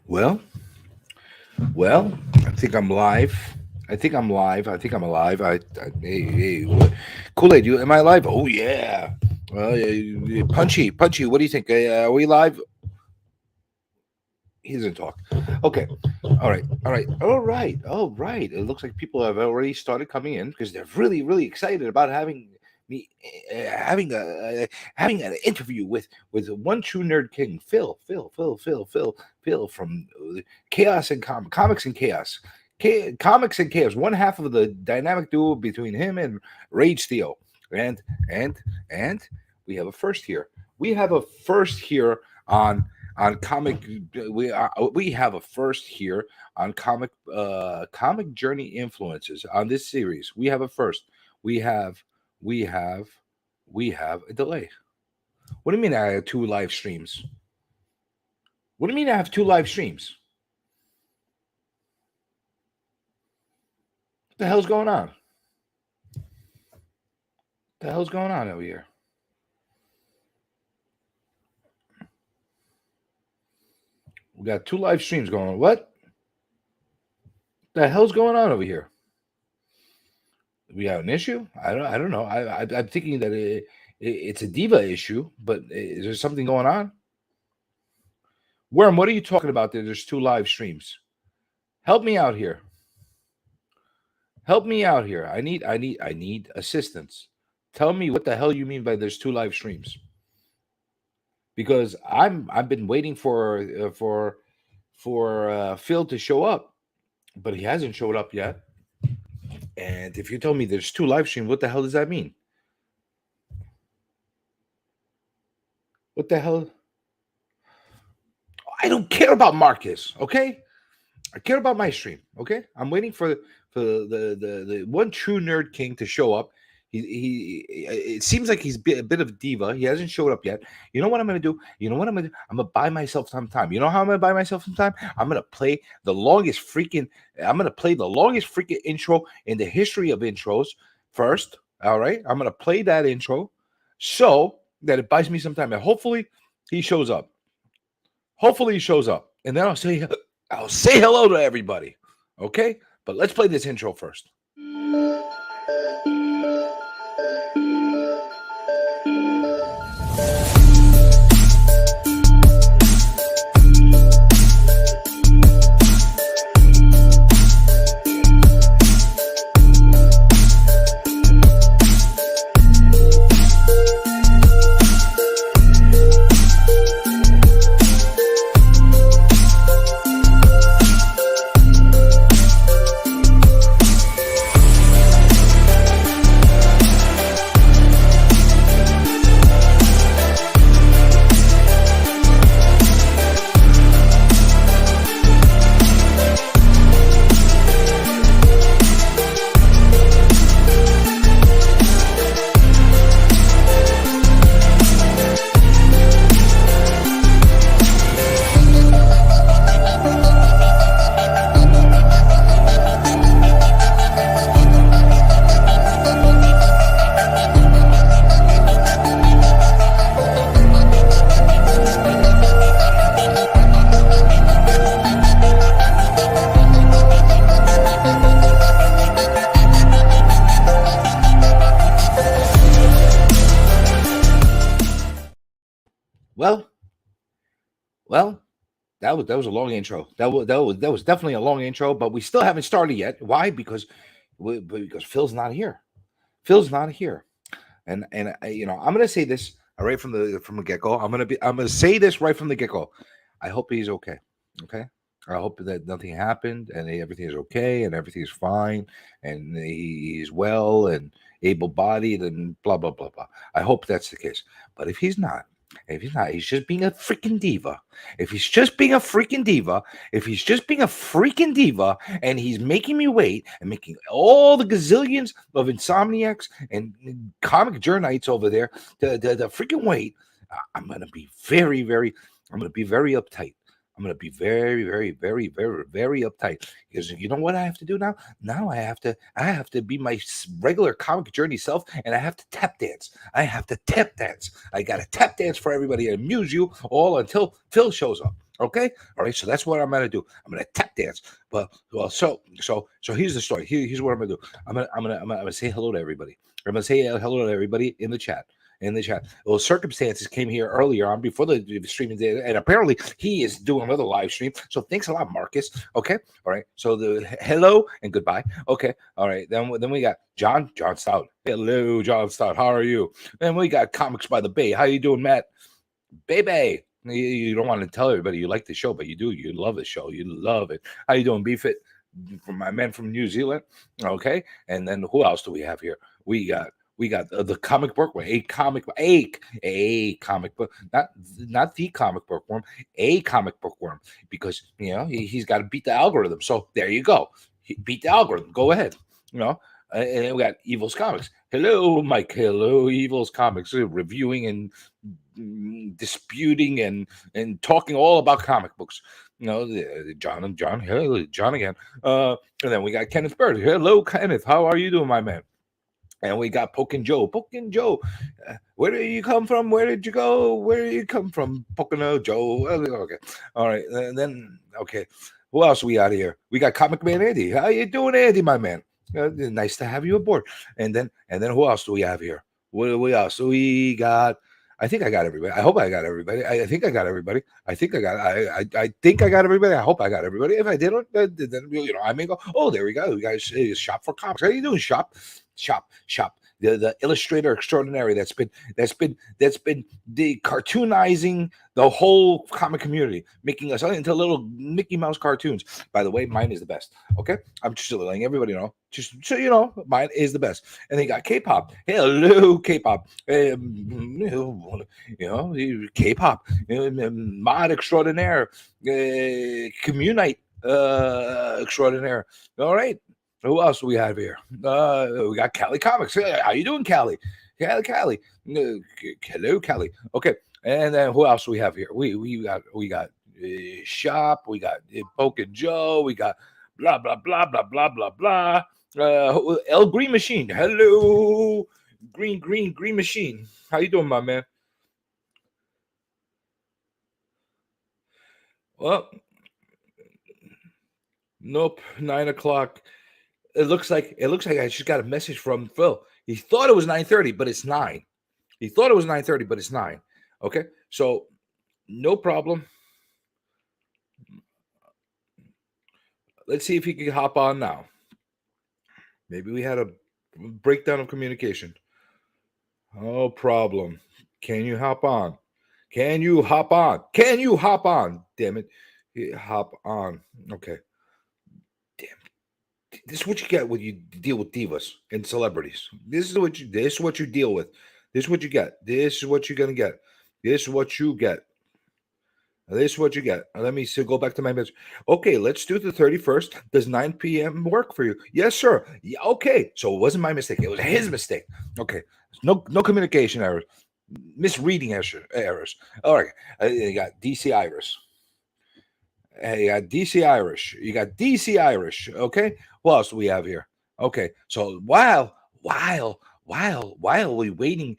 Well, well, I think I'm live. I think I'm live. I think I'm alive. Hey, Kool-Aid, am I live? Oh yeah. Well, Punchy. What do you think? Are we live? He doesn't talk. Okay. All right. It looks like people have already started coming in because they're really excited about having me having an interview with one true nerd king, Phil from Chaos and Comics and Chaos. Comics and Chaos, one half of the dynamic duo between him and Rage Theo. And and and we have a first here. We have a first here on comic we have a first here on comic journey influences on this series. We have a first. We have we have we have a delay. What do you mean I have two live streams? What do you mean I have two live streams? What the hell's going on? What the hell's going on over here? We got two live streams going on. What the hell's going on over here? We have an issue. I don't know. I'm thinking that it's a diva issue, but is there something going on? Worm, what are you talking about? There's two live streams. Help me out here. Help me out here. I need assistance. Tell me what the hell you mean by there's two live streams. Because I've been waiting for Phil to show up, but he hasn't showed up yet. And if you tell me there's two live streams, what the hell does that mean? What the hell? I don't care about Marcus, okay? I care about my stream, okay? I'm waiting for the one true nerd king to show up. He it seems like he's a bit of a diva. He hasn't showed up yet. You know what I'm gonna do? You know what I'm gonna do? I'm gonna buy myself some time. You know how I'm gonna buy myself some time? I'm gonna play the longest freaking. I'm gonna play the longest freaking intro in the history of intros first. All right, I'm gonna play that intro so that it buys me some time. And hopefully he shows up. Hopefully he shows up, and then I'll say hello to everybody. Okay, but let's play this intro first. Well, well, that was a long intro. That was definitely a long intro, but we still haven't started yet. Why? Because Phil's not here. Phil's not here, and I'm gonna say this right from the get go. I'm gonna say this right from the get go. I hope he's okay. Okay. I hope that nothing happened and everything is okay and everything is fine and he's well and able bodied and blah blah blah blah. I hope that's the case. But if he's not, he's just being a freaking diva. If he's just being a freaking diva, if he's just being a freaking diva, and he's making me wait and making all the gazillions of insomniacs and comic journites over there to freaking wait, I'm gonna be I'm gonna be very uptight. I'm gonna be very uptight because you know what I have to do now. Now I have to be my regular comic journey self, and I have to tap dance. I have to tap dance. I got to tap dance for everybody and amuse you all until Phil shows up. Okay, all right. So that's what I'm gonna do. I'm gonna tap dance. So here's the story. Here's what I'm gonna do. I'm gonna say hello to everybody. I'm gonna say hello to everybody in the chat. In the chat. Well, circumstances came here earlier on before the streaming day, and apparently he is doing another live stream. So thanks a lot, Marcus. Okay, all right. So the hello and goodbye. Okay, all right. Then we got John Stout. Hello, John Stout. How are you? Then we got Comics by the Bay. How you doing, Matt? Baby? You don't want to tell everybody you like the show, but you do. You love the show. You love it. How you doing, Beefit? From my man from New Zealand. Okay, and then who else do we have here? We got the comic book worm, a comic book, not the comic book worm, a comic book worm, because he's got to beat the algorithm. So there you go. He beat the algorithm. Go ahead. And then we got Evil's Comics. Hello, Mike. Hello, Evil's Comics. Reviewing and disputing and talking all about comic books. John, hello, John again. And then we got Kenneth Bird. Hello, Kenneth. How are you doing, my man? And we got Pokin' Joe. Pokin' Joe, where did you come from? Where did you go? Where did you come from? Pokin' Joe. Okay. All right. And then, okay. Who else we out here? We got Comic Man Andy. How you doing, Andy, my man? Nice to have you aboard. And then who else do we have here? What else? We got. I think I got everybody. I hope I got everybody. I think I got everybody. I think I got. I think I got everybody. I hope I got everybody. If I didn't, then I may go. Oh, there we go. You guys, Shop for Comics. How you doing, Shop? Shop. The illustrator extraordinary that's been the cartoonizing the whole comic community, making us into little Mickey Mouse cartoons. By the way, mine is the best. Okay, I'm just letting everybody know, just so you know, mine is the best. And they got K-pop. Hello, K-pop. K-pop mod extraordinaire, communite extraudinaire. All right. Who else do we have here? We got Cali Comics. Hey, how you doing, Cali? Cali. Hello, Cali. Okay, and then who else do we have here? We got Shop. We got Pokin' Joe. We got blah blah blah blah blah blah blah. El Green Machine. Hello, Green Machine. How you doing, my man? Well, nope. 9 o'clock. It looks like I just got a message from Phil. He thought it was 9:30, but it's 9. He thought it was 9:30, but it's 9. Okay, so no problem. Let's see if he can hop on now. Maybe we had a breakdown of communication. No problem. Can you hop on? Can you hop on? Can you hop on? Damn it. Hop on. Okay. Damn. This is what you get when you deal with divas and celebrities. This is what you deal with. This is what you get. This is what you're gonna get. This is what you get. This is what you get. Let me go back to my message. Okay, let's do the 31st. Does 9 p.m. work for you? Yes, sir. Yeah, okay. So it wasn't my mistake. It was his mistake. Okay. No communication errors. Misreading errors. All right. You got DC Irish. Hey, you got DC Irish. You got DC Irish. Okay. What else do we have here? Okay. So while we waiting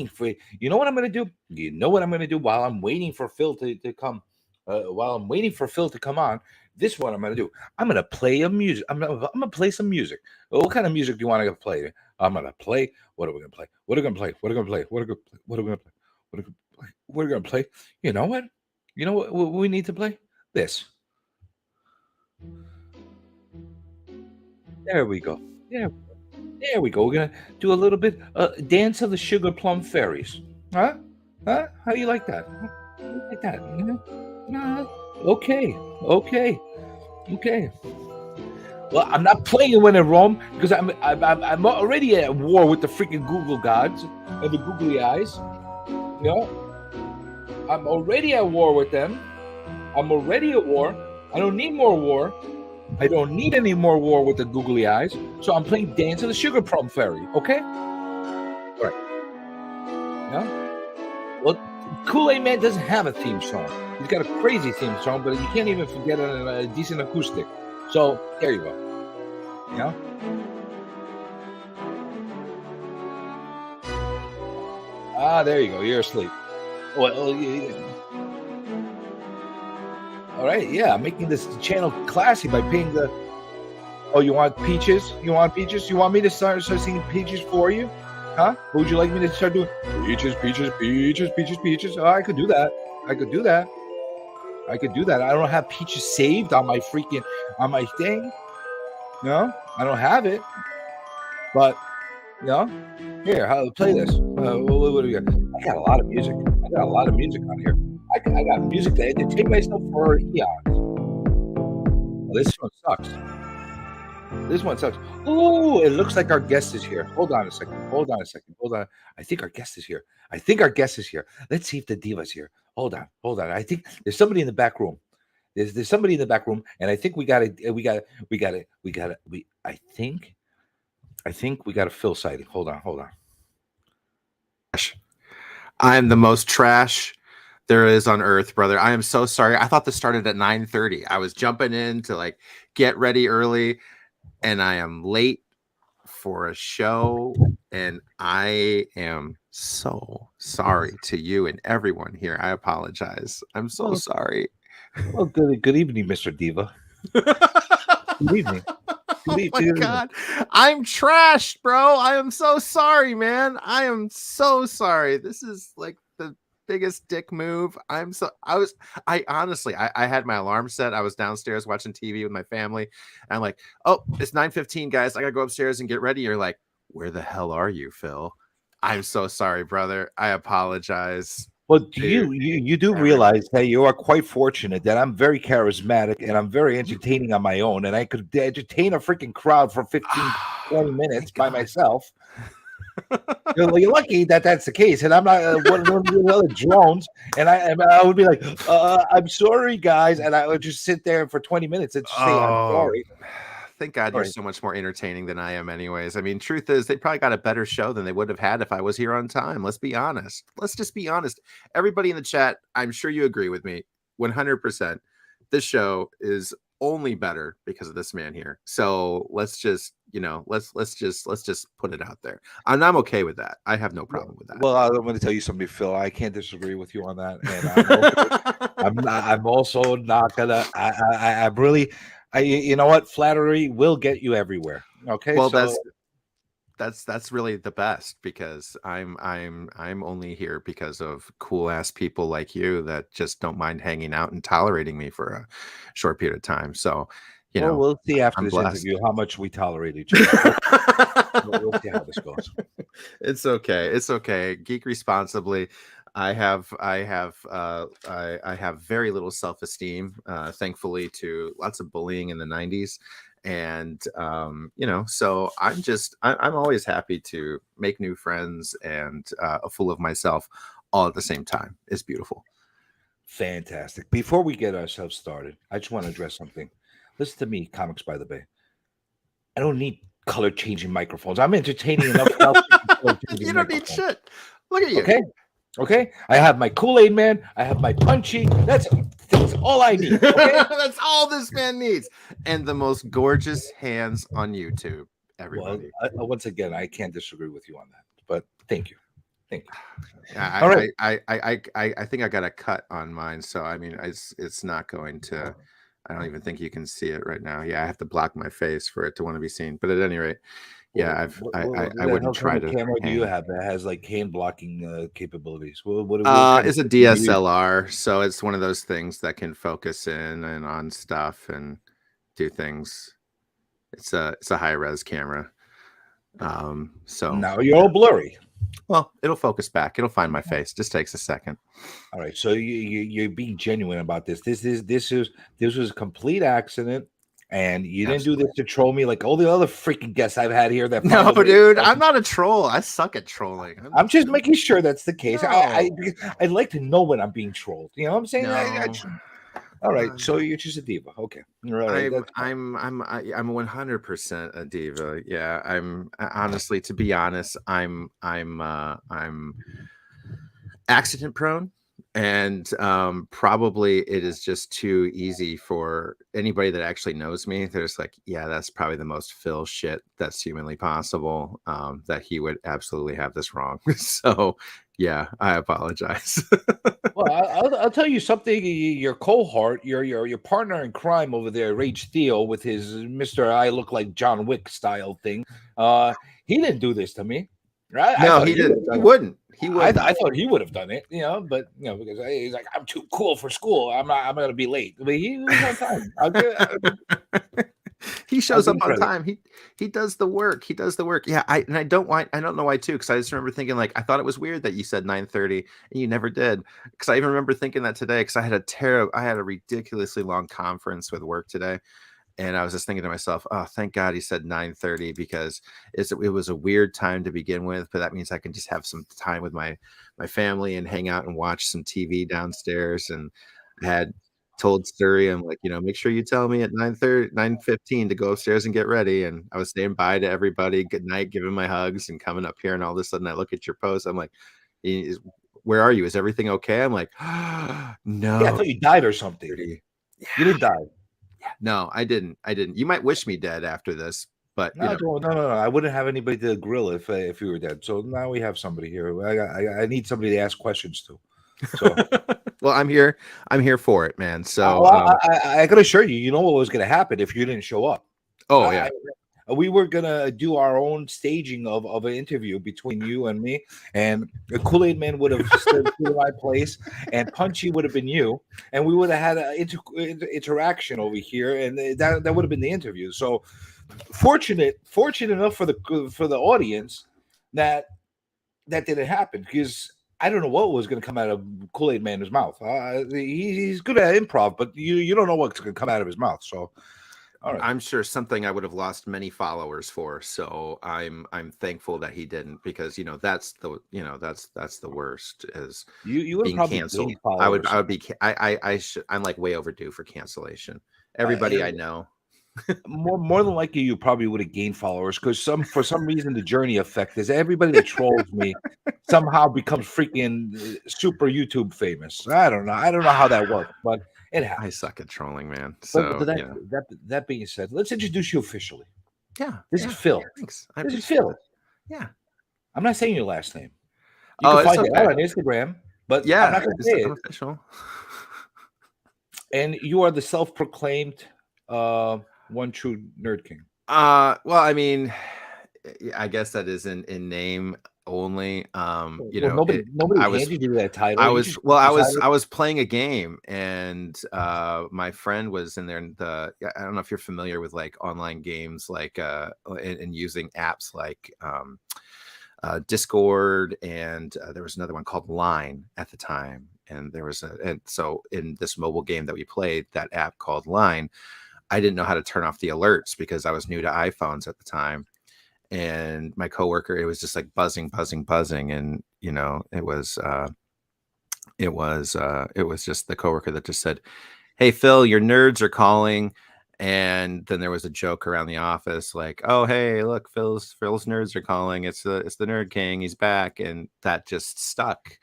for, you know what I'm gonna do? You know what I'm gonna do while I'm waiting for Phil to come? While I'm waiting for Phil to come on, this is what I'm gonna do. I'm gonna play a music. I'm gonna play some music. What kind of music do you want to play? I'm gonna play. What are we gonna play? What are we gonna play? What are we gonna play? What are we gonna play? What are we gonna play? What are we gonna play? What are we gonna play? You know what? You know what we need to play? This. There we go. There we go. We're gonna do a little bit dance of the sugar plum fairies. Huh? Huh? How do you like that? How do you like that? Okay. Okay. Okay. Well, I'm not playing when in Rome because I'm already at war with the freaking Google gods and the Googly Eyes. You know, I'm already at war with them. I'm already at war. I don't need more war. I don't need any more war with the Googly Eyes. So I'm playing Dance of the Sugar Plum Fairy. Okay? All right. Yeah? Well, Kool-Aid Man doesn't have a theme song. He's got a crazy theme song, but you can't even forget a decent acoustic. So there you go. Yeah? Ah, there you go. You're asleep. Well, All right, yeah, I'm making this channel classy by paying the. Oh, you want peaches? You want peaches? You want me to start singing peaches for you? Huh? Would you like me to start doing peaches, peaches, peaches, peaches, peaches? Oh, I could do that. I could do that. I could do that. I don't have peaches saved on my thing. No, I don't have it. But here, play this. What do we got? I got a lot of music. I got a lot of music on here. I got music to entertain myself for eons. Well, this one sucks. This one sucks. Oh, it looks like our guest is here. Hold on a second. Hold on. I think our guest is here. Let's see if the diva's here. Hold on. I think there's somebody in the back room. There's somebody in the back room, and I think I think we got a Phil sighting. Hold on. I'm the most trash there is on earth, brother. I am so sorry. I thought this started at 9:30. I was jumping in to get ready early, and I am late for a show, and I am so sorry to you and everyone here. I apologize. I'm so sorry. Well, good evening, Mr. Diva. Good evening. Oh my God, I'm trashed, bro. I am so sorry, man. I am so sorry. This is like the biggest dick move. I honestly had my alarm set. I was downstairs watching TV with my family. And I'm like, oh, it's 9:15, guys. I gotta go upstairs and get ready. You're like, where the hell are you, Phil? I'm so sorry, brother. I apologize. Well, you do realize that you are quite fortunate that I'm very charismatic and I'm very entertaining on my own, and I could entertain a freaking crowd for 15, 20 minutes by myself. You're lucky that that's the case, and I'm not one of the other drones. And I would be like, I'm sorry, guys, and I would just sit there for 20 minutes and just say, I'm sorry. Thank God you're so much more entertaining than I am anyways. I mean, truth is, they probably got a better show than they would have had if I was here on time. Let's be honest. Let's just be honest. Everybody in the chat, I'm sure you agree with me 100%. This show is only better because of this man here. So let's just, let's just put it out there. And I'm okay with that. I have no problem with that. Well, I'm going to tell you something, Phil. I can't disagree with you on that. And I'm also not gonna. I'm really. You know what? Flattery will get you everywhere. Okay. Well, that's really the best, because I'm only here because of cool ass people like you that just don't mind hanging out and tolerating me for a short period of time. So, we'll see after this interview how much we tolerate each other. We'll see how this goes. It's okay. Geek responsibly. I have very little self-esteem, thankfully, to lots of bullying in the 90s. And, so I'm always happy to make new friends and a fool of myself all at the same time. It's beautiful. Fantastic. Before we get ourselves started, I just want to address something. Listen to me, Comics by the Bay. I don't need color changing microphones. I'm entertaining enough. You don't need shit. Look at you. Okay. I have my Kool-Aid man. I have my Punchy. That's all I need. Okay? That's all this man needs. And the most gorgeous hands on YouTube. Everybody. Well, once again, I can't disagree with you on that. But thank you. All right. I think I got a cut on mine, so I mean, it's not going to. I don't even think you can see it right now. Yeah, I have to block my face for it to want to be seen. But at any rate, yeah, I wouldn't try to. What camera do you have that has like hand blocking capabilities? It's a DSLR, so it's one of those things that can focus in and on stuff and do things. It's a high res camera. So now you're all blurry. Well, it'll focus back. It'll find my face. Just takes a second. All right. So you're being genuine about this. This was a complete accident, and you didn't do this to troll me like all the other freaking guests I've had here. No, dude, I'm not a troll. I suck at trolling. I'm just making sure that's the case. No. I'd like to know when I'm being trolled. You know what I'm saying? No. All right, so you're just a diva. Okay, right, I'm 100% a diva. Yeah, I'm honestly, to be honest, I'm accident prone. And probably it is just too easy for anybody that actually knows me. There's like, yeah, that's probably the most Phil shit that's humanly possible. That he would absolutely have this wrong. So yeah, I apologize. Well, I'll tell you something. Your cohort, your partner in crime over there, Rage Theo, with his Mister I look like John Wick style thing. He didn't do this to me, right? I No, thought he he would didn't. have He done it. wouldn't. He wouldn't. I thought he would have done it, but because he's like, I'm too cool for school. I'm gonna be late. But he was on time. He I'll shows give up him on credit. time. He does the work. He does the work. Yeah, I don't know why too, because I just remember thinking like I thought it was weird that you said 9:30 and you never did. Because I even remember thinking that today because I had a ridiculously long conference with work today. And I was just thinking to myself, oh, thank God he said 9:30 because it was a weird time to begin with, but that means I can just have some time with my family and hang out and watch some TV downstairs. And I had told Suri, I'm like, make sure you tell me at 9:30, 9:15 to go upstairs and get ready. And I was saying bye to everybody, good night, giving my hugs and coming up here. And all of a sudden I look at your post. I'm like, where are you? Is everything okay? I'm like, no. Yeah, I thought you died or something. Yeah. You didn't die. No, I didn't. You might wish me dead after this, but No, no. I wouldn't have anybody to grill if you were dead. So now we have somebody here. I need somebody to ask questions to. So, well, I'm here for it, man. So, I can assure you, you know what was going to happen if you didn't show up. Oh yeah. We were gonna do our own staging of an interview between you and me, and the Kool-Aid Man would have stood in my place, and Punchy would have been you, and we would have had an interaction over here, and that would have been the interview. So, fortunate enough for the audience that didn't happen because I don't know what was going to come out of Kool-Aid Man's mouth. He's good at improv, but you don't know what's going to come out of his mouth. So. All right. I'm sure something I would have lost many followers for. So I'm thankful that he didn't because that's the worst is you would being canceled. I'm like way overdue for cancellation. Everybody I know. more than likely you probably would have gained followers because for some reason the journey effect is everybody that trolls me somehow becomes freaking super YouTube famous. I don't know how that works, but it happens. I suck at trolling, man. So that being said, let's introduce you officially. Yeah, this is Phil. Thanks. This is Phil. Yeah, I'm not saying your last name. You can find it out on Instagram, but yeah, I'm not going to say it. Official. And you are the self-proclaimed one true nerd king. Well, I mean, I guess that is in name only. Nobody handed you that title. I was playing a game and my friend was in there. And I don't know if you're familiar with like online games, like and using apps like Discord, and there was another one called Line at the time. And there was so in this mobile game that we played, that app called Line, I didn't know how to turn off the alerts because I was new to iPhones at the time. And my coworker, it was just like buzzing. And, it was just the coworker that just said, "Hey, Phil, your nerds are calling." And then there was a joke around the office like, "Oh, hey, look, Phil's nerds are calling. It's the Nerd King. He's back." And that just stuck.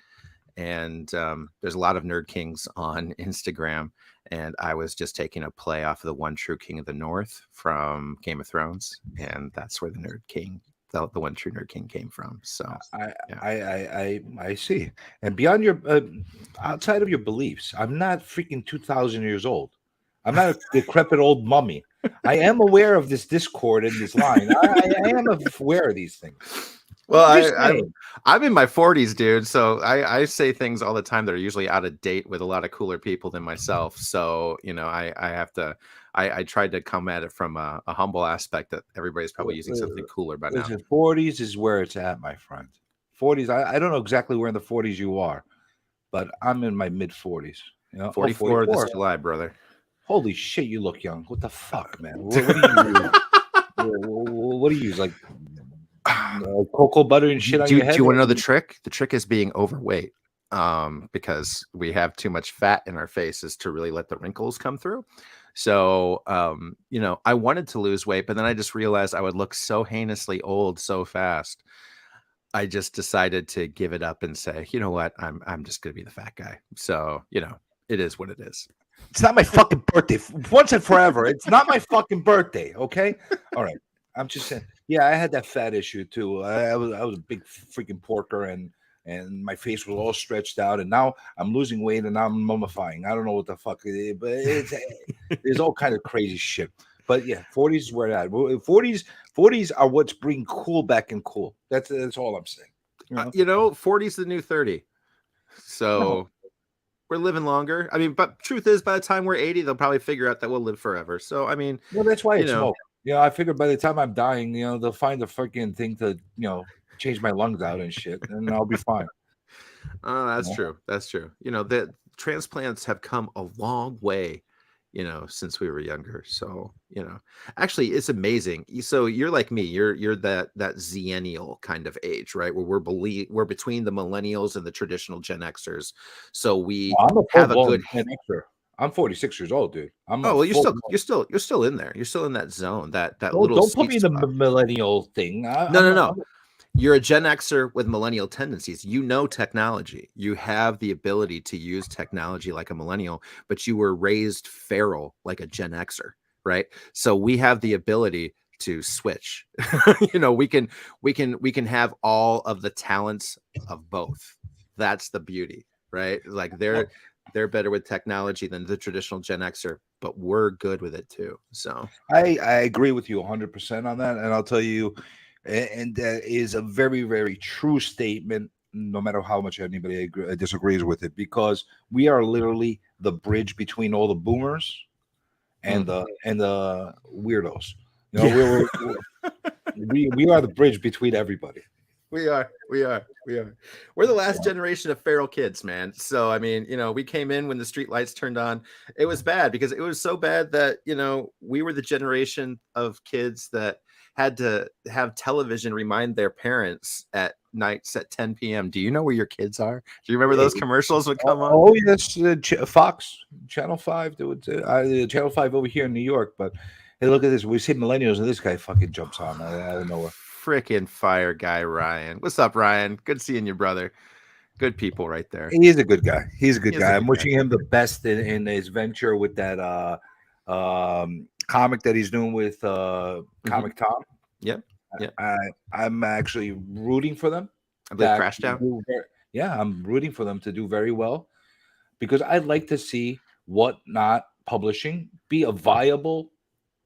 And there's a lot of Nerd Kings on Instagram. And I was just taking a play off of the one true King of the North from Game of Thrones. And that's where the Nerd King, the one true Nerd King came from. So I see. And beyond your, outside of your beliefs, I'm not freaking 2,000 years old. I'm not a decrepit old mummy. I am aware of this Discord and this line. I am aware of these things. Well, I'm in my 40s, dude. So I say things all the time that are usually out of date with a lot of cooler people than myself. So, I have to, I tried to come at it from a humble aspect that everybody's probably using something cooler by now. 40s is where it's at, my friend. 40s. I don't know exactly where in the 40s you are, but I'm in my mid 40s. 44 this July, brother. Holy shit, you look young. What the fuck, man? What do you use? What do you use? Like cocoa butter and shit on your head? Do you want to know the trick? The trick is being overweight, because we have too much fat in our faces to really let the wrinkles come through. So, I wanted to lose weight, but then I just realized I would look so heinously old so fast. I just decided to give it up and say, you know what, I'm just gonna be the fat guy. So it is what it is. It's not my fucking birthday. Once and forever. It's not my fucking birthday. Okay. All right. I'm just saying. Yeah, I had that fat issue too. I was a big freaking porker, and my face was all stretched out, and now I'm losing weight and I'm mummifying. I don't know what the fuck it is, but there's all kind of crazy shit. But yeah, 40s is where that 40s are what's bringing cool back in cool. That's all I'm saying. 40 is the new 30. So No. we're living longer. I mean, but truth is, by the time we're 80, they'll probably figure out that we'll live forever. So I mean, Well, that's why it's smoke. I figured by the time I'm dying, they'll find the freaking thing to, change my lungs out and shit, and I'll be fine. Oh, that's true. That's true. The transplants have come a long way, since we were younger. So, actually it's amazing. So you're like me, you're that Zennial kind of age, right? Where we're between the millennials and the traditional Gen Xers. So we I'm a have a good Gen Xer. I'm 46 years old, dude. well, you're still in there. You're still in that zone, that little don't put me in the spot. millennial thing. No. You're a Gen Xer with millennial tendencies. Technology. You have the ability to use technology like a millennial, but you were raised feral like a Gen Xer, right? So we have the ability to switch. We can have all of the talents of both. That's the beauty, right? Like they're better with technology than the traditional Gen Xer, but we're good with it too. So I agree with you 100% on that, and I'll tell you. And that is a very, very true statement, no matter how much anybody disagrees with it, because we are literally the bridge between all the boomers and the weirdos. We are the bridge between everybody. We are. We're the last generation of feral kids, man. So I mean, we came in when the street lights turned on. It was bad because it was so bad that we were the generation of kids that had to have television remind their parents at nights at 10 p.m. Do you know where your kids are? Do you remember those commercials would come on? Oh yes, Fox Channel 5. Channel 5 over here in New York. But hey, look at this. We see millennials, and this guy fucking jumps on. I don't know. Freaking fire guy, Ryan. What's up, Ryan? Good seeing you, brother. Good people right there. He's a good guy. He's a good guy. I'm wishing him the best in his venture with that comic that he's doing with Comic Tom. Yep. I'm actually rooting for them. I believe Crash Down. Yeah, I'm rooting for them to do very well, because I'd like to see Whatnot Publishing be a viable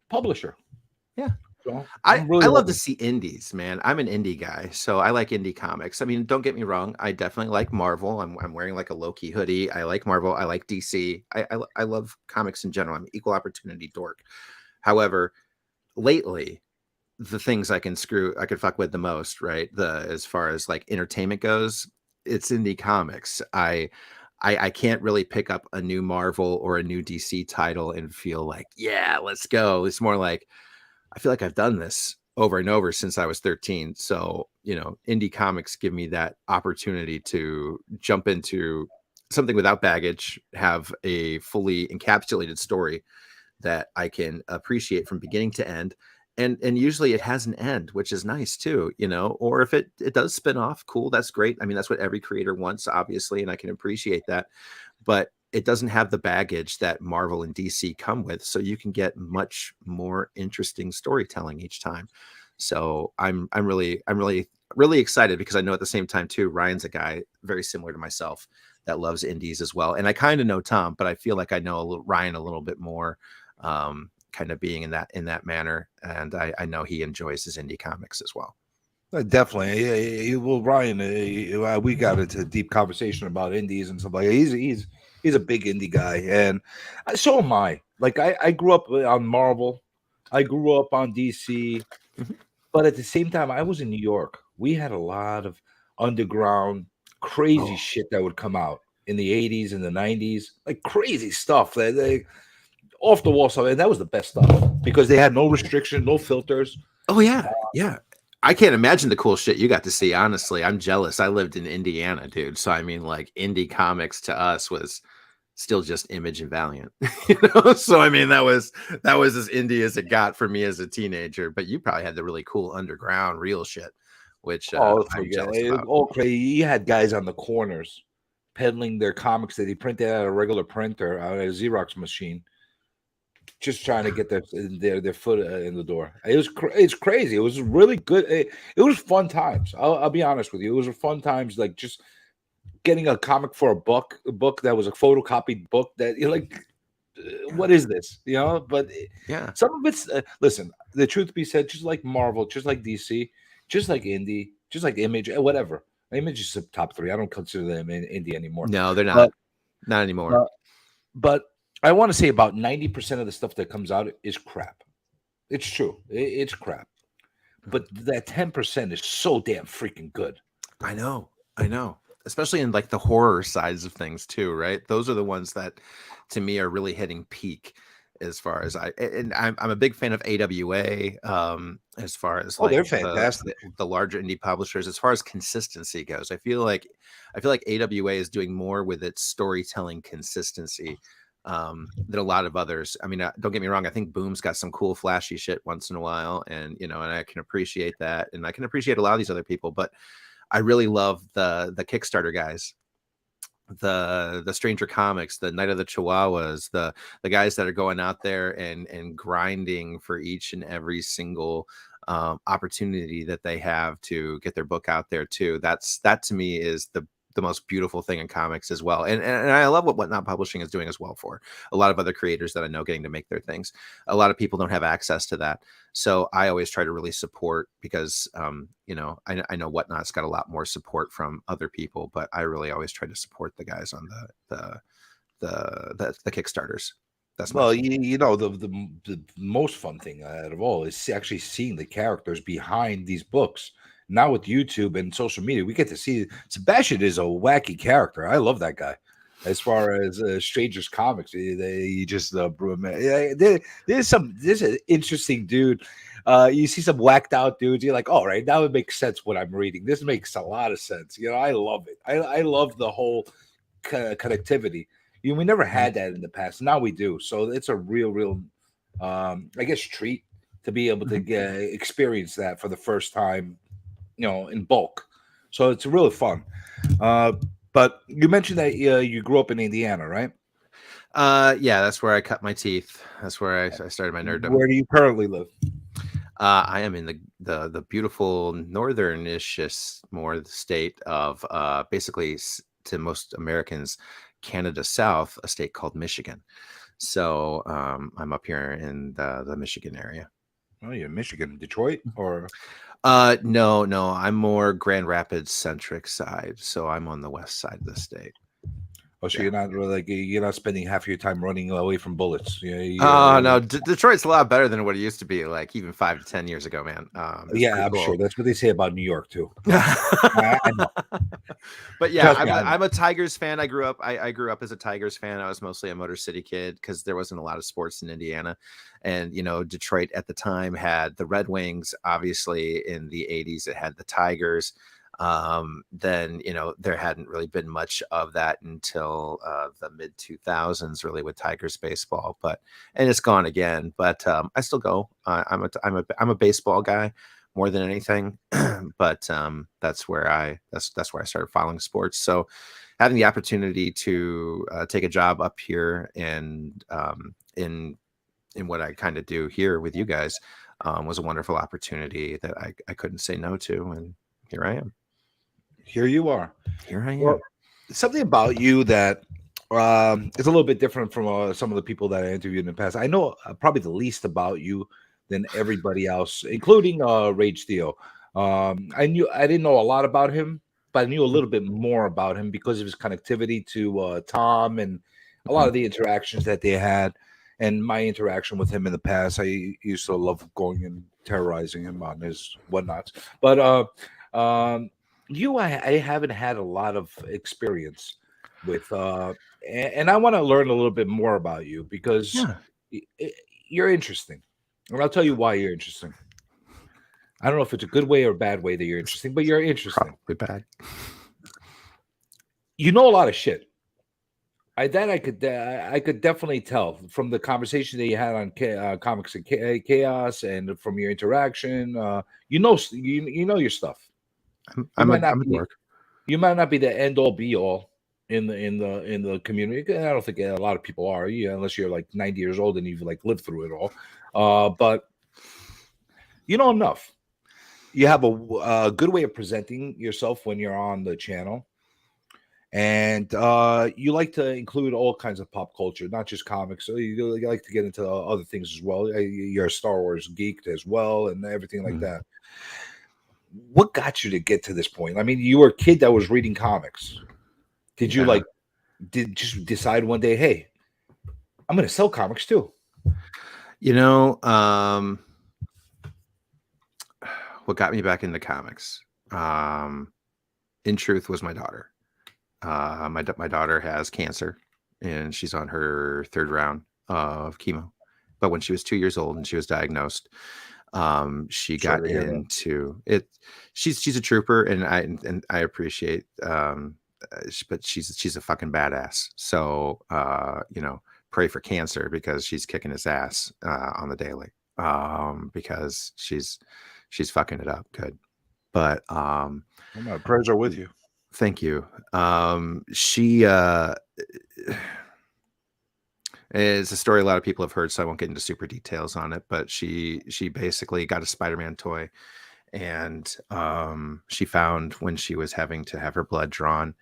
publisher. Yeah. So I love to see indies, man. I'm an indie guy, so I like indie comics. I mean, don't get me wrong. I definitely like Marvel. I'm wearing like a Loki hoodie. I like Marvel. I like DC. I love comics in general. I'm an equal opportunity dork. However, lately, the things I can fuck with the most, right? As far as like entertainment goes, it's indie comics. I can't really pick up a new Marvel or a new DC title and feel like, yeah, let's go. It's more like, I feel like I've done this over and over since I was 13. So, indie comics give me that opportunity to jump into something without baggage, have a fully encapsulated story that I can appreciate from beginning to end. And usually it has an end, which is nice too, or if it does spin off, cool. That's great. I mean, that's what every creator wants, obviously. And I can appreciate that, but it doesn't have the baggage that Marvel and DC come with. So you can get much more interesting storytelling each time. So I'm really excited, because I know at the same time too, Ryan's a guy very similar to myself that loves indies as well. And I kind of know Tom, but I feel like I know Ryan a little bit more, kind of being in that manner. And I know he enjoys his indie comics as well. Definitely. Well, Ryan, we got into a deep conversation about indies and stuff like that. He's a big indie guy, and so am I. Like I grew up on Marvel, I grew up on DC, but at the same time, I was in New York. We had a lot of underground, crazy shit that would come out in the 80s and the 90s, like crazy stuff. They off the wall stuff, and that was the best stuff because they had no restriction, no filters. Oh yeah, yeah. I can't imagine the cool shit you got to see. Honestly, I'm jealous. I lived in Indiana, dude. So I mean, like indie comics to us was still just Image and Valiant, So I mean, that was as indie as it got for me as a teenager. But you probably had the really cool underground, real shit. which Oh, I'm forget jealous it. about. All crazy. You had guys on the corners peddling their comics that they printed out a regular printer out at a Xerox machine, just trying to get their foot in the door. It's crazy. It was really good. It was fun times. I'll be honest with you. It was a fun times, like just getting a comic for a book that was a photocopied book that you're like, what is this? You know, but Yeah. some of it's listen. The truth be said, just like Marvel, just like DC, just like Indie, just like Image, whatever. Image is the top three. I don't consider them in Indie anymore. No, they're But not anymore. but I want to say about 90% of the stuff that comes out is crap. It's true. It's crap. But that 10% is so damn freaking good. I know. Especially in like the horror sides of things too, right? Those are the ones that to me are really hitting peak as far as I'm a big fan of AWA as far as Oh, like they're fantastic. the larger indie publishers. As far as consistency goes, I feel like AWA is doing more with its storytelling consistency than a lot of others. I mean, don't get me wrong, I think Boom's got some cool flashy shit once in a while, and and I can appreciate that, and I can appreciate a lot of these other people, but I really love the Kickstarter guys, the Stranger Comics, the Night of the Chihuahuas, the guys that are going out there and grinding for each and every single opportunity that they have to get their book out there too. That to me is the most beautiful thing in comics as well. And I love what Whatnot Publishing is doing as well for a lot of other creators that I know getting to make their things. A lot of people don't have access to that. So I always try to really support because, I know Whatnot's got a lot more support from other people, but I really always try to support the guys on the Kickstarters. That's well, the most fun thing out of all is actually seeing the characters behind these books. Now with YouTube and social media, we get to see Sebastian is a wacky character. I love that guy. As far as Strangers Comics, he just there's an interesting dude. You see some whacked out dudes. You're like, all right, now it makes sense what I'm reading. This makes a lot of sense. I love it. I love the whole connectivity. We never had that in the past. Now we do. So it's a real, I guess, treat to be able to experience that for the first time, in bulk. So it's really fun. But you mentioned that you grew up in Indiana, right? Yeah, that's where I cut my teeth. That's where I started my nerddom. Where do you currently live? I am in the beautiful northern-ish more state of basically to most Americans, Canada South, a state called Michigan. So I'm up here in the Michigan area. Oh, you're in Michigan, Detroit, or? No, I'm more Grand Rapids centric side. So I'm on the west side of the state. Oh, so you're not really, you're not spending half your time running away from bullets. No, Detroit's a lot better than what it used to be, like even 5 to 10 years ago, man. Yeah, I'm sure that's what they say about New York too. I know. But yeah, I'm a Tigers fan. I grew up as a Tigers fan. I was mostly a Motor City kid because there wasn't a lot of sports in Indiana, and Detroit at the time had the Red Wings. Obviously, in the '80s, it had the Tigers. Then there hadn't really been much of that until the mid 2000s, really, with Tigers baseball. And it's gone again. But I still go. I'm a baseball guy more than anything. But that's where I started following sports. So having the opportunity to take a job up here and in what I kind of do here with you guys was a wonderful opportunity that I couldn't say no to, and here I am. Here you are. Here I am. Well, something about you that is a little bit different from some of the people that I interviewed in the past. I know probably the least about you than everybody else, including Rage Theo. I didn't know a lot about him, but I knew a little bit more about him because of his connectivity to Tom and a lot of the interactions that they had, and my interaction with him in the past. I used to love going and terrorizing him on his whatnots. But I haven't had a lot of experience with, and I want to learn a little bit more about you because you're interesting, and I'll tell you why you're interesting. I don't know if it's a good way or a bad way that you're interesting, but you're interesting. Probably bad. You know a lot of shit. I could definitely tell from the conversation that you had on Comics and Chaos, and from your interaction. You know your stuff. I'm a dork. You might not be the end all be all in the community. I don't think a lot of people are, unless you're like 90 years old and you've like lived through it all. But you know enough. You have a good way of presenting yourself when you're on the channel. And you like to include all kinds of pop culture, not just comics. So you like to get into other things as well. You're a Star Wars geek as well, and everything like that. What got you to get to this point? I mean, you were a kid that was reading comics. Did you did just decide one day, hey, I'm going to sell comics too? What got me back into comics, in truth, was my daughter. My daughter has cancer, and she's on her 3rd round of chemo. But when she was 2 years old and she was diagnosed, she got into it. She's a trooper, and I appreciate. But she's a fucking badass. So pray for cancer, because she's kicking his ass on the daily. Because she's fucking it up good. But my prayers are with you. Thank you. She it's a story a lot of people have heard, so I won't get into super details on it. But she basically got a Spider-Man toy, and she found when she was having to have her blood drawn.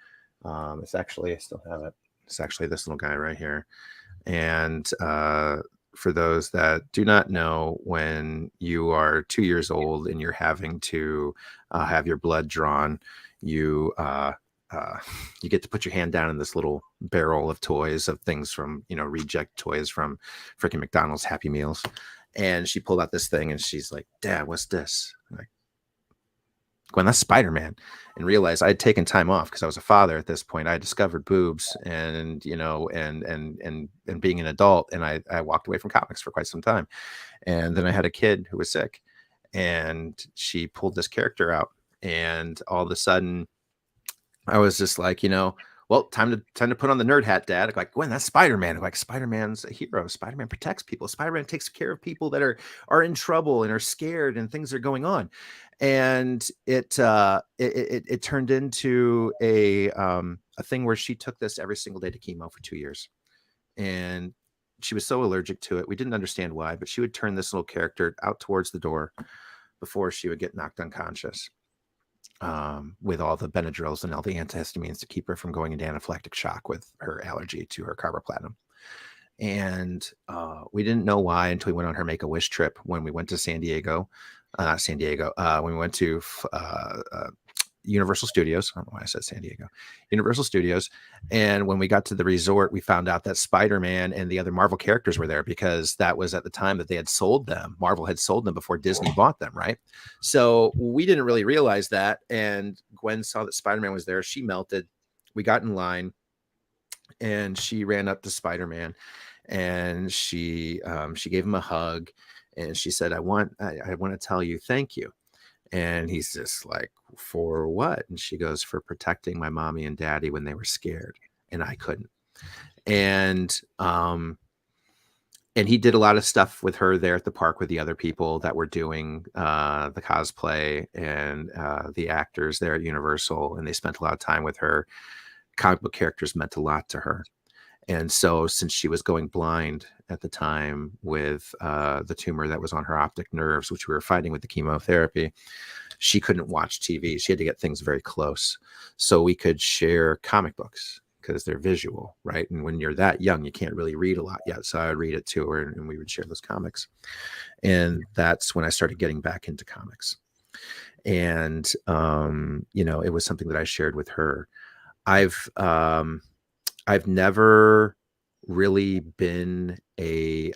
It's actually, I still have it. It's actually this little guy right here. And for those that do not know, when you are 2 years old and you're having to have your blood drawn, you get to put your hand down in this little barrel of toys, of things from, reject toys from freaking McDonald's Happy Meals. And she pulled out this thing and she's like, Dad, what's this? I'm like, Gwen, that's Spider-Man. And realized I had taken time off because I was a father at this point. I had discovered boobs and being an adult, and I walked away from comics for quite some time. And then I had a kid who was sick, and she pulled this character out, and all of a sudden I was just like, well, time to put on the nerd hat, Dad. I'm like, Gwen, that's Spider-Man. I'm like, Spider-Man's a hero. Spider-Man protects people. Spider-Man takes care of people that are in trouble and are scared and things are going on. And it turned into a thing where she took this every single day to chemo for 2 years. And she was so allergic to it. We didn't understand why, but she would turn this little character out towards the door before she would get knocked unconscious. With all the Benadryls and all the antihistamines to keep her from going into anaphylactic shock with her allergy to her carboplatin. And we didn't know why until we went on her Make-A-Wish trip when we went to San Diego. When we went to Universal Studios. I don't know why I said San Diego. Universal Studios. And when we got to the resort, we found out that Spider-Man and the other Marvel characters were there, because that was at the time that they had sold them. Marvel had sold them before Disney bought them, right? So we didn't really realize that. And Gwen saw that Spider-Man was there. She melted. We got in line, and she ran up to Spider-Man, and she gave him a hug, and she said, I want to tell you thank you. And he's just like, for what? And she goes, for protecting my mommy and daddy when they were scared and I couldn't. And he did a lot of stuff with her there at the park with the other people that were doing the cosplay and the actors there at Universal. And they spent a lot of time with her. Comic book characters meant a lot to her. And so since she was going blind at the time with the tumor that was on her optic nerves, which we were fighting with the chemotherapy, she couldn't watch TV. She had to get things very close so we could share comic books, because they're visual, right? And when you're that young, you can't really read a lot yet. So I would read it to her, and we would share those comics. And that's when I started getting back into comics. And, it was something that I shared with her. I've never really been a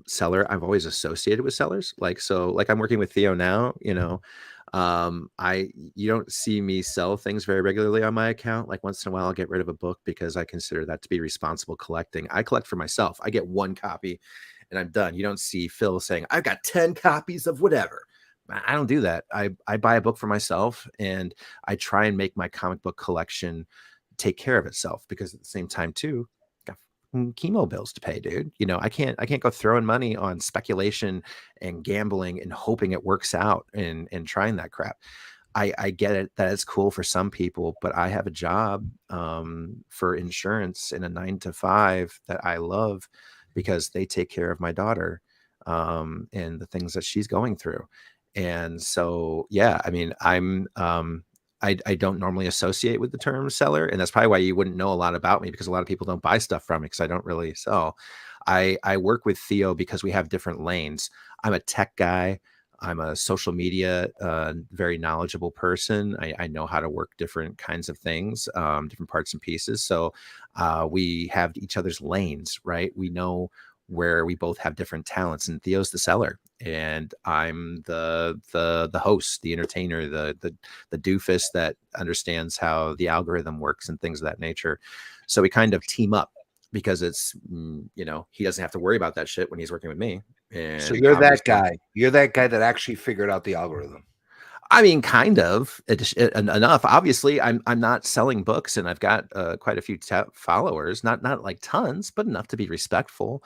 seller. I've always associated with sellers. Like I'm working with Theo now, you don't see me sell things very regularly on my account. Like once in a while I'll get rid of a book because I consider that to be responsible collecting. I collect for myself. I get one copy and I'm done. You don't see Phil saying, I've got 10 copies of whatever. I don't do that. I buy a book for myself, and I try and make my comic book collection take care of itself, because at the same time too, got chemo bills to pay, dude. I can't go throwing money on speculation and gambling and hoping it works out and trying that crap. I get it that it's cool for some people, but I have a job for insurance in a 9 to 5 that I love because they take care of my daughter and the things that she's going through. And so, yeah, I mean, I don't normally associate with the term seller, and that's probably why you wouldn't know a lot about me, because a lot of people don't buy stuff from me because I don't really sell. I work with Theo because we have different lanes. I'm a tech guy. I'm a social media, very knowledgeable person. I know how to work different kinds of things, different parts and pieces. So we have each other's lanes, right? We know where we both have different talents, and Theo's the seller, and I'm the host, the entertainer, the doofus that understands how the algorithm works and things of that nature. So we kind of team up because it's he doesn't have to worry about that shit when he's working with me. And so you're that guy. You're that guy that actually figured out the algorithm. I mean, kind of enough. Obviously, I'm not selling books, and I've got quite a few followers. Not like tons, but enough to be respectful.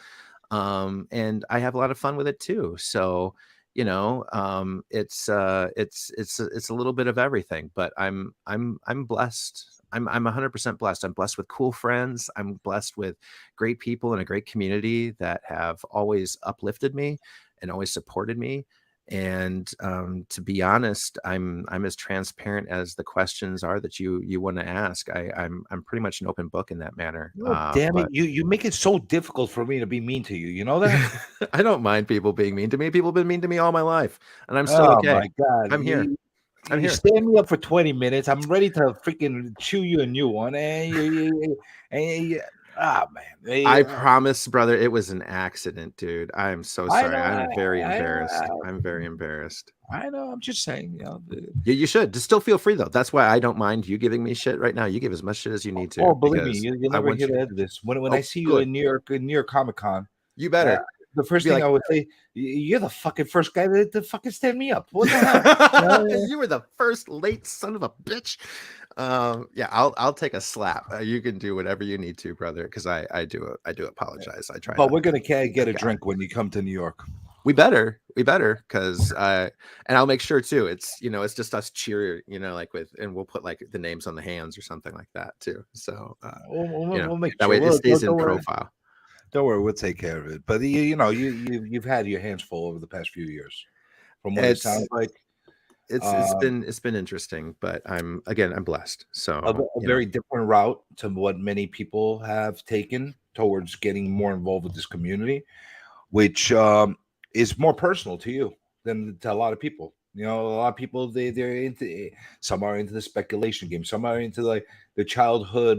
And I have a lot of fun with it too. So, it's a little bit of everything. But I'm blessed. I'm 100% blessed. I'm blessed with cool friends. I'm blessed with great people and a great community that have always uplifted me and always supported me. And to be honest, I'm as transparent as the questions are that you want to ask. I'm pretty much an open book in that manner. Oh, damn it! You make it so difficult for me to be mean to you. You know that? I don't mind people being mean to me. People have been mean to me all my life, and I'm still okay. My God, I'm here. You stand me up for 20 minutes. I'm ready to freaking chew you a new one. Man. I promise, brother, it was an accident, dude. I am so sorry. I'm very embarrassed. I'm very embarrassed. I know. I'm just saying. You should. Just still feel free, though. That's why I don't mind you giving me shit right now. You give as much shit as you need to. Oh, believe me, you'll never hear the end of this. When I see you in New York Comic Con, you better. The first thing I would say, you're the fucking first guy to fucking stand me up. What the hell? You were the first late son of a bitch. Yeah, I'll take a slap. You can do whatever you need to, brother, because I do apologize. I try. But we're gonna get a drink when you come to New York. We better, because and I'll make sure too. It's it's just us cheer, and we'll put like the names on the hands or something like that too. So we'll make that way it stays in profile. Don't worry, we'll take care of it. But you've had your hands full over the past few years, from what it sounds like. It's been interesting, but I'm blessed. So a very different route to what many people have taken towards getting more involved with this community, which is more personal to you than to a lot of people. A lot of people they're into. Some are into the speculation game. Some are into like the childhood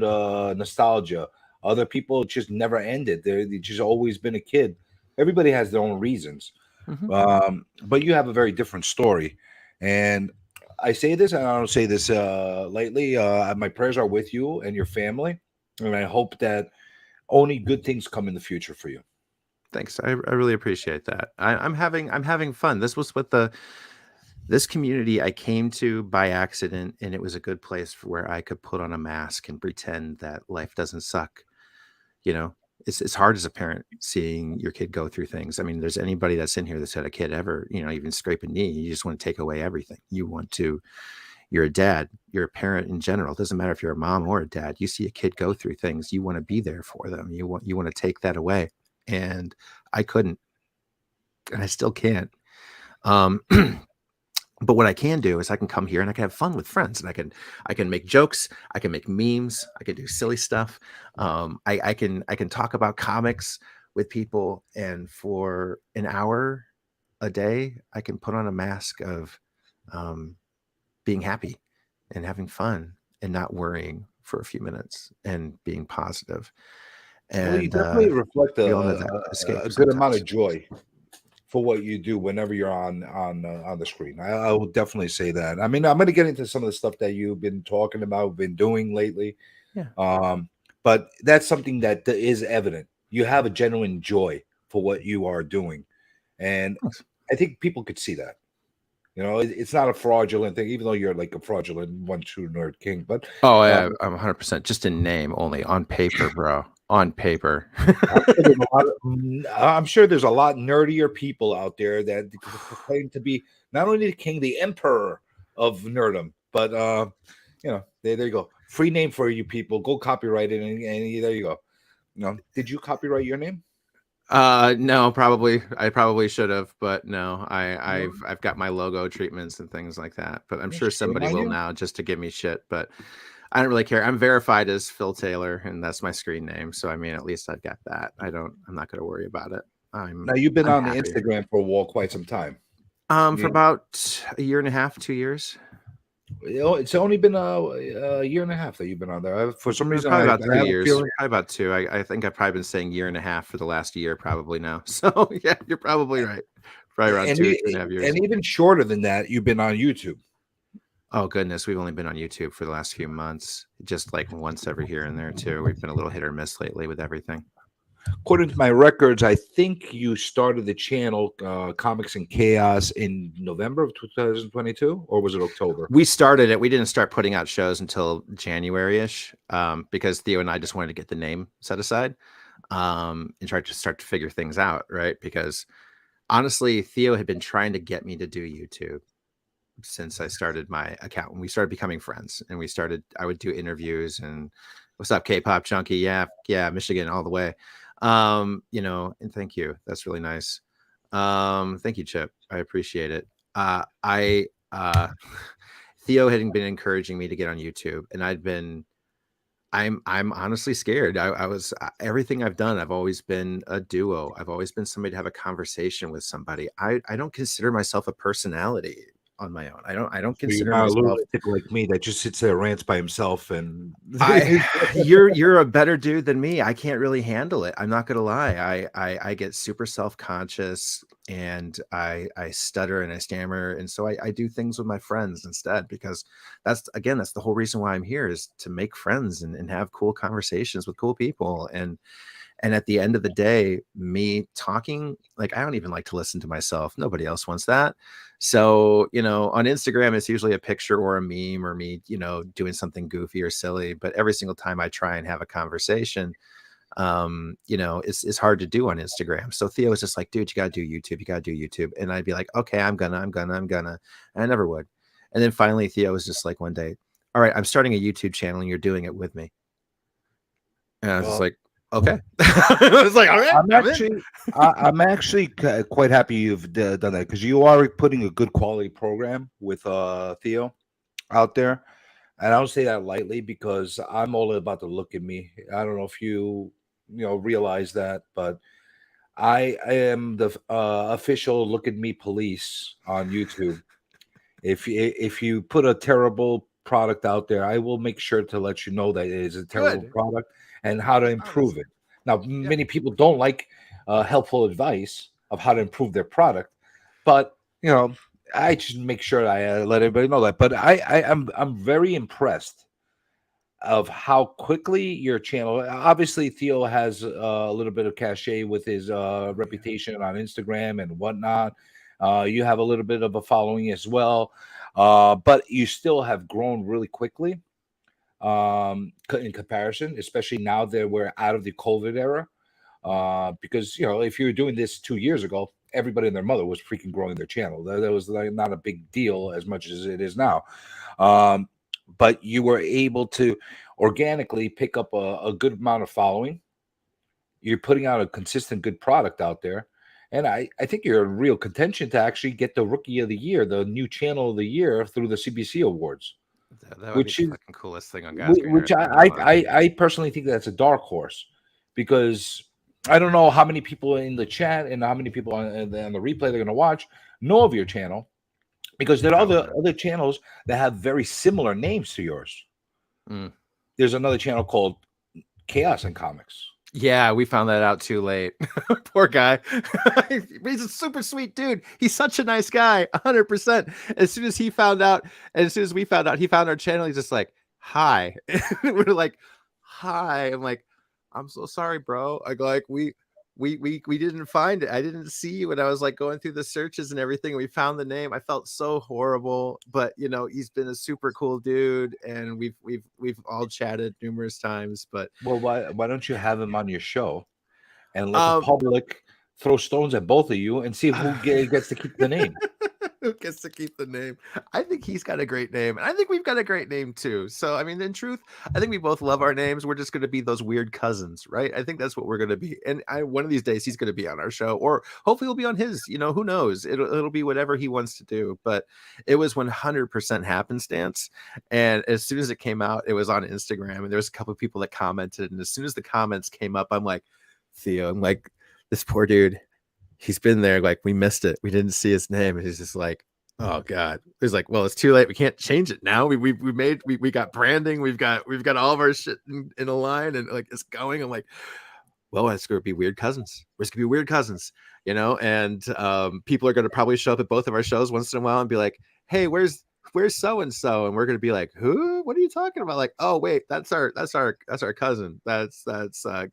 nostalgia. Other people just never ended. They've just always been a kid. Everybody has their own reasons. Mm-hmm. But you have a very different story. And I say this, and I don't say this lightly. My prayers are with you and your family. And I hope that only good things come in the future for you. Thanks. I really appreciate that. I'm having fun. This was what this community I came to by accident, and it was a good place where I could put on a mask and pretend that life doesn't suck. It's hard as a parent seeing your kid go through things. I mean, there's anybody that's in here that's had a kid ever, even scrape a knee. You just want to take away everything. You're a dad, you're a parent in general. It doesn't matter if you're a mom or a dad. You see a kid go through things, you want to be there for them. You want to take that away. And I couldn't, and I still can't. But what I can do is I can come here and I can have fun with friends, and I can make jokes, I can make memes, I can do silly stuff. I can talk about comics with people, and for an hour a day, I can put on a mask of being happy and having fun and not worrying for a few minutes and being positive. And you definitely reflect a good amount of joy for what you do whenever you're on the screen. I will definitely say that. I mean, I'm going to get into some of the stuff that you've been talking about, been doing lately. Yeah. But that's something that is evident. You have a genuine joy for what you are doing, and I think people could see that. It's not a fraudulent thing, even though you're like a fraudulent one true nerd king. But I'm 100% just in name only, on paper, bro. On paper. I'm sure there's a lot nerdier people out there that claim to be not only the king, the emperor of nerdom. But there you go. Free name for you people. Go copyright it, and there you go. Did you copyright your name? No, probably. I probably should have, but no. I've got my logo treatments and things like that. But I'm sure somebody will now just to give me shit. But I don't really care. I'm verified as Phil Taylor, and that's my screen name. So I mean, at least I've got that. I'm not going to worry about it. Now you've been on the Instagram for quite some time. For about a year and a half, 2 years. It's only been a year and a half that you've been on there. For some reason, probably about 2 years. Probably about 2. I think I've probably been saying year and a half for the last year, probably now. So yeah, you're probably right. Probably around 2.5 years. And even shorter than that, you've been on YouTube. Oh goodness, we've only been on YouTube for the last few months, just like once every here and there too. We've been a little hit or miss lately with everything. According to my records, I think you started the channel Comics and Chaos in November of 2022, or was it October? We started it. We didn't start putting out shows until January-ish because Theo and I just wanted to get the name set aside and try to start to figure things out, right? Because honestly, Theo had been trying to get me to do YouTube since I started my account. When we started becoming friends and I would do interviews and what's up, K-pop junkie? Yeah, Michigan all the way. And thank you. That's really nice. Thank you, Chip. I appreciate it. Theo had been encouraging me to get on YouTube, and I'm honestly scared. I was everything I've done. I've always been a duo. I've always been somebody to have a conversation with somebody. I don't consider myself a personality on my own. I don't consider myself a lunatic like me that just sits there and rants by himself. And you're a better dude than me. I can't really handle it. I'm not gonna lie. I get super self-conscious and I stutter and I stammer, and so I do things with my friends instead, because that's the whole reason why I'm here, is to make friends and have cool conversations with cool people. And at the end of the day, me talking, like, I don't even like to listen to myself. Nobody else wants that. So, on Instagram, it's usually a picture or a meme or me, doing something goofy or silly. But every single time I try and have a conversation, it's hard to do on Instagram. So Theo was just like, dude, you got to do YouTube. You got to do YouTube. And I'd be like, okay, I'm gonna. And I never would. And then finally, Theo was just like one day, all right, I'm starting a YouTube channel and you're doing it with me. And I was like, okay. I was like, all right. I'm actually quite happy you've done that, because you are putting a good quality program with Theo out there. And I don't say that lightly, because I'm all about the look at me. I don't know if you realize that, but I am the official look at me police on YouTube. If you put a terrible product out there, I will make sure to let you know that it is a terrible product and how to improve it. Now, many people don't like helpful advice of how to improve their product, but I just make sure I let everybody know that. But I'm very impressed of how quickly your channel. Obviously, Theo has a little bit of cachet with his reputation on Instagram and whatnot. You have a little bit of a following as well, but you still have grown really quickly in comparison, especially now that we're out of the COVID era. Because if you were doing this 2 years ago, everybody and their mother was freaking growing their channel. That was like not a big deal as much as it is now. But you were able to organically pick up a good amount of following. You're putting out a consistent good product out there. And I think you're in real contention to actually get the Rookie of the Year, the new Channel of the Year, through the CBC Awards. That would be the fucking coolest thing on Gas. Which I personally think that's a dark horse, because I don't know how many people in the chat and how many people on the replay they're going to watch know of your channel, because there are other channels that have very similar names to yours. There's another channel called Chaos and Comics. Yeah, we found that out too late. Poor guy. He's a super sweet dude. He's such a nice guy. 100%. As soon as he found out, and as soon as we found out, he found our channel. He's just like, hi. We're like, hi. I'm like, I'm so sorry, bro. I go like, we didn't find it. I didn't see you when I was like going through the searches and everything. We found the name. I felt so horrible, but he's been a super cool dude, and we've all chatted numerous times. But why don't you have him on your show and let the public throw stones at both of you and see who gets to keep the name? Who gets to keep the name? I think he's got a great name, and I think we've got a great name too. So, I mean, in truth, I think we both love our names. We're just going to be those weird cousins, right? I think that's what we're going to be. And one of these days, he's going to be on our show, or hopefully, he'll be on his. You know, who knows? It'll be whatever he wants to do. But it was 100% happenstance. And as soon as it came out, it was on Instagram, and there was a couple of people that commented. And as soon as the comments came up, I'm like, Theo, I'm like, this poor dude. He's been there, like, we missed it. We didn't see his name. And he's just like, oh God. He's like, well, it's too late. We can't change it now. We got branding. We've got all of our shit in a line, and like it's going. I'm like, well, it's gonna be weird cousins. We're gonna be weird cousins, you know. And people are gonna probably show up at both of our shows once in a while and be like, hey, where's so and so? And we're gonna be like, who? What are you talking about? Like, oh wait, that's our cousin. That's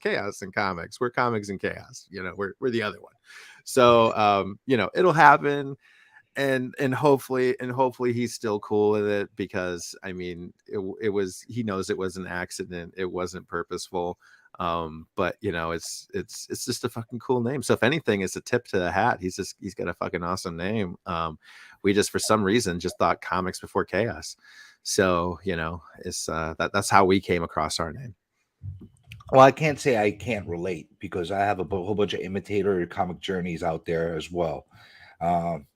Chaos and Comics. We're Comics and Chaos. You know, we're the other one. So you know, it'll happen, and hopefully he's still cool with it, because I mean, it was, he knows it was an accident. It wasn't purposeful. But you know, it's just a fucking cool name. So if anything, it's a tip to the hat. He's got a fucking awesome name. We just, for some reason, just thought Comics Before Chaos. So, you know, it's that's how we came across our name. Well, I can't say I can't relate, because I have a whole bunch of imitator comic journeys out there as well. And,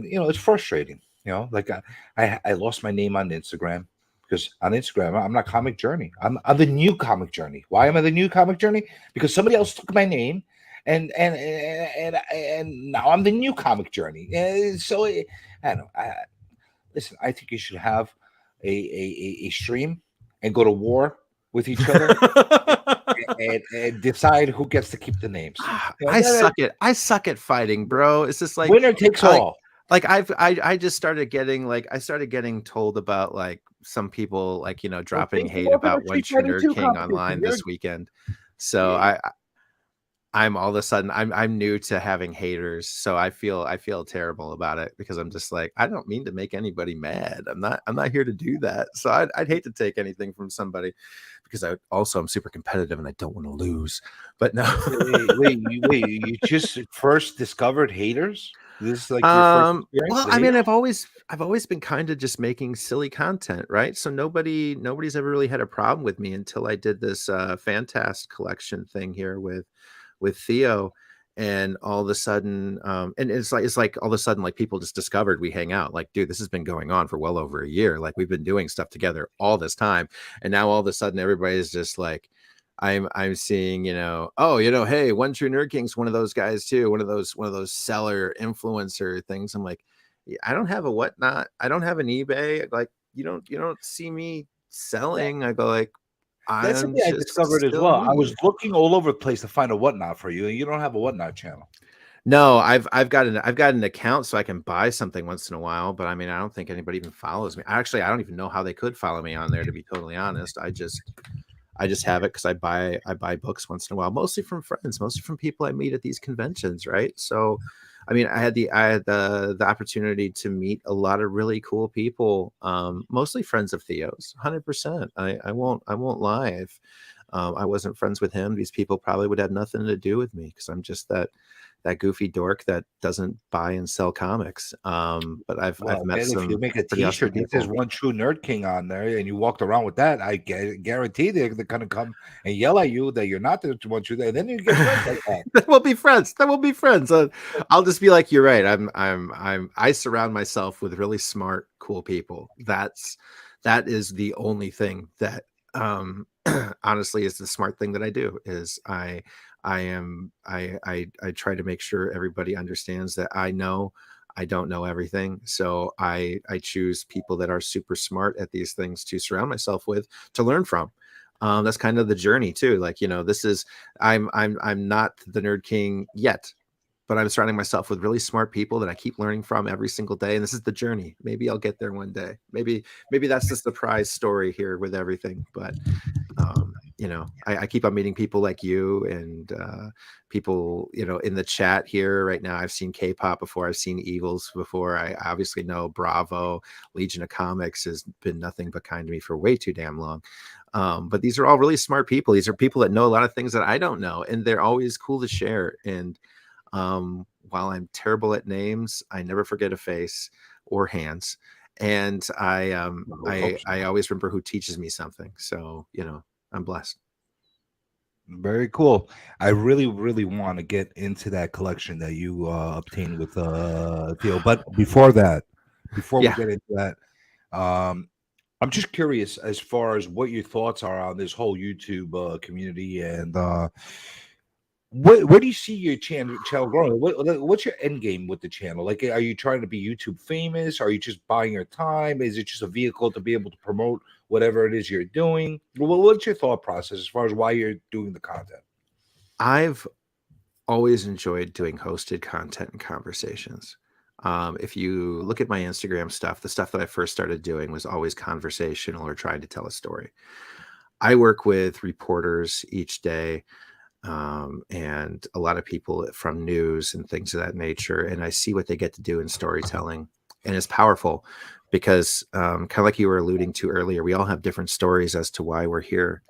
you know, it's frustrating, you know, like I lost my name on Instagram, because on Instagram, I'm not Comic Journey. I'm the new Comic Journey. Why am I the new Comic Journey? Because somebody else took my name, and now I'm the new Comic Journey. So I don't know. Listen, I think you should have a stream and go to war with each other and decide who gets to keep the names. You know, I suck at fighting, bro. It's just like winner takes all. Like I just started getting told about like some people, like, you know, dropping hate about One True Nerd King online this weekend. So I'm all of a sudden I'm new to having haters, so I feel terrible about it, because I'm just like, I don't mean to make anybody mad. I'm not here to do that. So I'd hate to take anything from somebody, because I'm super competitive and I don't want to lose. But no. wait, you just first discovered haters? This is like your first experience? Well, I mean, I've always been kind of just making silly content, right? So nobody's ever really had a problem with me until I did this Fantast collection thing here with Theo, and all of a sudden, and it's like all of a sudden, like, people just discovered we hang out. Like, dude, this has been going on for well over a year. Like, we've been doing stuff together all this time, and now all of a sudden, everybody's just like, I'm seeing, you know, oh, you know, hey, One True Nerd King's one of those guys too, one of those seller influencer things. I'm like, I don't have a Whatnot, I don't have an eBay. Like, you don't see me selling. I go like, that's something I discovered as well. I was looking all over the place to find a Whatnot for you, and you don't have a Whatnot channel. No, I've got an account so I can buy something once in a while, but I mean, I don't think anybody even follows me. Actually, I don't even know how they could follow me on there, to be totally honest. I just have it because I buy books once in a while, mostly from friends, mostly from people I meet at these conventions, right? So, I mean, I had the opportunity to meet a lot of really cool people, mostly friends of Theo's, 100%. I won't lie. If I wasn't friends with him, these people probably would have nothing to do with me, because I'm just that goofy dork that doesn't buy and sell comics. But I've met some. If you make a T-shirt that says One True Nerd King on there, and you walked around with that, I guarantee they're gonna come and yell at you that you're not the one true. And then you get friends like that. Then we'll be friends. I'll just be like, you're right. I surround myself with really smart, cool people. That is the only thing that honestly is the smart thing that I do. Is I try to make sure everybody understands that I don't know everything. So I choose people that are super smart at these things to surround myself with, to learn from. That's kind of the journey too. Like, you know, I'm not the Nerd King yet, but I'm surrounding myself with really smart people that I keep learning from every single day. And this is the journey. Maybe I'll get there one day. Maybe that's the surprise story here with everything. But, you know, I keep on meeting people like you, and people, you know, in the chat here right now. I've seen K-pop before. I've seen Eagles before. I obviously know Bravo. Legion of Comics has been nothing but kind to me for way too damn long. But these are all really smart people. These are people that know a lot of things that I don't know, and they're always cool to share. And While I'm terrible at names, I never forget a face or hands. And I would hope so. I always remember who teaches me something. So, I'm blessed. Very cool. I really, really want to get into that collection that you obtained with Theo. But before we Yeah. get into that, um, I'm just curious as far as what your thoughts are on this whole YouTube community and where do you see your channel growing? What's your end game with the channel? Like, are you trying to be YouTube famous? Are you just buying your time? Is it just a vehicle to be able to promote whatever it is you're doing? What's your thought process as far as why you're doing the content? I've always enjoyed doing hosted content and conversations. If you look at my Instagram stuff, the stuff that I first started doing was always conversational or trying to tell a story. I work with reporters each day, and a lot of people from news and things of that nature. And I see what they get to do in storytelling. And it's powerful because, kind of like you were alluding to earlier, we all have different stories as to why we're here.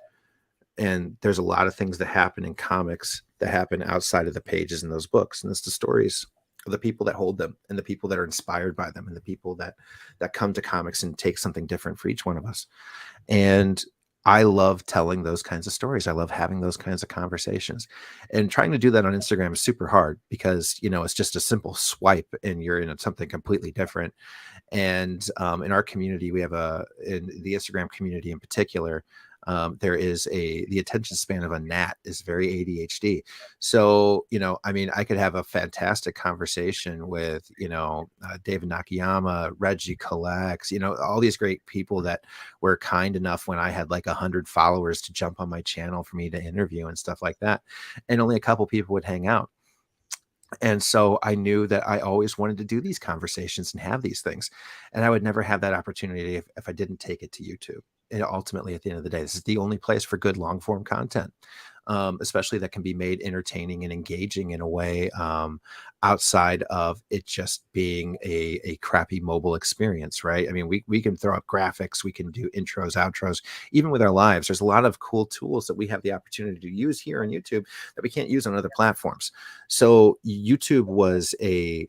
And there's a lot of things that happen in comics that happen outside of the pages in those books. And it's the stories of the people that hold them and the people that are inspired by them and the people that come to comics and take something different for each one of us. And I love telling those kinds of stories. I love having those kinds of conversations. And trying to do that on Instagram is super hard because, it's just a simple swipe and you're in something completely different. And in our community, in the Instagram community in particular, there is the attention span of a gnat is very ADHD. So, I could have a fantastic conversation with, David Nakayama, Reggie Collects, all these great people that were kind enough when I had like 100 followers to jump on my channel for me to interview and stuff like that. And only a couple people would hang out. And so I knew that I always wanted to do these conversations and have these things. And I would never have that opportunity if I didn't take it to YouTube. And ultimately, at the end of the day, this is the only place for good long form content, especially that can be made entertaining and engaging in a way, outside of it just being a crappy mobile experience, right? I mean, we can throw up graphics, we can do intros, outros, even with our lives. There's a lot of cool tools that we have the opportunity to use here on YouTube that we can't use on other platforms. So YouTube was a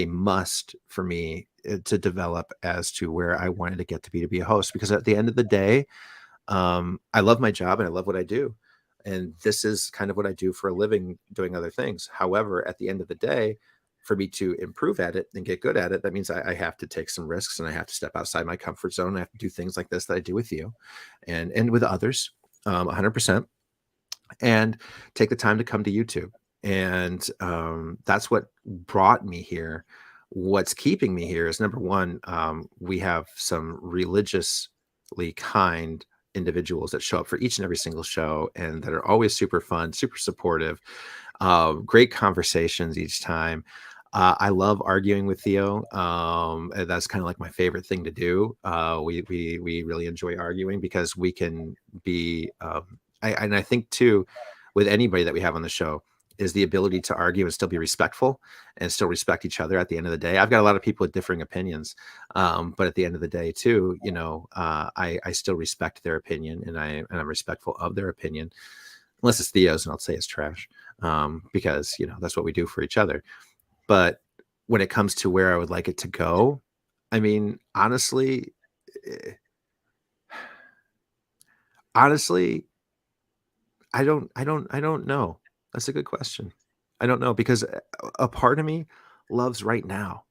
must for me to develop as to where I wanted to get to be a host, because at the end of the day, I love my job and I love what I do. And this is kind of what I do for a living, doing other things. However, at the end of the day, for me to improve at it and get good at it, that means I have to take some risks and I have to step outside my comfort zone. I have to do things like this that I do with you and with others, 100%, and take the time to come to YouTube. And that's what brought me here. What's keeping me here is, number one, we have some religiously kind individuals that show up for each and every single show and that are always super fun, super supportive, great conversations each time. I love arguing with Theo. And that's kind of like my favorite thing to do. We really enjoy arguing because we can be, and I think too, with anybody that we have on the show, is the ability to argue and still be respectful and still respect each other at the end of the day. I've got a lot of people with differing opinions, but at the end of the day too, I still respect their opinion and I'm respectful of their opinion, unless it's Theo's, and I'll say it's trash, because that's what we do for each other. But when it comes to where I would like it to go, I mean, honestly, I don't know. That's a good question. I don't know, because a part of me loves right now,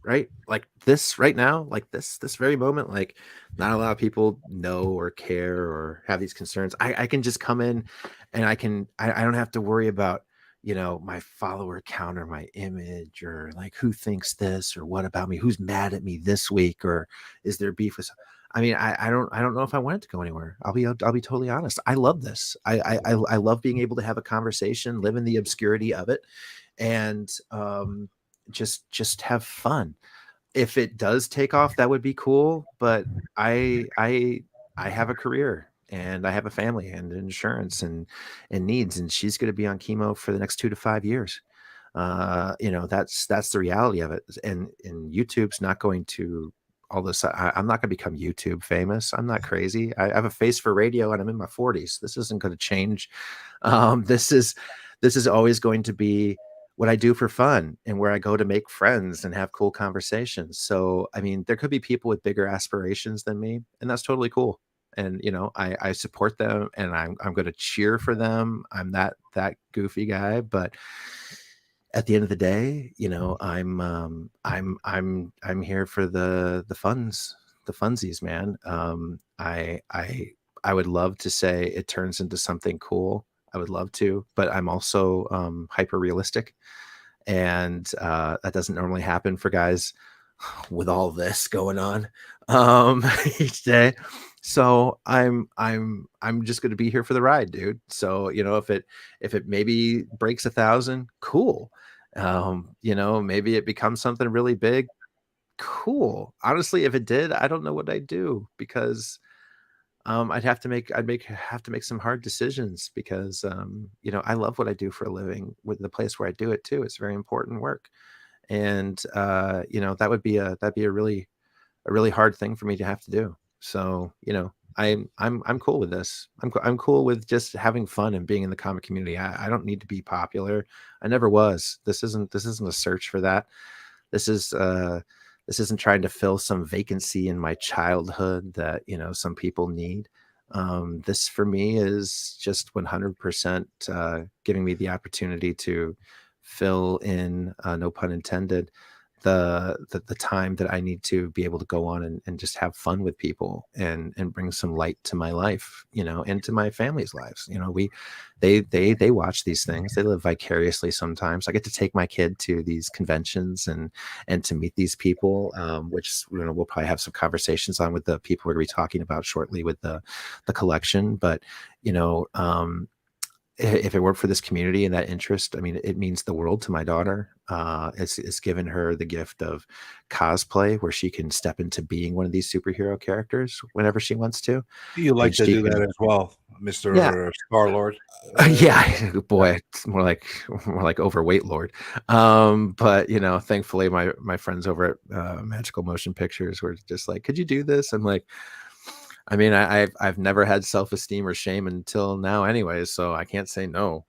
right? Like this right now, like this very moment, like not a lot of people know or care or have these concerns. I can just come in and I don't have to worry about, my follower count or my image or like who thinks this or what about me, who's mad at me this week, or is there beef with. I mean, I don't know if I want it to go anywhere. I'll be totally honest. I love this. I love being able to have a conversation, live in the obscurity of it, and just have fun. If it does take off, that would be cool. But I have a career and I have a family and insurance and needs, and she's going to be on chemo for the next 2 to 5 years. That's the reality of it. And YouTube's not going to. All this, I'm not going to become YouTube famous. I'm not crazy. I have a face for radio and I'm in my 40s. This isn't going to change. This is always going to be what I do for fun and where I go to make friends and have cool conversations. So, I mean, there could be people with bigger aspirations than me, and that's totally cool. And I support them, and I'm going to cheer for them. I'm that goofy guy, but at the end of the day, I'm here for the funsies, man. I would love to say it turns into something cool. I would love to, but I'm also hyper realistic, and that doesn't normally happen for guys with all this going on each day. So I'm just going to be here for the ride, dude. So if it maybe breaks 1,000, cool. Maybe it becomes something really big, cool. Honestly, if it did, I don't know what I'd do, because have to make some hard decisions, because I love what I do for a living, with the place where I do it too. It's very important work. And that'd be a really hard thing for me to have to do. So I'm cool with this. I'm cool with just having fun and being in the comic community. I don't need to be popular. I never was. This isn't a search for that. This is this isn't trying to fill some vacancy in my childhood that some people need. This for me is just 100% giving me the opportunity to fill in, no pun intended, the time that I need to be able to go on and just have fun with people, and bring some light to my life, and to my family's lives. They watch these things. They live vicariously sometimes. I get to take my kid to these conventions and to meet these people, which we'll probably have some conversations on with the people we're going to be talking about shortly with the collection. But if it weren't for this community and that interest, I mean, it means the world to my daughter. It's given her the gift of cosplay, where she can step into being one of these superhero characters whenever she wants to. You like And to she do can, that as well, yeah, Mr. Star-Lord. yeah, boy, it's more like overweight Lord. But thankfully my friends over at Magical Motion Pictures were just like, could you do this? I'm like, I mean, I've never had self-esteem or shame until now, anyways, so I can't say no.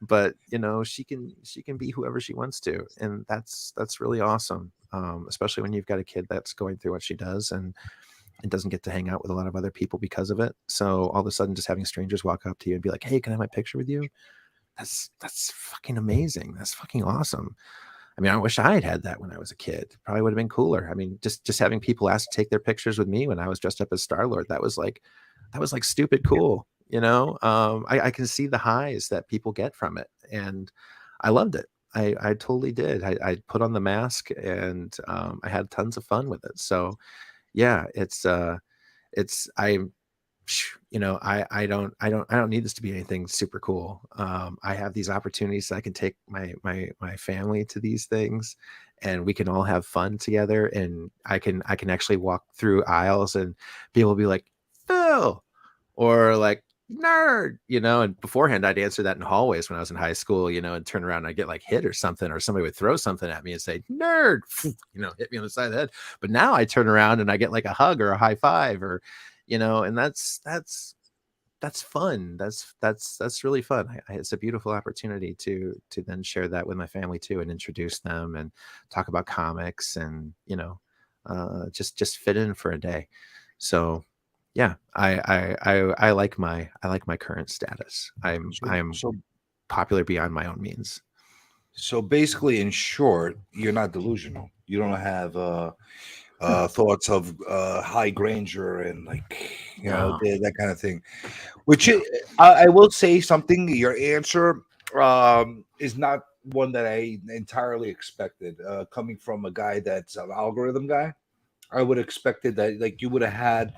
But she can be whoever she wants to, and that's really awesome. Especially when you've got a kid that's going through what she does, and doesn't get to hang out with a lot of other people because of it. So all of a sudden, just having strangers walk up to you and be like, "Hey, can I have my picture with you?" That's fucking amazing. That's fucking awesome. I mean, I wish I had that when I was a kid. Probably would have been cooler. I mean, just having people ask to take their pictures with me when I was dressed up as Star-Lord, that was like stupid cool. I can see the highs that people get from it, and I loved it. I totally did. I put on the mask, and I had tons of fun with it. So yeah, it's I don't need this to be anything super cool. I have these opportunities that I can take my family to these things, and we can all have fun together, and I can actually walk through aisles and be able to be like, Phil, or like, nerd, and beforehand I'd answer that in hallways when I was in high school, and turn around and I'd get like hit or something, or somebody would throw something at me and say, nerd, hit me on the side of the head. But now I turn around and I get like a hug or a high five, or and that's fun. That's really fun. It's a beautiful opportunity to then share that with my family too, and introduce them and talk about comics, and just fit in for a day. So yeah, I like my current status. I'm So, popular beyond my own means. so basically, in short, you're not delusional. You don't have No, thoughts of high grandeur and no. that kind of thing. Which I will say something. Your answer is not one that I entirely expected. Coming from a guy that's an algorithm guy, I would have expected that you would have had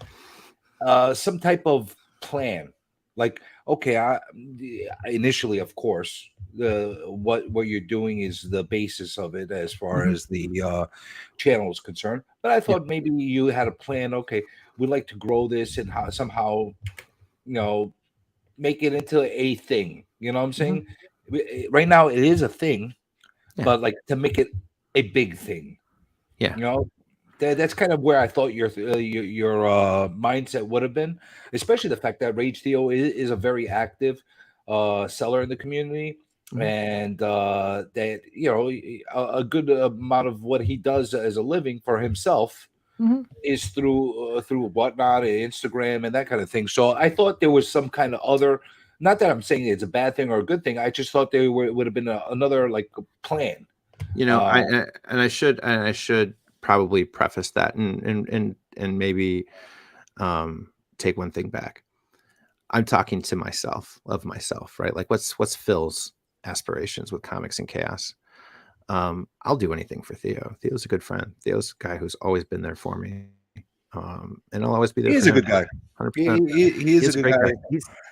some type of plan. Like, okay, initially, of course, the what you're doing is the basis of it as far Mhm. as the channel is concerned. But I Yep. thought maybe you had a plan. Okay, we'd like to grow this and somehow, you know, make it into a thing. You know what I'm Mhm. saying? Right now, it is a thing, Yeah. but to make it a big thing, Yeah. you know, that's kind of where I thought your mindset would have been, especially the fact that Rage Theo is a very active seller in the community. and that a good amount of what he does as a living for himself is through whatnot, Instagram, and that kind of thing. So I thought there was some kind of other. Not that I'm saying it's a bad thing or a good thing. I just thought there would have been another like plan. I should probably preface that and maybe take one thing back. I'm talking to myself, right? Like what's Phil's aspirations with Comics and Chaos? I'll do anything for Theo. Theo's a good friend. Theo's a guy who's always been there for me. And I'll always be there. He is for a him. good guy. 100%. He is a good guy.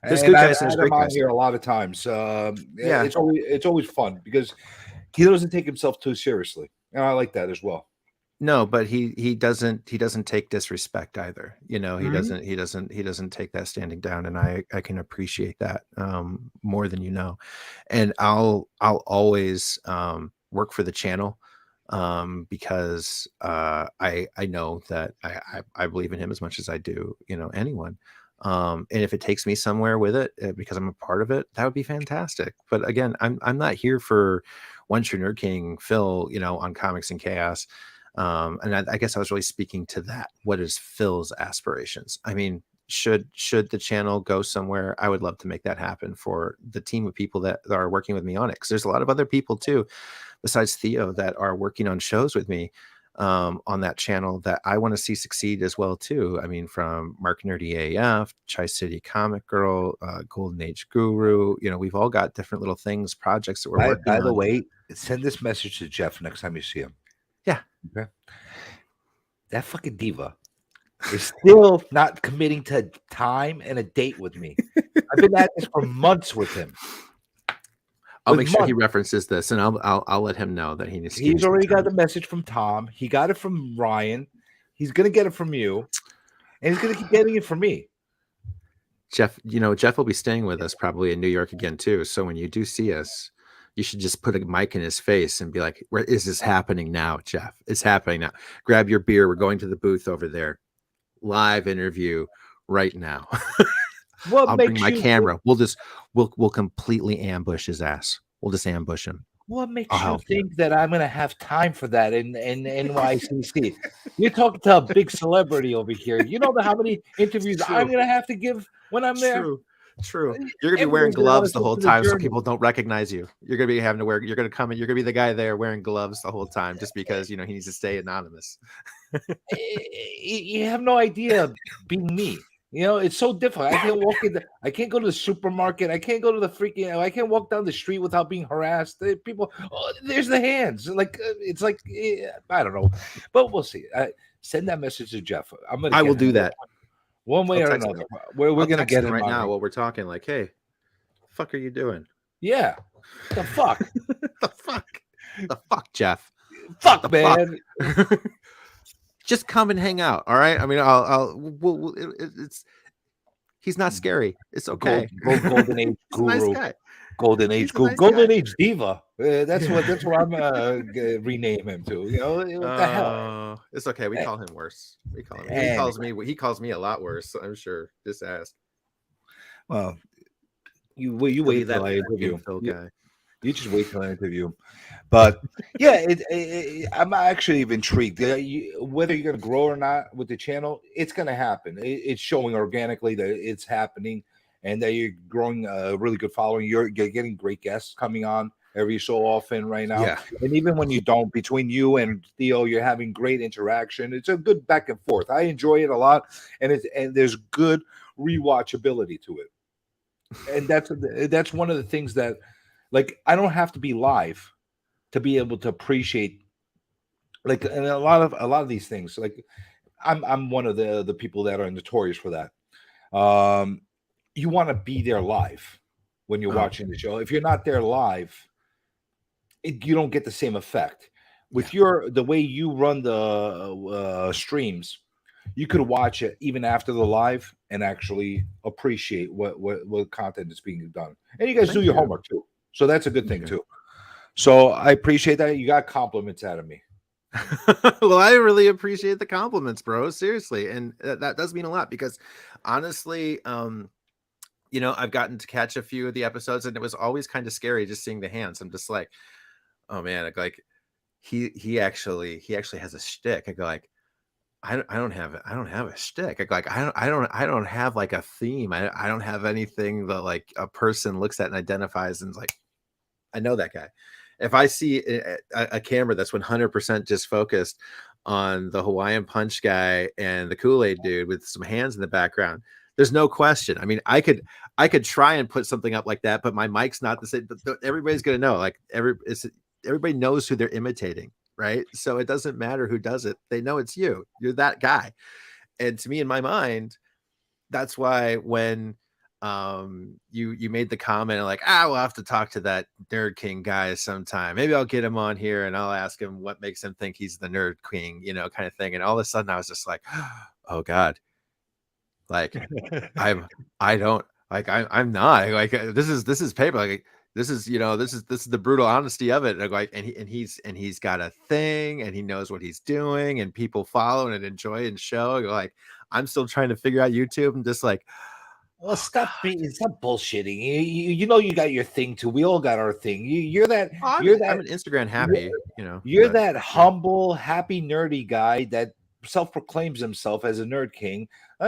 There's good guys and there's great guys here a lot of times. It's always fun because he doesn't take himself too seriously, and I like that as well. No, but he doesn't take disrespect either. He doesn't take that standing down, and I can appreciate that more than you know. And I'll always work for the channel because I know that I believe in him as much as I do anyone. And if it takes me somewhere with it because I'm a part of it, that would be fantastic. But again, I'm not here for One True Nerd King Phil on Comics and Chaos. And I guess I was really speaking to that. What is Phil's aspirations? I mean, should the channel go somewhere, I would love to make that happen for the team of people that are working with me on it. Because there's a lot of other people too, besides Theo, that are working on shows with me on that channel that I want to see succeed as well too. I mean, from Mark Nerdy AF, Tri-City Comic Girl, Golden Age Guru. We've all got different little things, projects that we're working on. By the way, send this message to Jeff next time you see him. Yeah. Okay. That fucking diva is still not committing to time and a date with me. I've been at this for months with him. I'll make sure he references this, and I'll let him know that he needs. He's already got the message from Tom. He got it from Ryan. He's gonna get it from you, and he's gonna keep getting it from me. Jeff, Jeff will be staying with us probably in New York again too. So when you do see us, you should just put a mic in his face and be like, "Where is this happening now, Jeff? It's happening now. Grab your beer. We're going to the booth over there. Live interview right now." I'll bring my camera. We'll completely ambush his ass. We'll just ambush him. What makes you think that I'm gonna have time for that in NYCC? You're talking to a big celebrity over here. You know how many interviews I'm gonna have to give when I'm there? True. You're gonna be wearing gloves the whole time so people don't recognize you. You're gonna be having to wear. You're gonna come in. You're gonna be the guy there wearing gloves the whole time just because he needs to stay anonymous. You have no idea being me. It's so difficult. I can't walk in. I can't go to the supermarket. I can't go to the freaking. I can't walk down the street without being harassed. People, there's the hands. It's like I don't know, but we'll see. Send that message to Jeff. I will do that. One way or another. We're going to get him right now while we're talking. Like, hey, the fuck are you doing? Yeah. The fuck? The fuck, Jeff? Fuck, man. Fuck. Just come and hang out. All right. I mean, he's not scary. It's okay. Golden Age Guru. Nice guy. Golden Age Guru. Golden Age Diva. That's what I'm gonna rename him to. What the hell? It's okay. We call him worse. We call him. He calls me a lot worse. So I'm sure. Just ask. Well, you wait till I interview him. You just wait till I interview him. But yeah, I'm actually intrigued. Whether you're going to grow or not with the channel, it's going to happen. It's showing organically that it's happening and that you're growing a really good following. You're getting great guests coming on every so often right now. Yeah. And even when you don't, between you and Theo, you're having great interaction. It's a good back and forth. I enjoy it a lot. And there's good rewatchability to it. And that's one of the things that, like, I don't have to be live to be able to appreciate, like, and a lot of these things. Like, I'm one of the people that are notorious for that. You want to be there live when you're watching the show. If you're not there live, you don't get the same effect. With the way you run the streams, you could watch it even after the live and actually appreciate what content is being done. And you guys do your homework too. So that's a good thing too. So I appreciate that. You got compliments out of me. Well, I really appreciate the compliments, bro. Seriously. And that does mean a lot because honestly, you know, I've gotten to catch a few of the episodes, and it was always kind of scary just seeing the hands. I'm just like, oh man, like he actually has a shtick. I go like, I don't have a shtick. I go like, I don't have like a theme. I don't have anything that like a person looks at and identifies and is like, I know that guy. If I see a camera that's 100% just focused on the Hawaiian Punch guy and the Kool-Aid dude with some hands in the background, there's no question. I mean, I could try and put something up like that, but my mic's not the same. But everybody's gonna know. Like everybody knows who they're imitating, right? So it doesn't matter who does it. They know it's you. You're that guy. And to me, in my mind, that's why when you made the comment like, we'll have to talk to that Nerd King guy sometime, maybe I'll get him on here and I'll ask him what makes him think he's the Nerd King, you know, kind of thing. And all of a sudden I was just like, oh god, like I don't like I'm not like this is paper, like this is, you know, this is the brutal honesty of it. Like, and he's got a thing and he knows what he's doing and people follow and enjoy and show. Like, I'm still trying to figure out YouTube and just like, well, stop bullshitting. You know you got your thing too. We all got our thing. You're that. I'm an Instagram happy, you know. You're that humble, happy, nerdy guy that self-proclaims himself as a nerd king.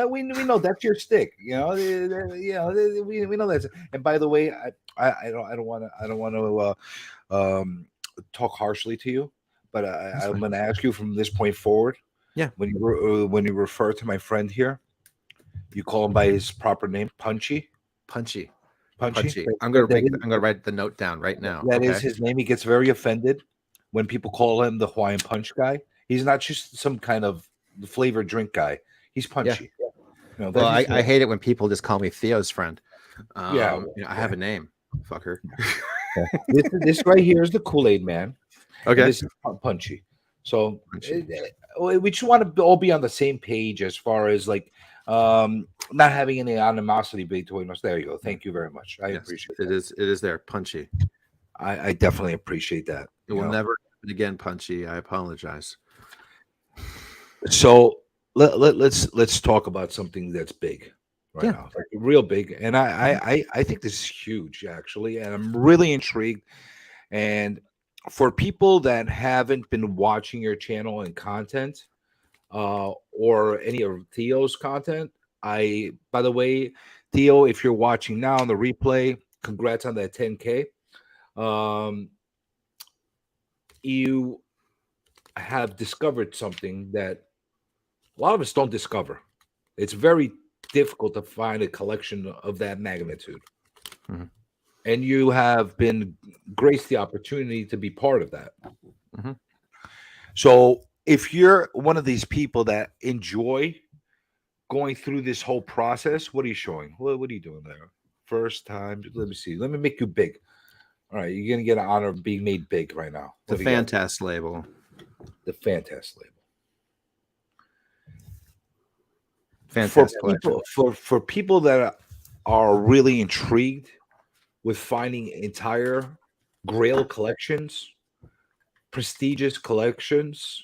We know that's your stick. You know, we know that's. And by the way, I don't want to talk harshly to you, but I'm going to ask you from this point forward. Yeah. When you refer to my friend here, you call him by his proper name, Punchy. Punchy. I'm gonna write the note down right now. That is his name. He gets very offended when people call him the Hawaiian Punch guy. He's not just some kind of flavored drink guy. He's punchy. Yeah. You know, well, I hate it when people just call me Theo's friend. You know, I have a name, fucker. This right here is the Kool-Aid man. Okay. This is Punchy. So we just want to all be on the same page as far as like not having any animosity between us. There you go. Thank you very much. I appreciate it. It is there, Punchy. I definitely appreciate that. It will never happen again, Punchy. I apologize. So let's talk about something that's big now, like real big. And I think this is huge actually, and I'm really intrigued. And for people that haven't been watching your channel and content, or any of Theo's content, by the way, Theo, if you're watching now on the replay, congrats on that 10K. You have discovered something that a lot of us don't discover. It's very difficult to find a collection of that magnitude. Mm-hmm. And you have been graced the opportunity to be part of that. Mm-hmm. So if you're one of these people that enjoy going through this whole process, what are you showing? What are you doing there? First time. Let me see. Let me make you big. All right, you're gonna get an honor of being made big right now. The Fantast label. The Fantast label. Fantastic. For people that are really intrigued with finding entire Grail collections, prestigious collections,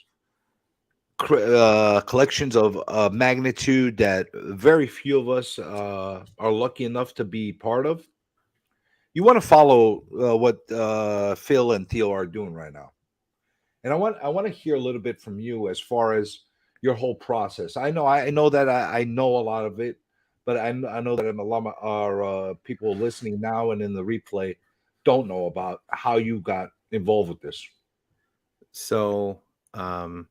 collections of magnitude that very few of us are lucky enough to be part of, you want to follow what Phil and Theo are doing right now. And I want to hear a little bit from you as far as your whole process. I know that I know a lot of it, but I know that a lot of our people listening now and in the replay don't know about how you got involved with this. So I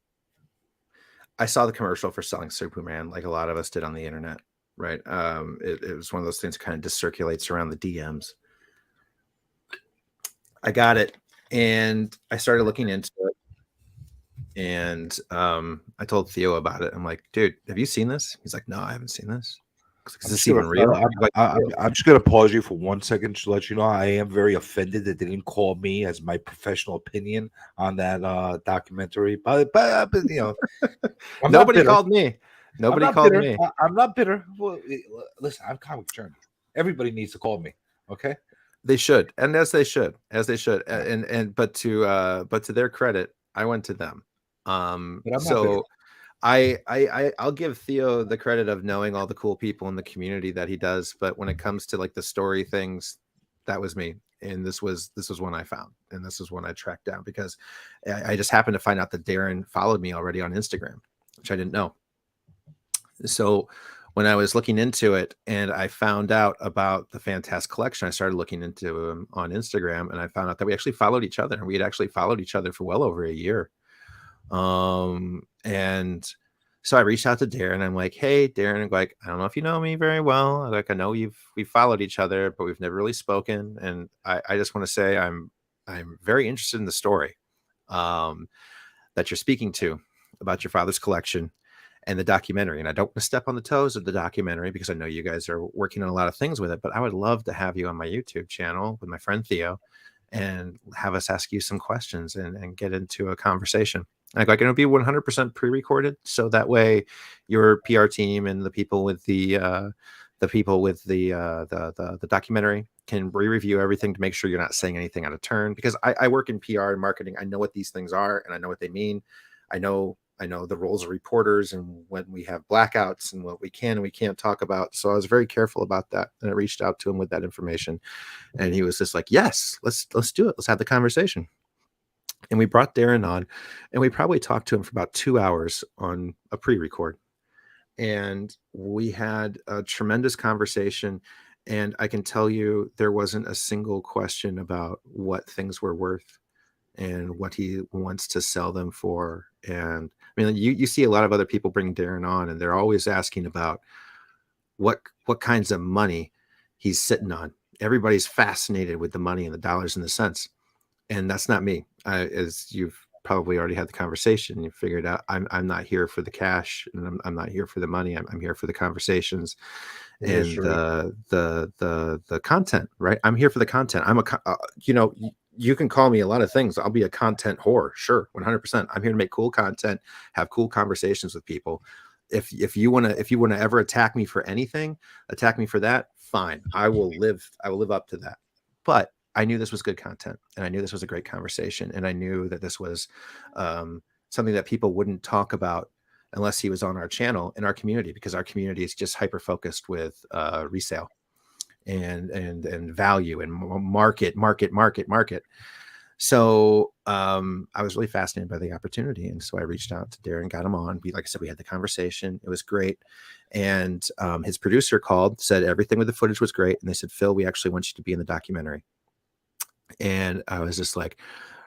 saw the commercial for selling Superman, like a lot of us did on the internet, right? It was one of those things that kind of just circulates around the DMs. I got it, and I started looking into it. And I told Theo about it. I'm like, dude, have you seen this? He's like, no, I haven't seen this. Is this even real? I'm just going to pause you for 1 second to let you know I am very offended that they didn't call me as my professional opinion on that documentary. But you know, nobody called me. Nobody called me. I'm not bitter. Well, listen, I'm Comic Journey. Everybody needs to call me. Okay. They should, and as they should, but to their credit, I went to them. So I'll give Theo the credit of knowing all the cool people in the community that he does, but when it comes to like the story things, that was me. And this was one I found, and this is one I tracked down because I just happened to find out that Darren followed me already on Instagram, which I didn't know. So when I was looking into it and I found out about the Fantastic Collection, I started looking into him on Instagram, and I found out that we actually followed each other, and we had actually followed each other for well over a year. And so I reached out to Darren. I'm like, hey, Darren, I'm like, I don't know if you know me very well. Like, I know we've followed each other, but we've never really spoken. And I just want to say I'm very interested in the story that you're speaking to about your father's collection and the documentary. And I don't want to step on the toes of the documentary because I know you guys are working on a lot of things with it, but I would love to have you on my YouTube channel with my friend Theo and have us ask you some questions and get into a conversation. Like it'll be 100% pre-recorded, so that way your PR team and the people with the documentary can re-review everything to make sure you're not saying anything out of turn. Because I work in PR and marketing, I know what these things are and I know what they mean. I know the roles of reporters and when we have blackouts and what we can and we can't talk about. So I was very careful about that, and I reached out to him with that information, and he was just like, "Yes, let's do it. Let's have the conversation." And we brought Darren on, and we probably talked to him for about 2 hours on a pre-record. And we had a tremendous conversation. And I can tell you there wasn't a single question about what things were worth and what he wants to sell them for. And I mean, you see a lot of other people bring Darren on, and they're always asking about what kinds of money he's sitting on. Everybody's fascinated with the money and the dollars and the cents. And that's not me. As you've probably already had the conversation, you figured out I'm not here for the cash, and I'm not here for the money. I'm here for the conversations and the content, right? I'm here for the content. I'm you can call me a lot of things. I'll be a content whore. Sure. 100%. I'm here to make cool content, have cool conversations with people. If you want to ever attack me for anything, attack me for that. Fine. I will live up to that. But I knew this was good content, and I knew this was a great conversation, and I knew that this was something that people wouldn't talk about unless he was on our channel in our community, because our community is just hyper focused with resale and value and market. So I was really fascinated by the opportunity, and so I reached out to Darren, got him on. Like I said, we had the conversation. It was great. And his producer called, said everything with the footage was great, and they said, Phil, we actually want you to be in the documentary. And I was just like,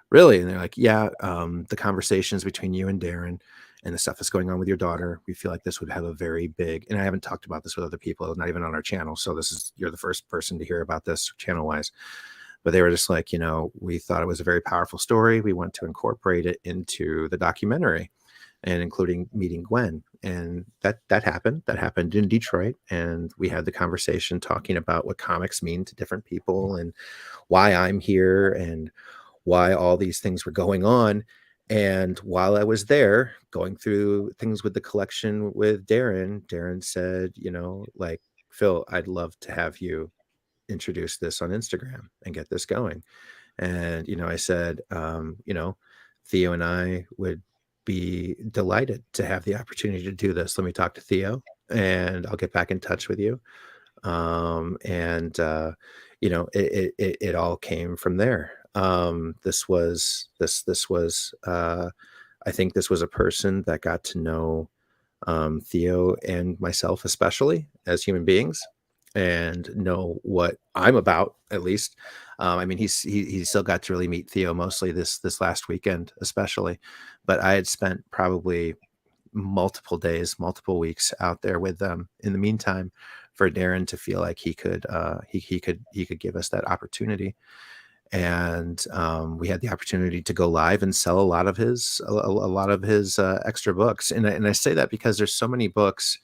really? And they're like, yeah, the conversations between you and Darren and the stuff that's going on with your daughter, we feel like this would have a very big, and I haven't talked about this with other people, not even on our channel. So you're the first person to hear about this channel wise, but they were just like, we thought it was a very powerful story. We want to incorporate it into the documentary, and including meeting Gwen. And that happened in Detroit. And we had the conversation talking about what comics mean to different people and why I'm here and why all these things were going on. And while I was there going through things with the collection with Darren said, like, Phil, I'd love to have you introduce this on Instagram and get this going. And, I said, Theo and I would be delighted to have the opportunity to do this. Let me talk to Theo and I'll get back in touch with you. It all came from there. This was I think this was a person that got to know Theo and myself, especially as human beings, and know what I'm about, at least. I mean, he still got to really meet Theo mostly this last weekend, especially, but I had spent probably multiple days, multiple weeks out there with them in the meantime for Darren to feel like he could give us that opportunity. And we had the opportunity to go live and sell a lot of his extra books. And I say that because there's so many books,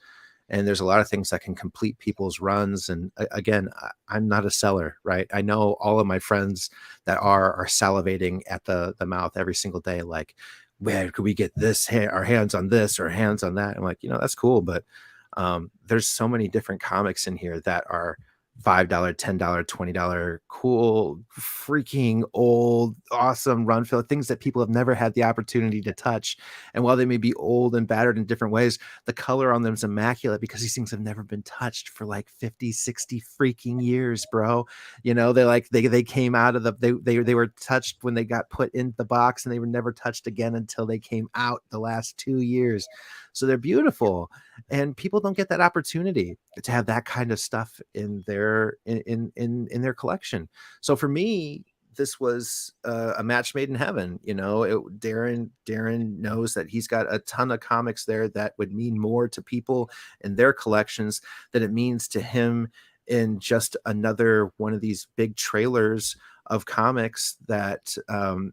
and there's a lot of things that can complete people's runs. And again, I'm not a seller, right? I know all of my friends that are salivating at the mouth every single day, like, where could we get this, our hands on this or hands on that? I'm like, that's cool, but there's so many different comics in here that are $5, $10, $20 cool, freaking old, awesome run fill things that people have never had the opportunity to touch. And while they may be old and battered in different ways, the color on them is immaculate because these things have never been touched for like 50, 60 freaking years, bro. You know, they came out of they were touched when they got put in the box, and they were never touched again until they came out the last 2 years. So they're beautiful, and people don't get that opportunity to have that kind of stuff in their in their collection. So for me, this was a match made in heaven. You know, Darren knows that he's got a ton of comics there that would mean more to people in their collections than it means to him in just another one of these big trailers of comics that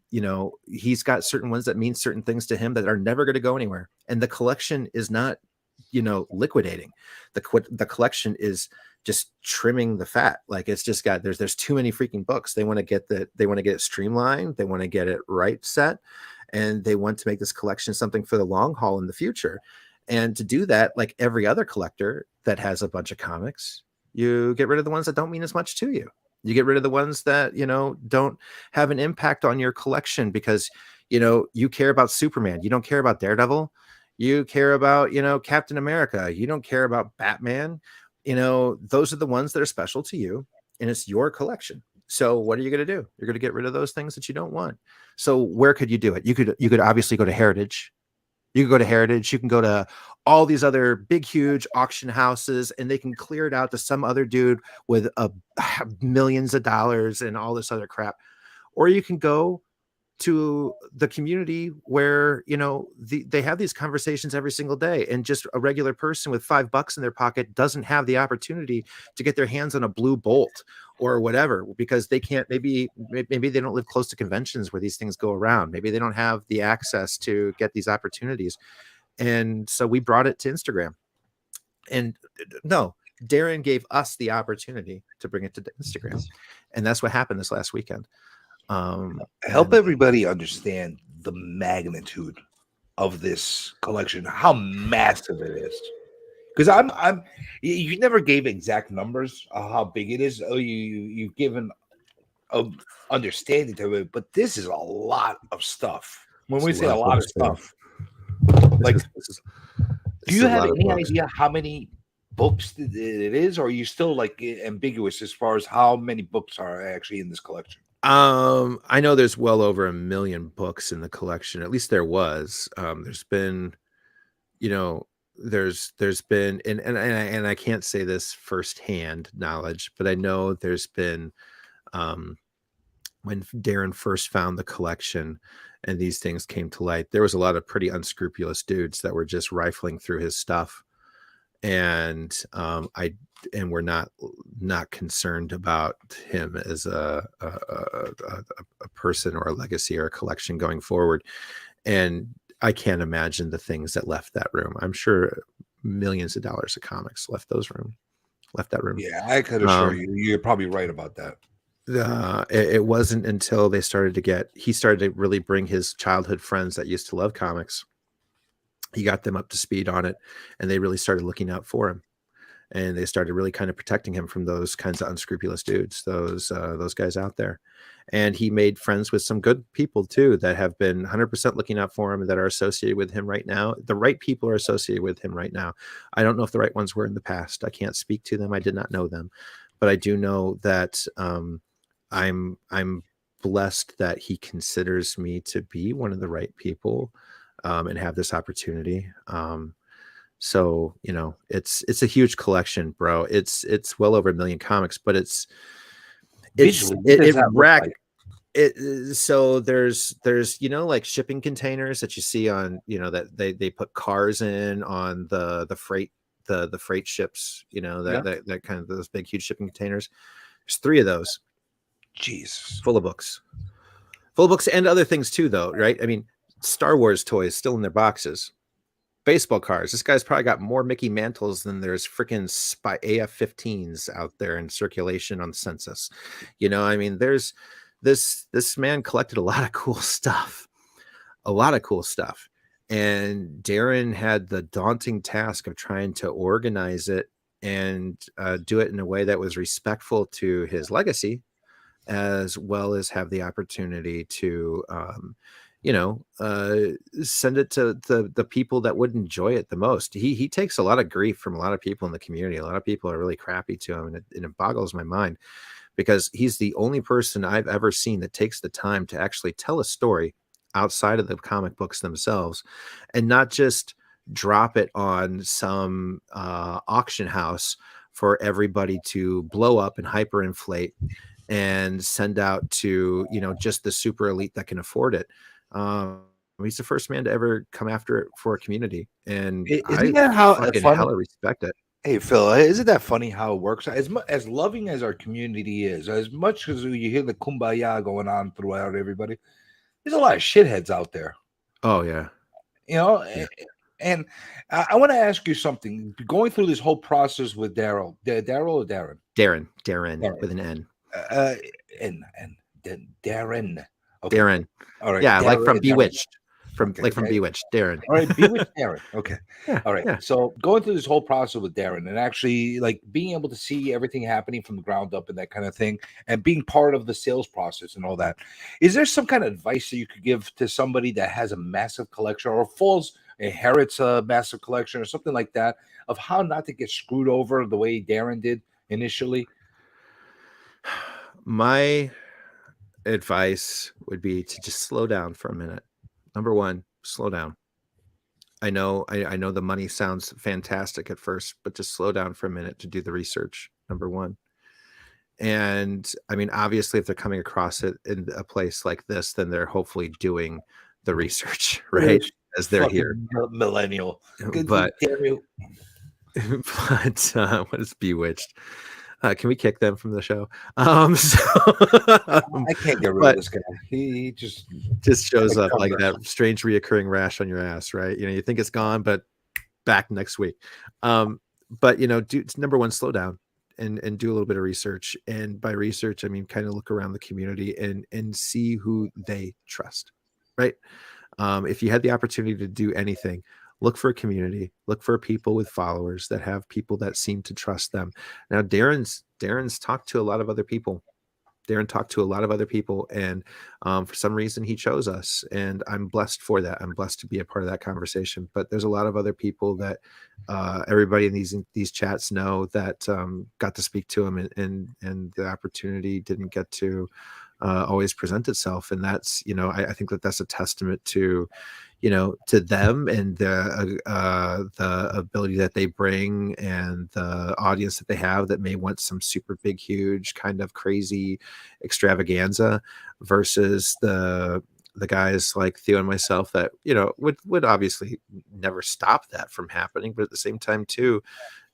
you know, he's got certain ones that mean certain things to him that are never going to go anywhere. And the collection is not, you know, liquidating. The collection is just trimming the fat. Like, it's just got, there's too many freaking books. They want to get it streamlined, they want to get it right set, and they want to make this collection something for the long haul in the future. And to do that, like every other collector that has a bunch of comics, you get rid of the ones that don't mean as much to you. You get rid of the ones that, you know, don't have an impact on your collection because, you know, you care about Superman. You don't care about Daredevil. You care about, you know, Captain America. You don't care about Batman. You know, those are the ones that are special to you, and it's your collection. So what are you going to do? You're going to get rid of those things that you don't want. So where could you do it? You could obviously go to Heritage. You can go to Heritage. You can go to all these other big, huge auction houses, and they can clear it out to some other dude with millions of dollars and all this other crap. Or you can go to the community where, you know, they have these conversations every single day, and just a regular person with $5 in their pocket doesn't have the opportunity to get their hands on a blue Bolt or whatever, because they can't, maybe they don't live close to conventions where these things go around. Maybe they don't have the access to get these opportunities. And so we brought it to Instagram. And no, Darren gave us the opportunity to bring it to Instagram. And that's what happened this last weekend. Help everybody understand the magnitude of this collection, how massive it is. Because you never gave exact numbers of how big it is. Oh, you've given a understanding to it, but this is a lot of stuff. When we say a lot of stuff, like, do you have any idea how many books it is, or are you still like ambiguous as far as how many books are actually in this collection? I know there's well over 1 million books in the collection. At least there was. There's been, you know, there's been, and I can't say this firsthand knowledge, but I know there's been, when Darren first found the collection and these things came to light, there was a lot of pretty unscrupulous dudes that were just rifling through his stuff. And we're not concerned about him as a person or a legacy or a collection going forward. And I can't imagine the things that left that room. I'm sure millions of dollars of comics left that room. Yeah, I could assure you, you're probably right about that. It wasn't until he started to really bring his childhood friends that used to love comics. He got them up to speed on it, and they really started looking out for him, and they started really kind of protecting him from those kinds of unscrupulous dudes, those guys out there. And he made friends with some good people too that have been 100% looking out for him, that are associated with him right now. The right people are associated with him right now. I don't know if the right ones were in the past. I can't speak to them. I did not know them, but I do know that I'm blessed that he considers me to be one of the right people. And have this opportunity. So, you know, it's a huge collection, bro. It's well over 1 million comics, but so there's, you know, like shipping containers that you see on, you know, that they put cars in on the freight, the freight ships, you know, that kind of those big, huge shipping containers. There's 3 of those. Jesus. Full of books and other things too, though. Right. I mean, Star Wars toys still in their boxes, baseball cards. This guy's probably got more Mickey Mantles than there's freaking spy AF-15s out there in circulation on the census. You know, I mean, there's this man collected a lot of cool stuff, and Darren had the daunting task of trying to organize it and do it in a way that was respectful to his legacy, as well as have the opportunity to, you know, send it to the people that would enjoy it the most. He takes a lot of grief from a lot of people in the community. A lot of people are really crappy to him, and it boggles my mind because he's the only person I've ever seen that takes the time to actually tell a story outside of the comic books themselves, and not just drop it on some auction house for everybody to blow up and hyperinflate and send out to, you know, just the super elite that can afford it. Um, he's the first man to ever come after it for a community, and Isn't I that how fucking funny? hella respect it. Hey Phil, isn't that funny how it works? As loving as our community is, as much as you hear the kumbaya going on throughout everybody, there's a lot of shitheads out there. Oh yeah, You know, yeah. and I want to ask you something. Going through this whole process with Daryl or Darren? Darren Darren. with an N. Uh, and then Darren. Okay. Darren. All right. Yeah, like from Darren. Bewitched. From Okay. like from Bewitched, Darren. All right. Be with Darren. Okay. Yeah, All right. yeah. So going through this whole process with Darren and actually like being able to see everything happening from the ground up and that kind of thing, and being part of the sales process and all that, is there some kind of advice that you could give to somebody that has a massive collection or inherits a massive collection or something like that, of how not to get screwed over the way Darren did initially? My advice would be to just slow down for a minute. Number one, slow down. I know the money sounds fantastic at first, but just slow down for a minute to do the research. Number one. And I mean, obviously, if they're coming across it in a place like this, then they're hopefully doing the research, right? This As they're here. fucking millennial. Good But damn you. but what is Bewitched? Can we kick them from the show? So, I can't get rid of but this guy. He just shows like up like thunder. that strange reoccurring rash on your ass, right? You know, you think it's gone, but back next week. But you know, number one, slow down and do a little bit of research. And by research, I mean kind of look around the community and see who they trust, right? If you had the opportunity to do anything, look for a community, look for people with followers that have people that seem to trust them. Now, Darren's talked to a lot of other people. Darren talked to a lot of other people, and for some reason he chose us, and I'm blessed for that. I'm blessed to be a part of that conversation. But there's a lot of other people that everybody in these chats know that got to speak to him, and the opportunity didn't get to always present itself. And that's, you know, I think that that's a testament to, you know, to them and the ability that they bring and the audience that they have that may want some super big, huge kind of crazy extravaganza versus the guys like Theo and myself that, you know, would obviously never stop that from happening, but at the same time too,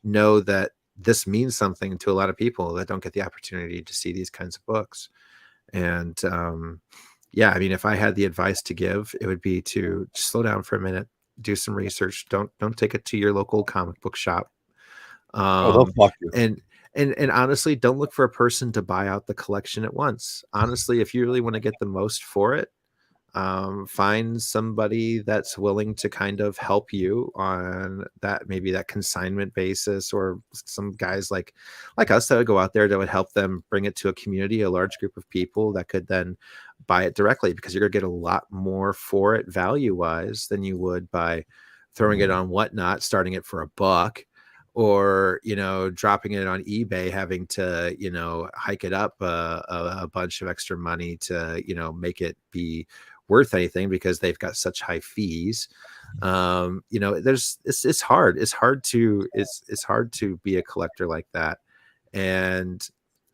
know that this means something to a lot of people that don't get the opportunity to see these kinds of books. And yeah, I mean, if I had the advice to give, it would be to slow down for a minute, do some research. Don't take it to your local comic book shop. Oh, they'll fuck you. And honestly, don't look for a person to buy out the collection at once. Honestly, if you really want to get the most for it, find somebody that's willing to kind of help you on that, maybe that consignment basis, or some guys like us that would go out there that would help them bring it to a community, a large group of people that could then buy it directly, because you're gonna get a lot more for it value wise than you would by throwing it on Whatnot, starting it for $1, or, you know, dropping it on eBay, having to, you know, hike it up a bunch of extra money to, you know, make it be worth anything because they've got such high fees. You know, it's hard to be a collector like that. And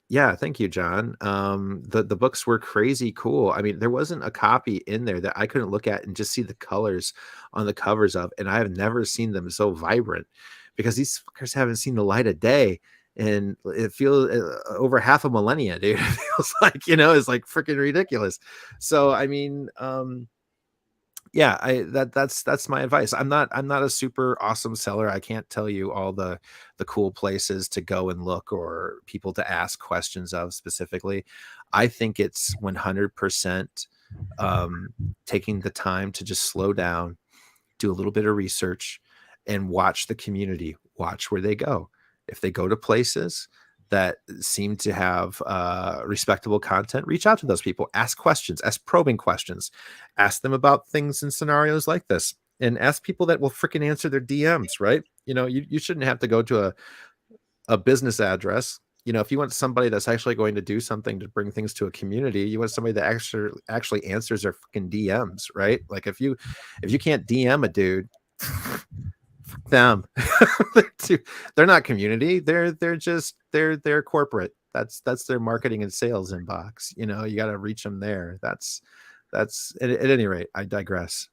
yeah, thank you, John. The books were crazy cool. I mean, there wasn't a copy in there that I couldn't look at and just see the colors on the covers of, and I have never seen them so vibrant, because these fuckers haven't seen the light of day. And it feels over half a millennia, dude. It feels like, you know, it's like freaking ridiculous. So, I mean, yeah, that's my advice. I'm not a super awesome seller. I can't tell you all the cool places to go and look or people to ask questions of specifically. I think it's 100% taking the time to just slow down, do a little bit of research, and watch the community, watch where they go. if they go to places that seem to have respectable content, reach out to those people, ask questions, ask probing questions, ask them about things in scenarios like this, and ask people that will freaking answer their DMs, right? You shouldn't have to go to a business address. If you want somebody that's actually going to do something to bring things to a community, you want somebody that actually answers their fucking DMs, right? Like if you can't DM a dude, fuck them. They're not community. They're corporate. That's their marketing and sales inbox. You got to reach them there. That's at any rate. I digress.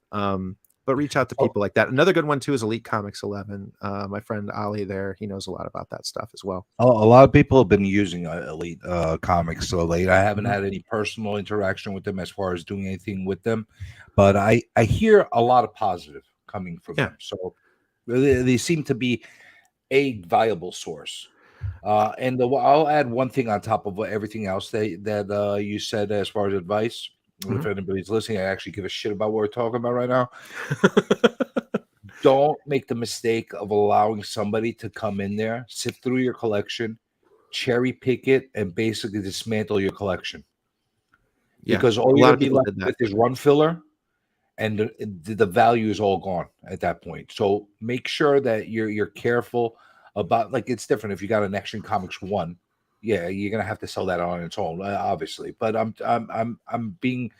But reach out to people like that. Another good one too is Elite Comics 11. My friend Ali there, he knows a lot about that stuff as well. A lot of people have been using Elite Comics so late. I haven't had any personal interaction with them as far as doing anything with them, but I hear a lot of positive coming from them. So they seem to be a viable source. And I'll add one thing on top of everything else that you said as far as advice. If anybody's listening, I actually give a shit about what we're talking about right now. Don't make the mistake of allowing somebody to come in there, sift through your collection, cherry pick it, and basically dismantle your collection. Because all you're going to be left with is run filler, and the value is all gone at that point. So make sure that you're careful about, like, it's different if you got an Action Comics 1. Yeah, you're gonna have to sell that on its own, obviously. But I'm being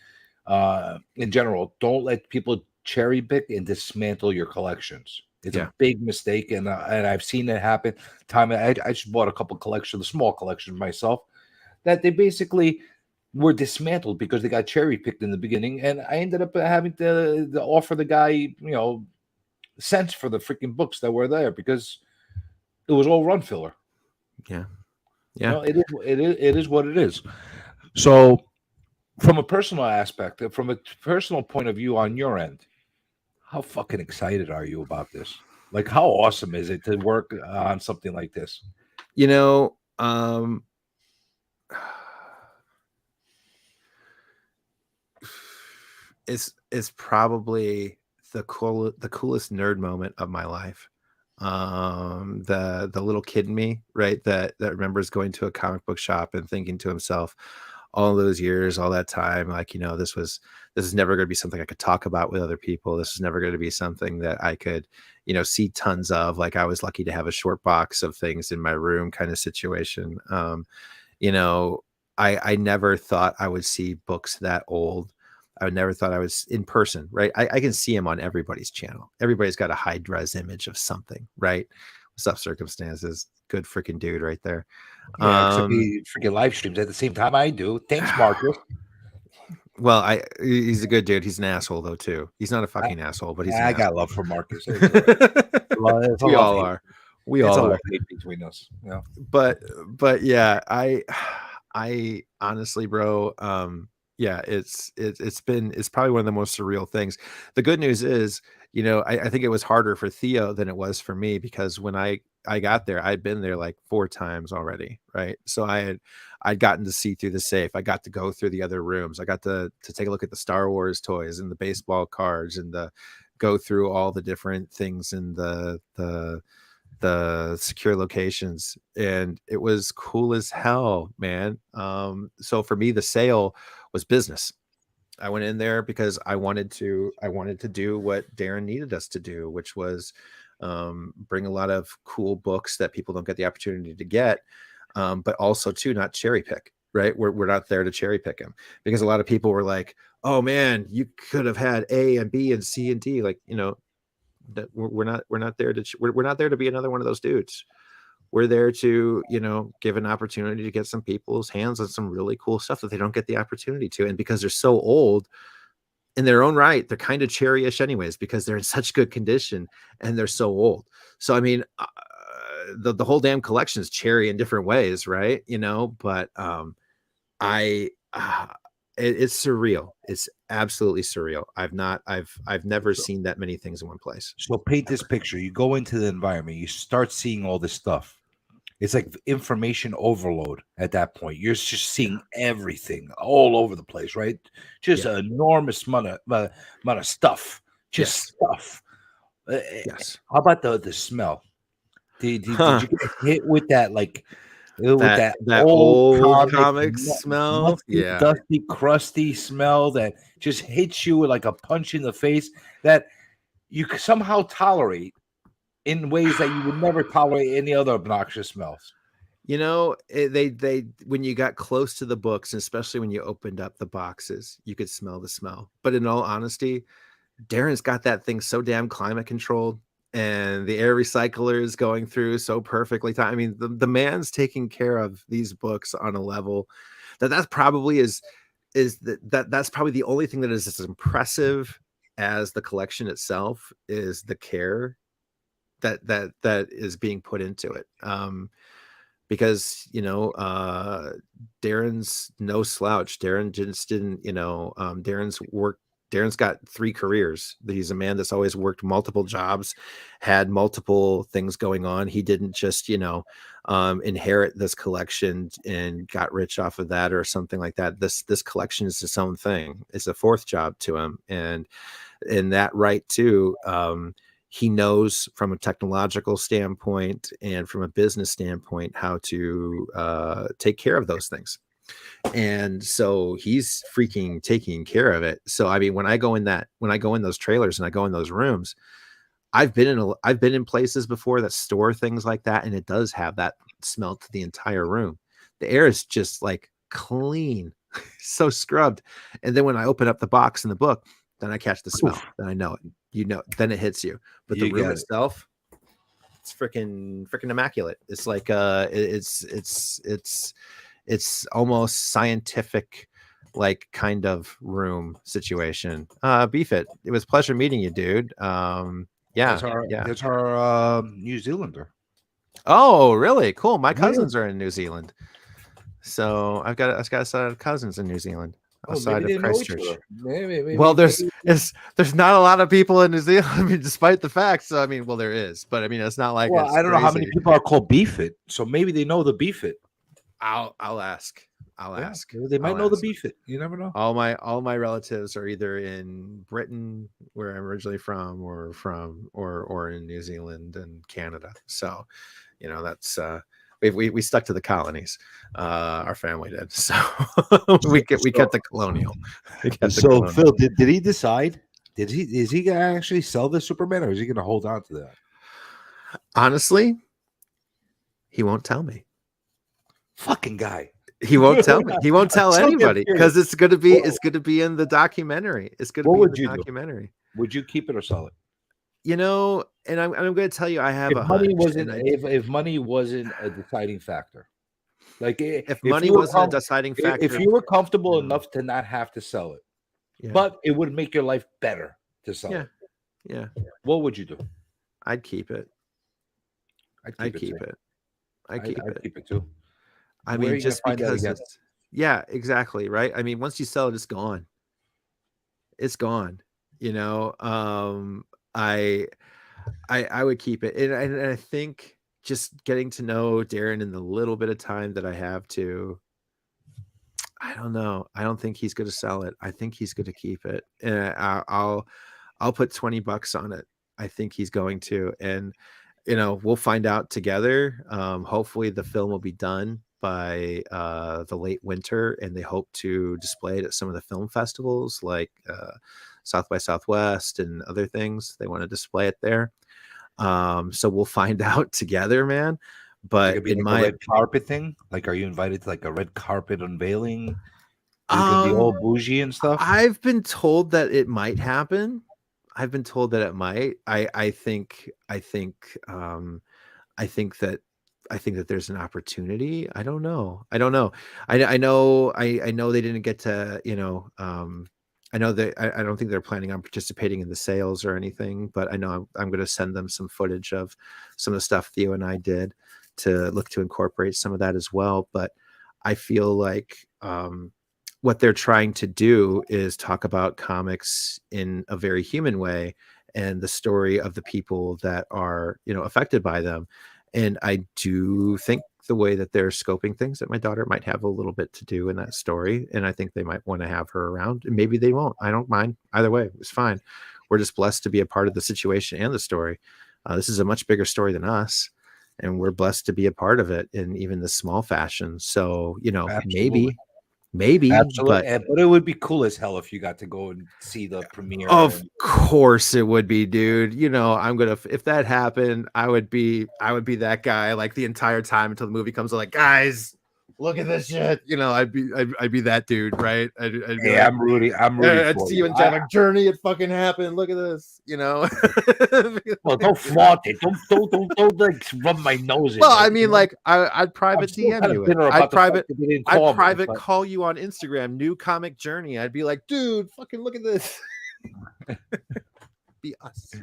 in general, don't let people cherry pick and dismantle your collections. It's a big mistake, and I've seen it happen. I just bought a couple collections, small collections myself, that they basically were dismantled because they got cherry picked in the beginning, and I ended up having to offer the guy, cents for the freaking books that were there because it was all run filler. Yeah. It is what it is. So from a personal aspect, from a personal point of view on your end, how fucking excited are you about this? Like, how awesome is it to work on something like this? It's probably the coolest nerd moment of my life. The little kid in me, right, that remembers going to a comic book shop and thinking to himself, all those years, all that time, like, this is never going to be something I could talk about with other people. This is never going to be something that I could, see tons of. Like, I was lucky to have a short box of things in my room kind of situation. I never thought I would see books that old. I never thought I was in person, right? I can see him on everybody's channel. Everybody's got a high res image of something, right? What's up, Circumstances? Good freaking dude right there. Yeah, except he freaking live streams at the same time I do. Thanks, Marcus. Well, he's a good dude. He's an asshole though too. He's not a fucking asshole, but I got love for Marcus. We all are. We all are between us. Yeah. But yeah, I honestly, bro, yeah, it's probably one of the most surreal things. The good news is, I think it was harder for Theo than it was for me, because when I got there, I'd been there like 4 times already, right? So I'd gotten to see through the safe. I got to go through the other rooms. I got to take a look at the Star Wars toys and the baseball cards and go through all the different things in the secure locations, and it was cool as hell, man. So for me, the sale was business. I went in there because I wanted to do what Darren needed us to do, which was bring a lot of cool books that people don't get the opportunity to get, but also to not cherry pick, right? We're not there to cherry pick them, because a lot of people were like, oh man, you could have had A and B and C and D. Like, that we're not there to be another one of those dudes. We're there to, give an opportunity to get some people's hands on some really cool stuff that they don't get the opportunity to. And because they're so old in their own right, they're kind of cherry-ish anyways, because they're in such good condition and they're so old. So, I mean, the whole damn collection is cherry in different ways, right? But it's surreal. It's absolutely surreal. I've never seen that many things in one place. So paint this picture. You go into the environment, you start seeing all this stuff. It's like information overload at that point. You're just seeing everything all over the place, right? Just an enormous amount of stuff. Just stuff. Yes. How about the smell? Did you get hit with that like with That that that old old comic comic smell? musty, Yeah. dusty, crusty smell that just hits you like a punch in the face that you somehow tolerate in ways that you would never tolerate any other obnoxious smells? You know, they when you got close to the books, and especially when you opened up the boxes, you could smell the smell. But in all honesty, Darren's got that thing so damn climate controlled, and the air recycler is going through so perfectly. I mean, the man's taking care of these books on a level that's probably that's probably the only thing that is as impressive as the collection itself is the care that is being put into it. Because Darren's no slouch. Darren just didn't, Darren's got 3 careers. He's a man that's always worked multiple jobs, had multiple things going on. He didn't just, inherit this collection and got rich off of that or something like that. This collection is its own thing. It's a 4th job to him. And in that right too, he knows from a technological standpoint and from a business standpoint how to take care of those things. And so he's freaking taking care of it. So I mean, when I go in those trailers and I go in those rooms, I've been in places before that store things like that, and it does have that smell to the entire room. The air is just like clean, so scrubbed. And then when I open up the box in the book, then I catch the smell. Then I know it. Then it hits you. But the room itself, it's freaking immaculate. It's like it's almost scientific, like kind of room situation. Beef it. It was a pleasure meeting you, dude. That's our New Zealander. Oh, really? Cool. My cousins are in New Zealand. So I've got a set of cousins in New Zealand. Outside of Christchurch. Maybe, well, there's not a lot of people in New Zealand. I mean, despite the facts, I mean, well, there is, but I mean, it's not like I don't know how many people are called Beef It, so maybe they know the Beef It. I'll ask. I'll ask. They might know the Beef It. You never know. All my relatives are either in Britain, where I'm originally from, or in New Zealand and Canada. So, that's we stuck to the colonies. Our family did. So we kept the colonial. Phil, did he decide? Is he gonna actually sell the Superman, or is he gonna hold on to that? Honestly, he won't tell me. Fucking guy. He won't tell me. He won't tell anybody because it's gonna be in the documentary. It's gonna be in the documentary. Do? Would you keep it or sell it? And I'm going to tell you, I have if money wasn't a deciding factor, like if money wasn't a deciding factor, if you were comfortable enough to not have to sell it, but it would make your life better to sell it. Yeah. What would you do? I'd keep it. I'd keep it. I'd keep it too. I mean, just because exactly. Right. I mean, once you sell it, it's gone. It's gone. I would keep it, and I think just getting to know Darren in the little bit of time that I have to, I don't know. I don't think he's going to sell it. I think he's going to keep it, and I'll put $20 on it. I think he's going to, and we'll find out together. Hopefully, the film will be done by the late winter, and they hope to display it at some of the film festivals like South by Southwest and other things. They want to display it there. So we'll find out together, man. But in my red carpet thing, like, are you invited to like a red carpet unveiling? You can be all bougie and stuff. I've been told that it might happen. I've been told that it might. I think that there's an opportunity. I don't know. I know they didn't get to, I know that I don't think they're planning on participating in the sales or anything, but I know I'm going to send them some footage of some of the stuff Theo and I did to look to incorporate some of that as well. But I feel like what they're trying to do is talk about comics in a very human way and the story of the people that are, affected by them. And I do think the way that they're scoping things, that my daughter might have a little bit to do in that story. And I think they might want to have her around, and maybe they won't. I don't mind either way. It's fine. We're just blessed to be a part of the situation and the story. This is a much bigger story than us. and we're blessed to be a part of it in even the small fashion. So, Absolutely. maybe, Absolutely. But it would be cool as hell if you got to go and see the premiere. of course it would be, dude. If that happened, I would be that guy like the entire time until the movie comes out, like, guys, look at this shit. I'd be that dude, right? I'd be yeah, like, I'm rooting I'd for see you. you in Jack Journey. It fucking happened. Look at this, Well, don't flaunt it. Don't like rub my nose in. Well, it, I mean, like, I'd private DM you it. I'd private call you on Instagram, New Comic Journey. I'd be like, dude, fucking look at this. Be us.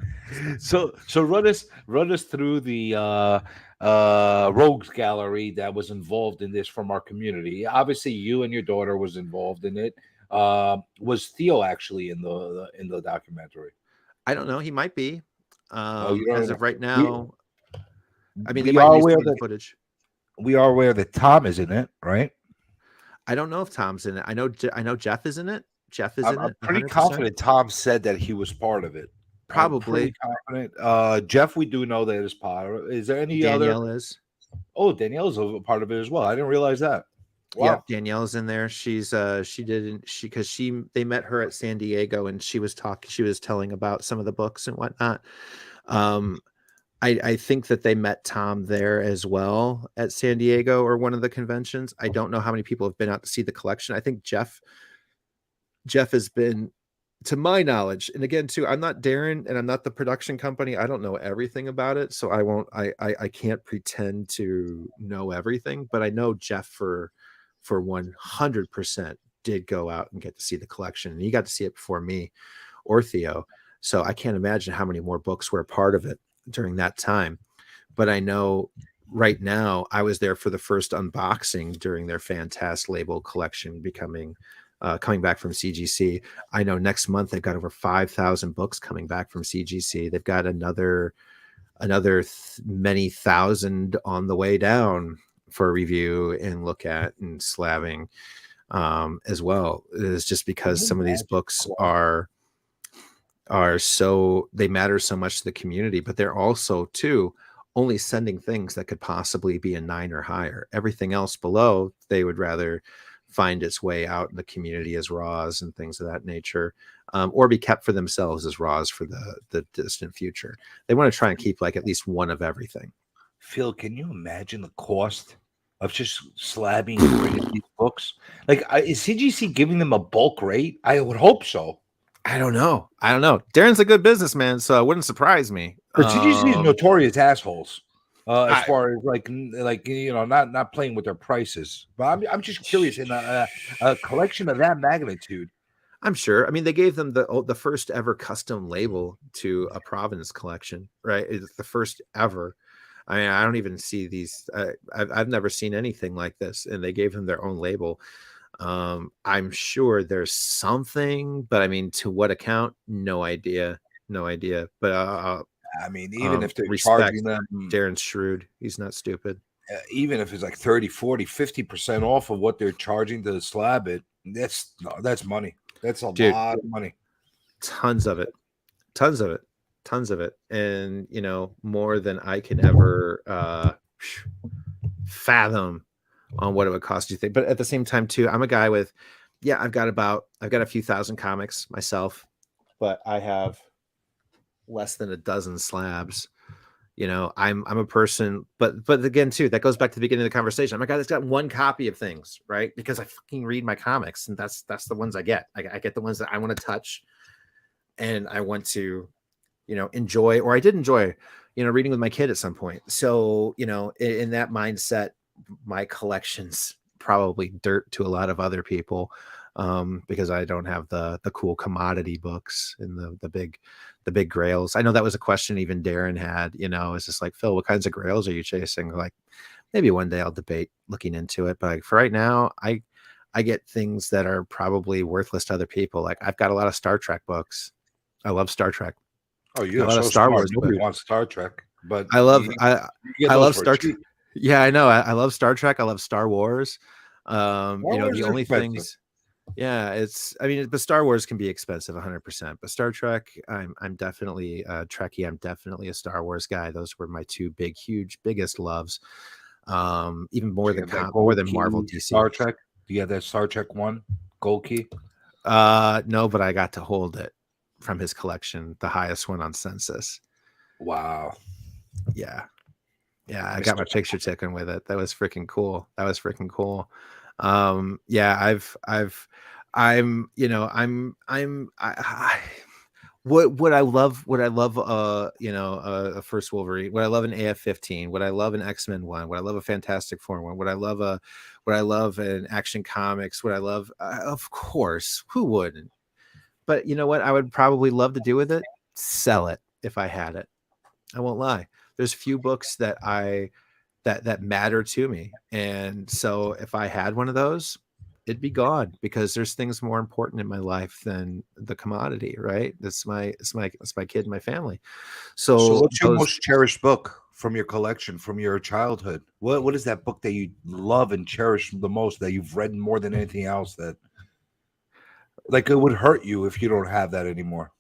So run us through the rogues gallery that was involved in this from our community. Obviously, you and your daughter was involved in it. Was Theo actually in the documentary? I don't know. He might be. You don't As know. of right now, I mean, they we might are use aware some that footage. we are aware that Tom is in it, right? I don't know if Tom's in it. I know Jeff is in it. Jeff is in I'm it. pretty 100%. confident Tom said that he was part of it. I'm Probably. pretty confident. Jeff, we do know that is part of it. Is there any Danielle other? is. Oh, Danielle's a part of it as well. I didn't realize that. Wow. Yep, Danielle's in there. She's they met her at San Diego, and she was telling about some of the books and whatnot. I think that they met Tom there as well at San Diego or one of the conventions. I don't know how many people have been out to see the collection. I think Jeff has been, to my knowledge, and again too, I'm not Darren and I'm not the production company. I don't know everything about it, so I can't pretend to know everything, but I know Jeff for 100% did go out and get to see the collection, and he got to see it before me or Theo. So I can't imagine how many more books were a part of it during that time. But I know right now I was there for the first unboxing during their Fantastic label collection coming back from CGC. I know next month they've got over 5,000 books coming back from CGC. They've got another many thousand on the way down for review and look at and slabbing as well. It's just because some of these books are so, they matter so much to the community, but they're also too only sending things that could possibly be a 9 or higher. Everything else below, they would rather find its way out in the community as raws and things of that nature, or be kept for themselves as raws for the distant future. They want to try and keep like at least one of everything. Phil, can you imagine the cost of just slabbing and printing these books? Like, is CGC giving them a bulk rate? I would hope so. I don't know. Darren's a good businessman, so it wouldn't surprise me. But CGC is notorious assholes. As far as like not playing with their prices. But I'm just curious, in a collection of that magnitude. I'm sure. I mean, they gave them the first ever custom label to a Providence collection, right? It's the first ever. I mean, I don't even see these. I've never seen anything like this, and they gave them their own label. I'm sure there's something, but I mean, to what account? No idea. But I mean, even if they're respect, charging them, Darren's shrewd. He's not stupid. Even if it's like 30, 40, 50% off of what they're charging to slab it, that's money. That's a lot of money. Tons of it. And, more than I can ever fathom on what it would cost, you think. But at the same time, too, I'm a guy with, I've got a few thousand comics myself, but I have less than a dozen slabs. I'm a person, but again, too, that goes back to the beginning of the conversation. I'm a guy that's got one copy of things, right? Because I fucking read my comics, and that's the ones I get. I get the ones that I want to touch, and I want to, enjoy, or I did enjoy, reading with my kid at some point. So, in that mindset, my collection's probably dirt to a lot of other people, because I don't have the cool commodity books and the big grails. I know that was a question even Darren had, it's just like, Phil, what kinds of grails are you chasing? Like, maybe one day I'll debate looking into it, but like, for right now, I get things that are probably worthless to other people. Like, I've got a lot of Star Trek books. I love Star Trek. Oh, you're a lot of Star Wars. Nobody wants Star Trek, but I love Star Trek. Yeah, I know. I love Star Trek. I love Star Wars. The only things. Yeah, I mean, but Star Wars can be expensive 100%, but Star Trek, I'm definitely a Trekkie. I'm definitely a Star Wars guy. Those were my two biggest loves. Even more Do you than have that more gold than Marvel, key DC. Star Trek? Do you have that Star Trek one gold key? No, but I got to hold it from his collection, the highest one on Census. Wow. Yeah. Yeah, I got Mr. my picture taken with it. That was freaking cool. Yeah, would I love a first Wolverine? Would I love an AF-15? Would I love an X-Men one? Would I love a Fantastic Four one? Would I love an Action Comics? Would I love of course, who wouldn't? But you know what I would probably love to do with it? Sell it if I had it. I won't lie. There's few books that matter to me. And so if I had one of those, it'd be gone because there's things more important in my life than the commodity, right? It's my kid and my family. So So what's your those most cherished book from your collection, from your childhood? What is that book that you love and cherish the most, that you've read more than anything else, that like it would hurt you if you don't have that anymore?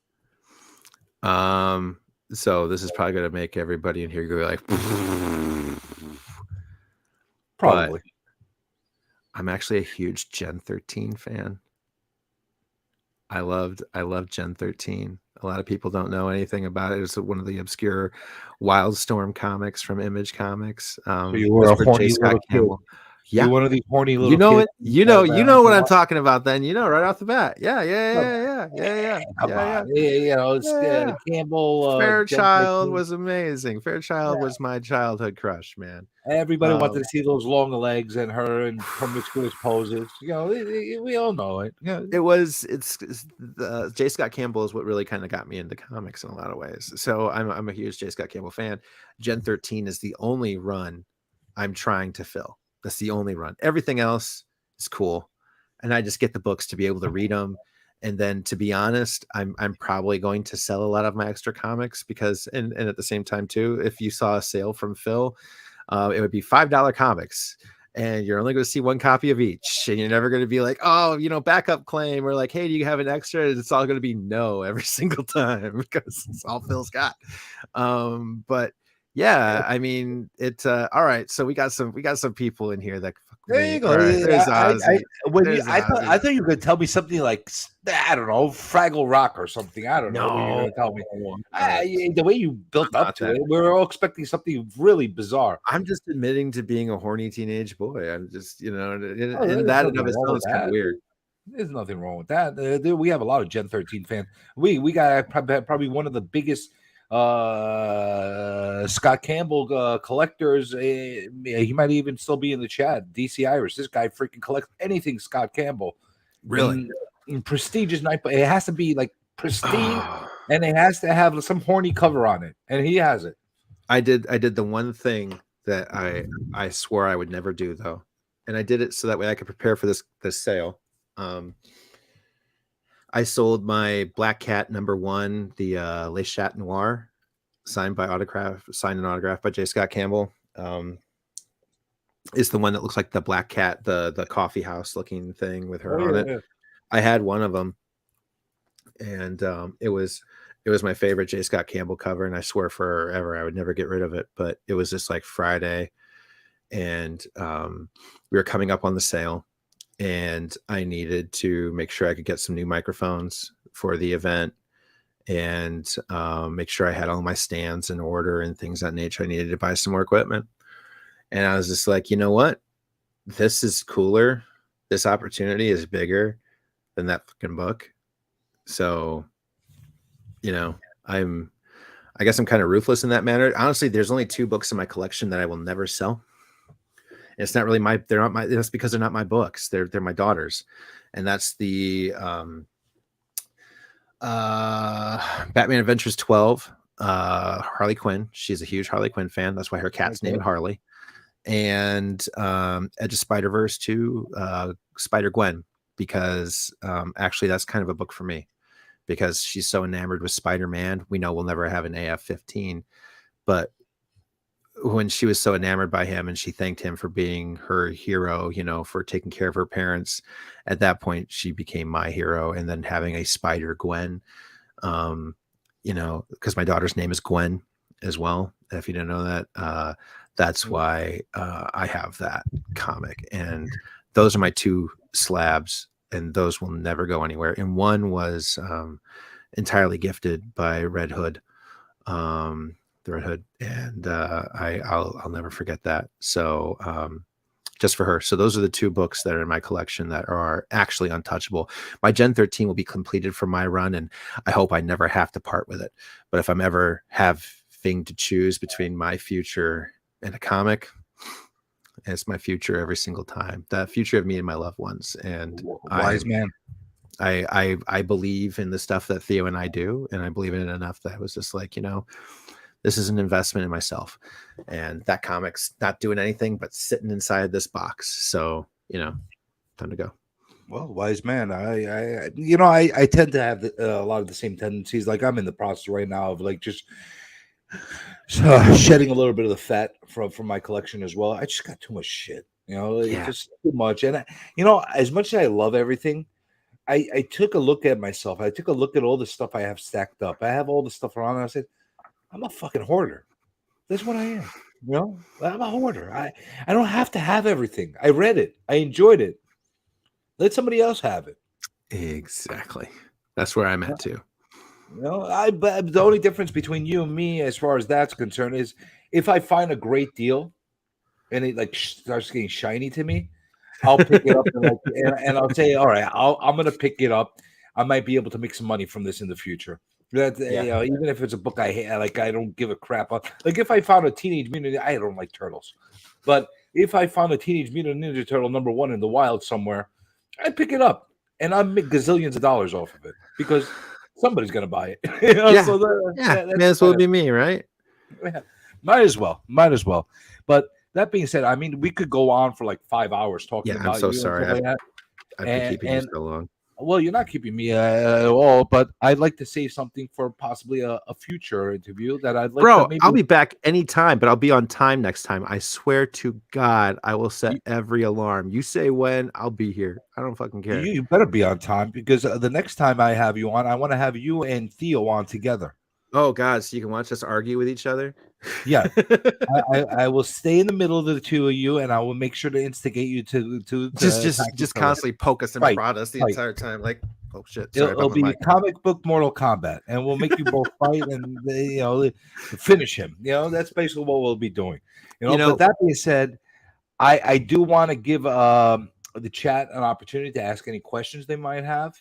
so this is probably gonna make everybody in here go like but Probably. I'm actually a huge Gen 13 fan. I loved Gen 13. A lot of people don't know anything about it. It's one of the obscure Wildstorm comics from Image Comics. So you were Was a where J. horny Scott little kid. Campbell. You're Yeah, one of these horny you little know kids it. who sat You around know a what I'm lot. talking about. Then you know right off the bat. Yeah, Come yeah. on. It's Yeah. Campbell, Gen Fairchild 13. was amazing. Fairchild was my childhood crush, man. Everybody wanted Um, to see those long legs and her and promiscuous poses. We all know it. it's the J. Scott Campbell is what really kind of got me into comics in a lot of ways. So I'm a huge J. Scott Campbell fan. Gen 13 is the only run I'm trying to fill. That's the only run. Everything else is cool, and I just get the books to be able to read them. And then, to be honest, I'm probably going to sell a lot of my extra comics because, and at the same time too, if you saw a sale from Phil, it would be $5 comics. And you're only going to see one copy of each, and you're never going to be like, oh, backup claim, or like, hey, do you have an extra? It's all going to be no every single time because it's all Phil's got. But yeah, I mean, all right. So we got some people in here that fuck with There me. you go. All right, there's I Ozzy. when you There's Ozzy. I thought you were gonna tell me something like, I don't know, Fraggle Rock or something. I don't know what you're No, gonna tell me. I'm The way you built up not to that. it, we were all expecting something really bizarre. I'm just admitting to being a horny teenage boy. I'm just, Oh, and there's that in nothing of wrong itself with is kind of that. weird. There's nothing wrong with that. We have a lot of Gen 13 fans. We got probably one of the biggest Scott Campbell collectors. He might even still be in the chat. DC Irish. This guy freaking collects anything Scott Campbell. Really? In prestigious night, but it has to be like pristine, and it has to have some horny cover on it, and he has it. I did the one thing that I swore I would never do, though, and I did it so that way I could prepare for this sale. I sold my Black Cat #1, the Le Chat Noir, signed and autographed by J. Scott Campbell. Is the one that looks like the Black Cat, the coffee house looking thing with her on it. Yeah. I had one of them, and it was my favorite J. Scott Campbell cover, and I swear forever I would never get rid of it. But it was just like Friday, and we were coming up on the sale, and I needed to make sure I could get some new microphones for the event, and make sure I had all my stands in order and things of that nature. I needed to buy some more equipment, and I was just like, you know what? This is cooler. This opportunity is bigger than that fucking book. So, I guess I'm kind of ruthless in that manner. Honestly, there's only 2 books in my collection that I will never sell. And it's not really that's because they're not my books. They're my daughter's. And that's the Batman Adventures 12, Harley Quinn. She's a huge Harley Quinn fan. That's why her cat's named Harley. And Edge of Spider-Verse 2, Spider-Gwen, because actually that's kind of a book for me, because she's so enamored with Spider-Man. We know we'll never have an AF-15, but when she was so enamored by him and she thanked him for being her hero, for taking care of her parents. At that point, she became my hero. And then having a spider Gwen, because my daughter's name is Gwen as well. If you didn't know that, that's why I have that comic. And those are my two slabs, and those will never go anywhere. And one was entirely gifted by Red Hood. The Red Hood, and I'll never forget that. So just for her. So those are the two books that are in my collection that are actually untouchable. My Gen 13 will be completed for my run, and I hope I never have to part with it. But if I'm ever having to choose between my future and a comic, it's my future every single time. The future of me and my loved ones. And wise man. I believe in the stuff that Theo and I do, and I believe in it enough that I was just like, this is an investment in myself, and that comic's not doing anything but sitting inside this box. So, time to go. Well, wise man. I tend to have a lot of the same tendencies. Like I'm in the process right now of like just shedding a little bit of the fat from my collection as well. I just got too much shit, just too much. And as much as I love everything, I took a look at myself. I took a look at all the stuff I have stacked up. I have all the stuff around, and I said, I'm a fucking hoarder. That's what I am. I'm a hoarder. I don't have to have everything. I read it. I enjoyed it. Let somebody else have it. Exactly. That's where I'm at too. But the only difference between you and me, as far as that's concerned, is if I find a great deal and it like starts getting shiny to me, I'll pick it up and I'll say, all right, I'm gonna pick it up. I might be able to make some money from this in the future. That even if it's a book I hate, like I don't give a crap on. Like if I found a Teenage Mutant, I don't like turtles, but if I found a Teenage Mutant Ninja Turtle #1 in the wild somewhere, I'd pick it up and I'd make gazillions of dollars off of it because somebody's gonna buy it. So may as well be me, right? Yeah, might as well. But that being said, I mean, we could go on for like 5 hours talking about. I'm so you sorry. I've been keeping you so long. Well, you're not keeping me at all, but I'd like to save something for possibly a future interview that I'd like. Bro, I'll be back anytime, but I'll be on time next time. I swear to God, I will set every alarm. You say when, I'll be here. I don't fucking care. You better be on time because the next time I have you on, I want to have you and Theo on together. Oh God, so you can watch us argue with each other? Yeah. I will stay in the middle of the two of you, and I will make sure to instigate you to just constantly poke us and prod us the entire time. Like, oh shit. Sorry, it'll be comic book Mortal Kombat, and we'll make you both fight and finish him. That's basically what we'll be doing. But that being said, I do want to give the chat an opportunity to ask any questions they might have,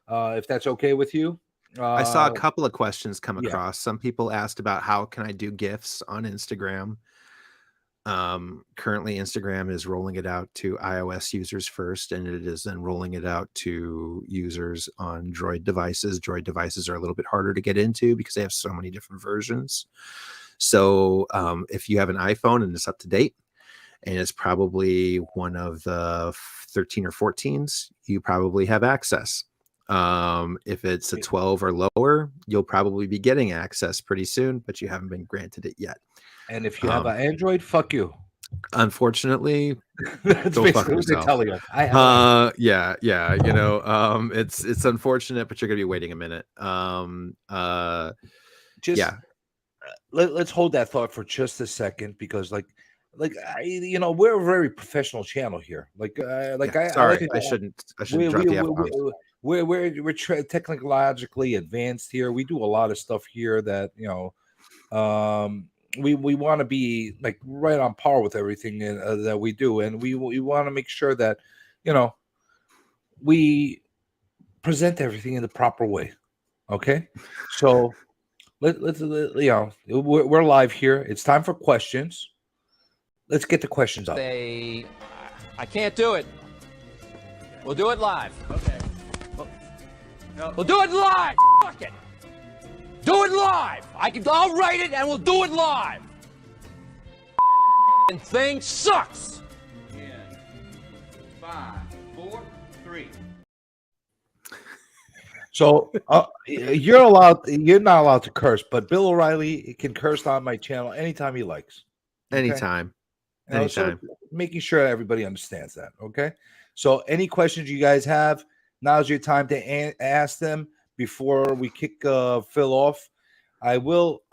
if that's okay with you. I saw a couple of questions come across. Some people asked about how can I do GIFs on Instagram. Currently, Instagram is rolling it out to iOS users first, and it is then rolling it out to users on Droid devices. Droid devices are a little bit harder to get into because they have so many different versions. So if you have an iPhone and it's up to date, and it's probably one of the 13 or 14s, you probably have access. If it's a 12 or lower, you'll probably be getting access pretty soon, but you haven't been granted it yet. And if you have an Android, fuck you. Unfortunately, that's basically what they're telling us. It's unfortunate, but you're gonna be waiting a minute. Let's hold that thought for just a second because we're a very professional channel here. I shouldn't drop the F-bombs. We're technologically advanced here. We do a lot of stuff here that we want to be like right on par with everything that we do, and we want to make sure that we present everything in the proper way. Okay, so let's we're live here. It's time for questions. Let's get the questions up. I can't do it. We'll do it live. Okay. We'll do it live. Fuck it. Do it live. I'll write it and we'll do it live. And thing sucks. 10, 5, 4, 3. So you're not allowed to curse, but Bill O'Reilly can curse on my channel anytime he likes. Anytime. So Anytime. making sure everybody understands that. Okay. So any questions you guys have, now's your time to ask them before we kick Phil off. I will,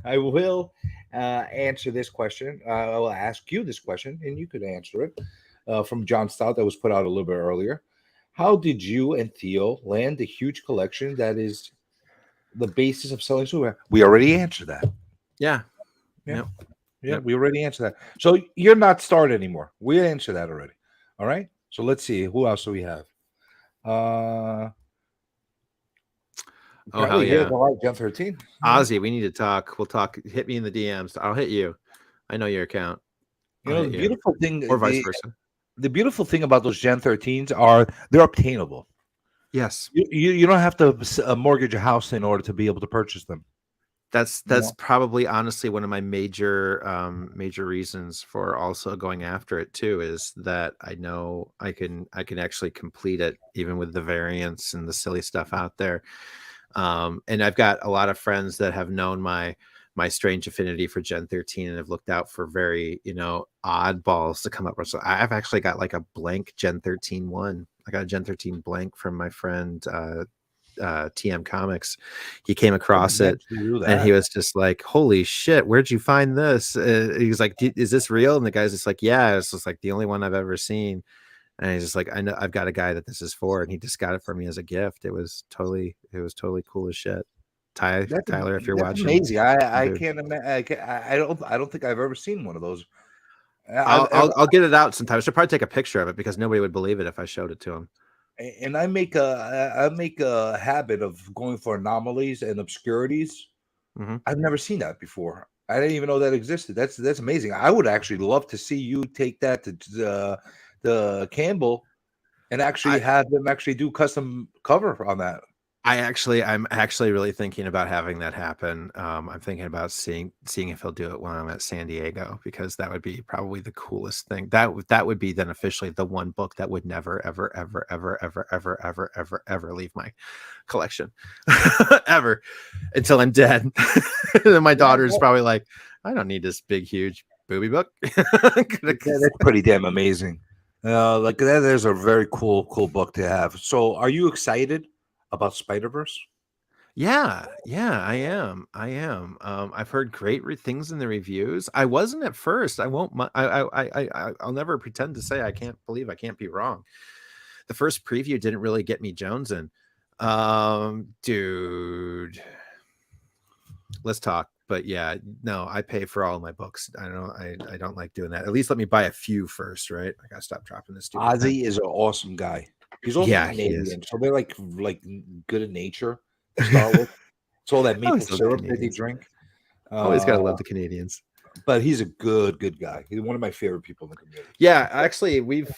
I will answer this question. I will ask you this question, and you could answer it from John Stout that was put out a little bit earlier. How did you and Theo land the huge collection that is the basis of selling superheroes? We already answered that. Yeah. Yeah. Yep. Yeah, Yep. we already answered that. So you're not starred anymore. We answered that already. All right. So let's see. Who else do we have? Oh, hell yeah. Gen 13. Ozzy, we need to talk. We'll talk. Hit me in the DMs. I'll hit you. I know your account. You know, the beautiful thing, or vice versa. The beautiful thing about those Gen 13s are they're obtainable. Yes. You don't have to mortgage a house in order to be able to purchase them. That's probably honestly one of my major reasons for also going after it too, is that I know I can actually complete it even with the variants and the silly stuff out there. And I've got a lot of friends that have known my strange affinity for Gen 13 and have looked out for very, oddballs to come up with. So I've actually got like a blank Gen 13 one. I got a Gen 13 blank from my friend TM Comics. He came across it and he was just like, holy shit, where'd you find this? He was like, is this real? And the guy's just like, yeah, it's just like the only one I've ever seen. And he's just like, I know I've got a guy that this is for, and he just got it for me as a gift. It was totally cool as shit. Tyler, if you're watching, amazing. I can't imagine. I don't think I've ever seen one of those. I'll get it out sometime. I should probably take a picture of it because nobody would believe it if I showed it to him. And I make a habit of going for anomalies and obscurities. Mm-hmm. I've never seen that before. I didn't even know that existed. That's amazing. I would actually love to see you take that to the Campbell and actually have them actually do custom cover on that. I'm actually really thinking about having that happen. I'm thinking about seeing if he'll do it when I'm at San Diego, because that would be probably the coolest thing. That would be then officially the one book that would never ever ever ever ever ever ever ever ever leave my collection ever until I'm dead. And then my daughter is probably like, I don't need this big huge booby book. That's pretty damn amazing. Like there's a very cool book to have. So are you excited about Spider-Verse? Yeah, I am. I've heard great things in the reviews. I wasn't at first. I'll never pretend to say I can't be wrong. The first preview didn't really get me jonesing. Dude, let's talk. But yeah, no, I pay for all of my books. I don't like doing that. At least let me buy a few first, right? I gotta stop dropping this. Ozzy is an awesome guy. He's also Canadian, he is. So they're like good in nature to start with. It's all that maple syrup that they drink. Always gotta love the Canadians. But he's a good guy. He's one of my favorite people in the community. Yeah, actually, we've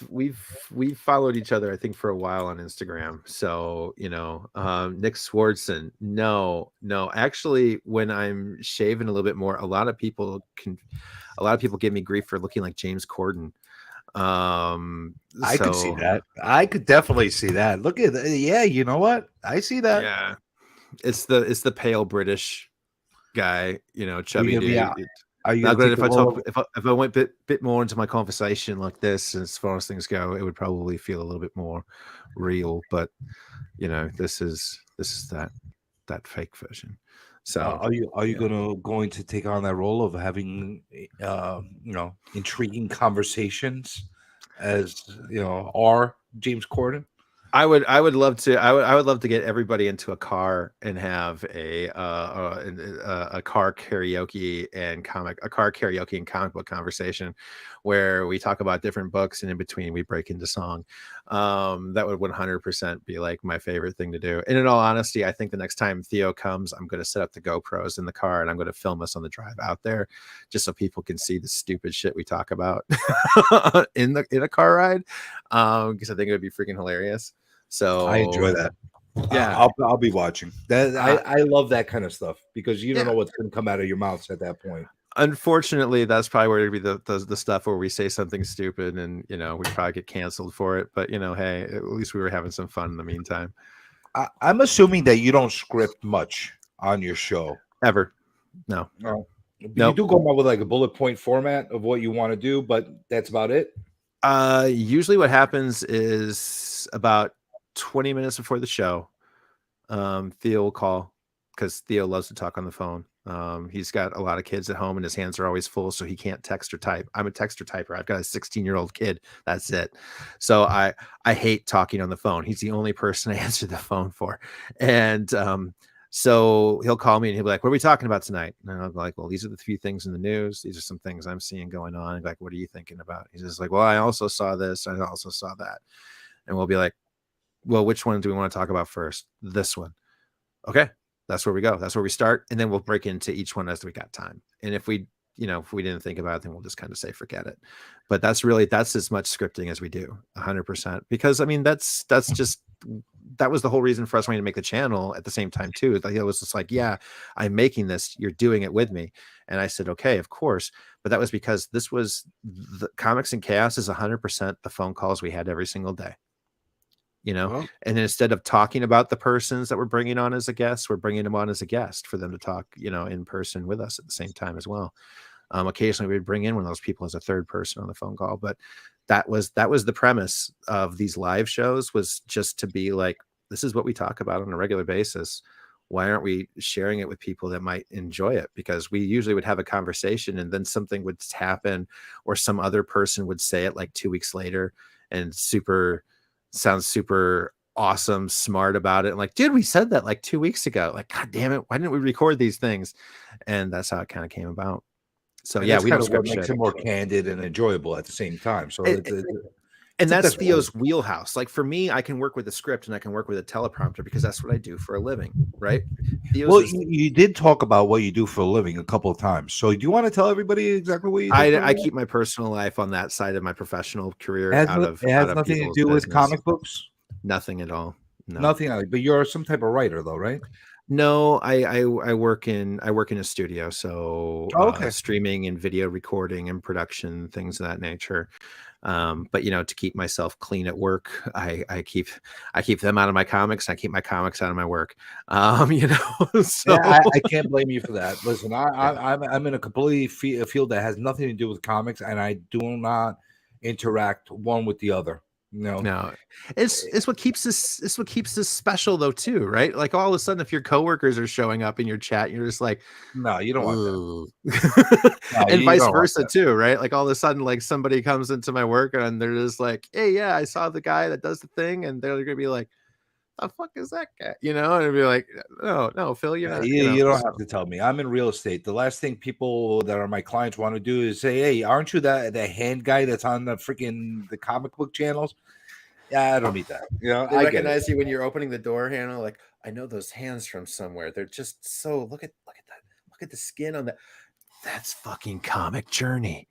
followed each other, I think, for a while on Instagram. So Nick Swartzen. No. Actually, when I'm shaving a little bit more, a lot of people give me grief for looking like James Corden. I could see that. I could definitely see that. Look at that. Yeah, you know what? I see that. Yeah, it's the pale British guy, chubby dude. Are you if I went bit more into my conversation like this, as far as things go, it would probably feel a little bit more real. But this is that fake version. So are you going to take on that role of having intriguing conversations as our James Corden? I would love to. I would love to get everybody into a car and have a car karaoke and comic book conversation where we talk about different books and in between we break into song. That would 100% be like my favorite thing to do. And in all honesty, I think the next time Theo comes, I'm going to set up the GoPros in the car and I'm going to film us on the drive out there, just so people can see the stupid shit we talk about in a car ride. Because I think it would be freaking hilarious. So I enjoy that. Yeah, I'll be watching that. I love that kind of stuff because you don't know what's going to come out of your mouths at that point. Unfortunately, that's probably where it'd be the stuff where we say something stupid and we probably get canceled for it. But hey, at least we were having some fun in the meantime. I'm assuming that you don't script much on your show ever. No. You do go about with like a bullet point format of what you want to do, but that's about it. Usually what happens is about 20 minutes before the show, Theo will call because Theo loves to talk on the phone. He's got a lot of kids at home and his hands are always full, so he can't text or type. I'm a texter typer. I've got a 16-year-old kid. That's it. So I hate talking on the phone. He's the only person I answer the phone for. And so he'll call me and he'll be like, what are we talking about tonight? And I'll be like, well, these are the few things in the news. These are some things I'm seeing going on. And like, what are you thinking about? He's just like, well, I also saw this. I also saw that. And we'll be like, well, which one do we want to talk about first? This one. Okay. That's where we go. That's where we start. And then we'll break into each one as we got time. And if we didn't think about it, then we'll just kind of say, forget it. But that's as much scripting as we do 100%. Because I mean, that was the whole reason for us wanting to make the channel at the same time too. Like, it was just like, yeah, I'm making this, you're doing it with me. And I said, okay, of course. But that was because this was the Comics and Chaos is 100% the phone calls we had every single day. And then instead of talking about the persons that we're bringing on as a guest, we're bringing them on as a guest for them to talk, in person with us at the same time as well. Occasionally we'd bring in one of those people as a third person on the phone call, but that was the premise of these live shows, was just to be like, this is what we talk about on a regular basis. Why aren't we sharing it with people that might enjoy it? Because we usually would have a conversation and then something would happen, or some other person would say it like 2 weeks later and sounds super awesome, smart about it. And like, dude, we said that like 2 weeks ago. Like, God damn it, why didn't we record these things? And that's how it kind of came about. So and yeah, we don't script makes it more candid and enjoyable at the same time. So and that's Theo's wheelhouse. Like for me, I can work with a script and I can work with a teleprompter because that's what I do for a living, right? You did talk about what you do for a living a couple of times. So do you want to tell everybody exactly what you do? I keep my personal life on that side of my professional career. It has nothing to do with comic books? Nothing at all. No. Nothing. But you're some type of writer though, right? No, I work in a studio, so streaming and video recording and production, things of that nature. But to keep myself clean at work, I keep them out of my comics. I keep my comics out of my work. So yeah, I can't blame you for that. Listen, I'm in a completely field that has nothing to do with comics, and I do not interact one with the other. No, it's what keeps this special though too, right? Like all of a sudden, if your coworkers are showing up in your chat, you're just like, no, you don't want that. And vice versa too, right? Like all of a sudden, like somebody comes into my work and they're just like, hey, yeah, I saw the guy that does the thing, and they're gonna be like, the fuck is that guy? And I'd be like, no, Phil, you're not. You don't have to tell me. I'm in real estate. The last thing people that are my clients want to do is say, hey, aren't you the hand guy that's on the comic book channels? Yeah, I don't need that. They recognize you when you're opening the door handle. Like, I know those hands from somewhere. They're just so look at that. Look at the skin on that. That's fucking Comic Journey.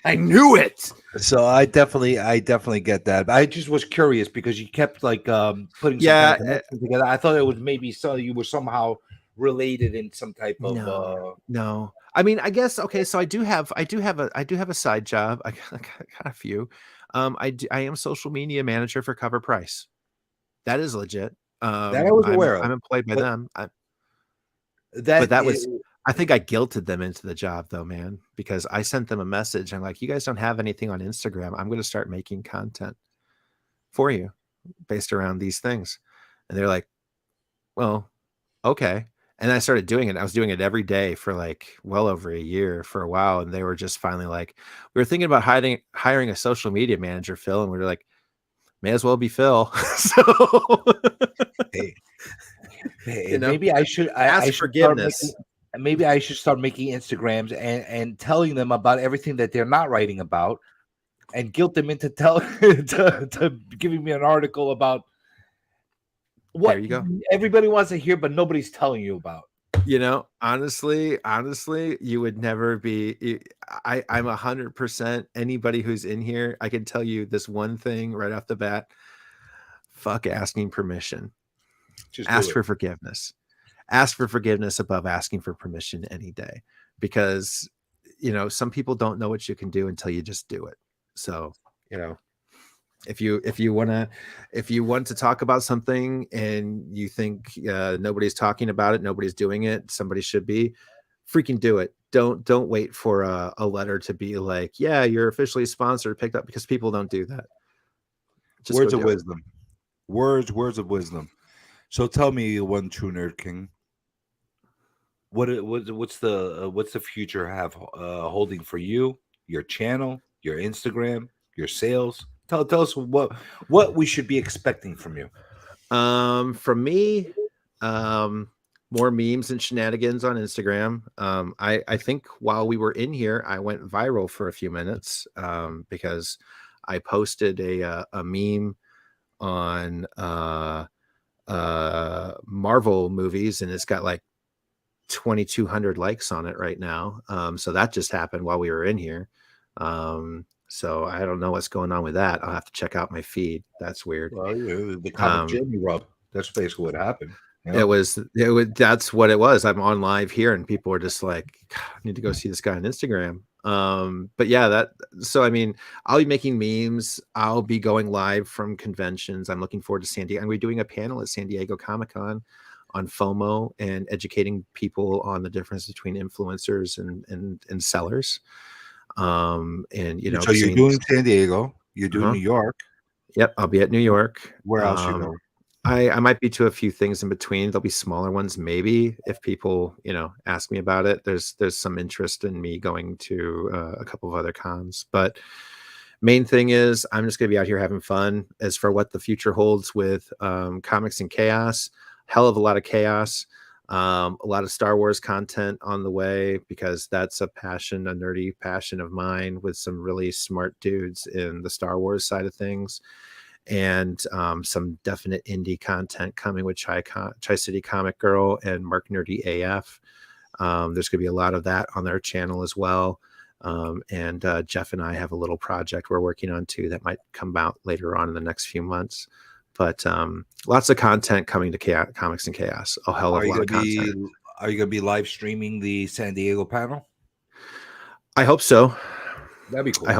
I knew it. So I definitely get that. I just was curious because you kept like putting together. I thought it was maybe you were somehow related in some type of no. I mean, I guess okay. So I do have a side job. I got a few. I am social media manager for Cover Price. That is legit. That I was aware of. I'm employed by them. I think I guilted them into the job though, man, because I sent them a message. I'm like, you guys don't have anything on Instagram. I'm going to start making content for you based around these things. And they're like, well, okay. And I started doing it. I was doing it every day for like well over a year for a while. And they were just finally like, we were thinking about hiring a social media manager, Phil. And we were like, may as well be Phil. So hey, maybe I should ask forgiveness. Maybe I should start making Instagrams and telling them about everything that they're not writing about and guilt them into to giving me an article about what there you go. Everybody wants to hear, but nobody's telling you about. Honestly, you would never be. I'm 100%. Anybody who's in here, I can tell you this one thing right off the bat. Fuck asking permission. Just ask for forgiveness. Ask for forgiveness above asking for permission any day, because some people don't know what you can do until you just do it. So if you want to talk about something and you think nobody's talking about it, nobody's doing it, somebody should be, freaking do it. Don't wait for a letter to be like, yeah, you're officially sponsored, picked up, because people don't do that. Just Words go of do it. wisdom. Words of wisdom. So tell me, one true nerd king, what's the future have holding for you, your channel, your Instagram, your sales? Tell us what we should be expecting from you. From me, more memes and shenanigans on Instagram. I think while we were in here, I went viral for a few minutes because I posted a meme on Marvel movies, and it's got like 2,200 likes on it right now. So that just happened while we were in here. So I don't know what's going on with that. I'll have to check out my feed. That's weird. Well, the comic journey rub. That's basically what happened. You know? It was that's what it was. I'm on live here and people are just like, I need to go see this guy on Instagram. But yeah, so I mean, I'll be making memes. I'll be going live from conventions. I'm looking forward to San Diego. I'm going to be doing a panel at San Diego Comic-Con on FOMO and educating people on the difference between influencers and sellers. And so you're doing San Diego, you're doing New York. Yep, I'll be at New York. Where else you going? I might be to a few things in between. There'll be smaller ones, maybe, if people, ask me about it. There's some interest in me going to a couple of other cons, but main thing is I'm just going to be out here having fun. As for what the future holds with Comics and Chaos, hell of a lot of chaos, a lot of Star Wars content on the way, because that's a nerdy passion of mine, with some really smart dudes in the Star Wars side of things. And some definite indie content coming with Tri-City Comic Girl and Mark Nerdy AF. There's going to be a lot of that on their channel as well. And Jeff and I have a little project we're working on too that might come out later on in the next few months. But lots of content coming to Comics and Chaos. A hell of a lot of content. Are you going to be live streaming the San Diego panel? I hope so. That'd be cool. I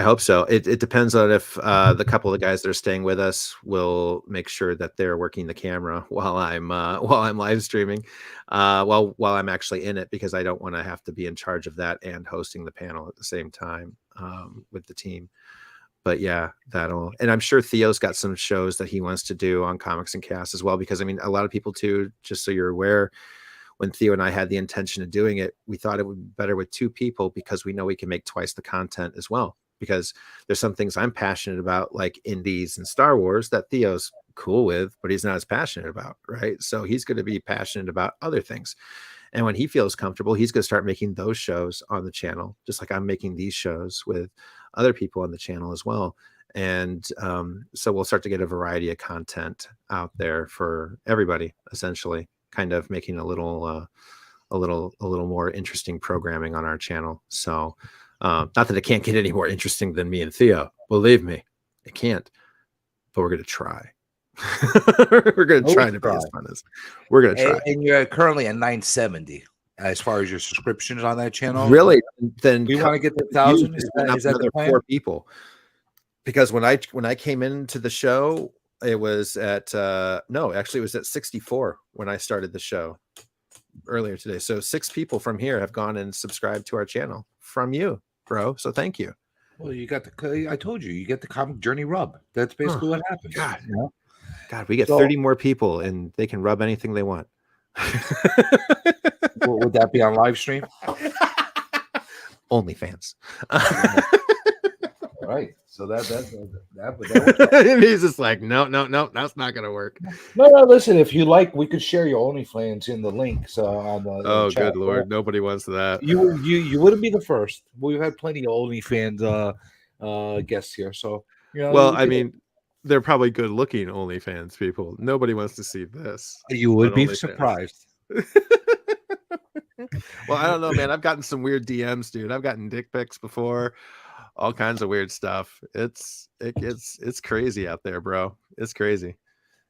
hope so. It depends on if the couple of guys that are staying with us will make sure that they're working the camera while I'm live streaming, while I'm actually in it, because I don't want to have to be in charge of that and hosting the panel at the same time with the team. But yeah, and I'm sure Theo's got some shows that he wants to do on Comics and Chaos as well, because I mean, a lot of people too, just so you're aware, when Theo and I had the intention of doing it, we thought it would be better with two people, because we know we can make twice the content as well. Because there's some things I'm passionate about, like indies and Star Wars, that Theo's cool with, but he's not as passionate about, right? So he's going to be passionate about other things. And when he feels comfortable, he's going to start making those shows on the channel, just like I'm making these shows with other people on the channel as well. And so we'll start to get a variety of content out there for everybody, essentially, kind of making a little more interesting programming on our channel. So not that it can't get any more interesting than me and Theo. Believe me, it can't. But we're going to try. We're going to try to be as fun as we're going to try. And you're currently at 970 as far as your subscriptions on that channel. Really? Then we want to get to 1,000. Is that the plan? 4 people? Because when I came into the show, it was at no, actually it was at 64 when I started the show earlier today. So 6 people from here have gone and subscribed to our channel from you, bro. So thank you. Well, I told you get the comic journey rub. That's basically what happened. God, God, we get 30 more people and they can rub anything they want. Would that be on live stream? OnlyFans. All right. So that and he's just like, no, that's not gonna work. No, listen, if you like, we could share your OnlyFans in the links on the chat. Good Lord, nobody wants that. You wouldn't be the first. We've had plenty of OnlyFans guests here. So well, I mean, they're probably good looking OnlyFans people. Nobody wants to see this. You would be surprised. Well, I don't know, man. I've gotten some weird DMs, dude. I've gotten dick pics before, all kinds of weird stuff. It's crazy out there, bro. It's crazy.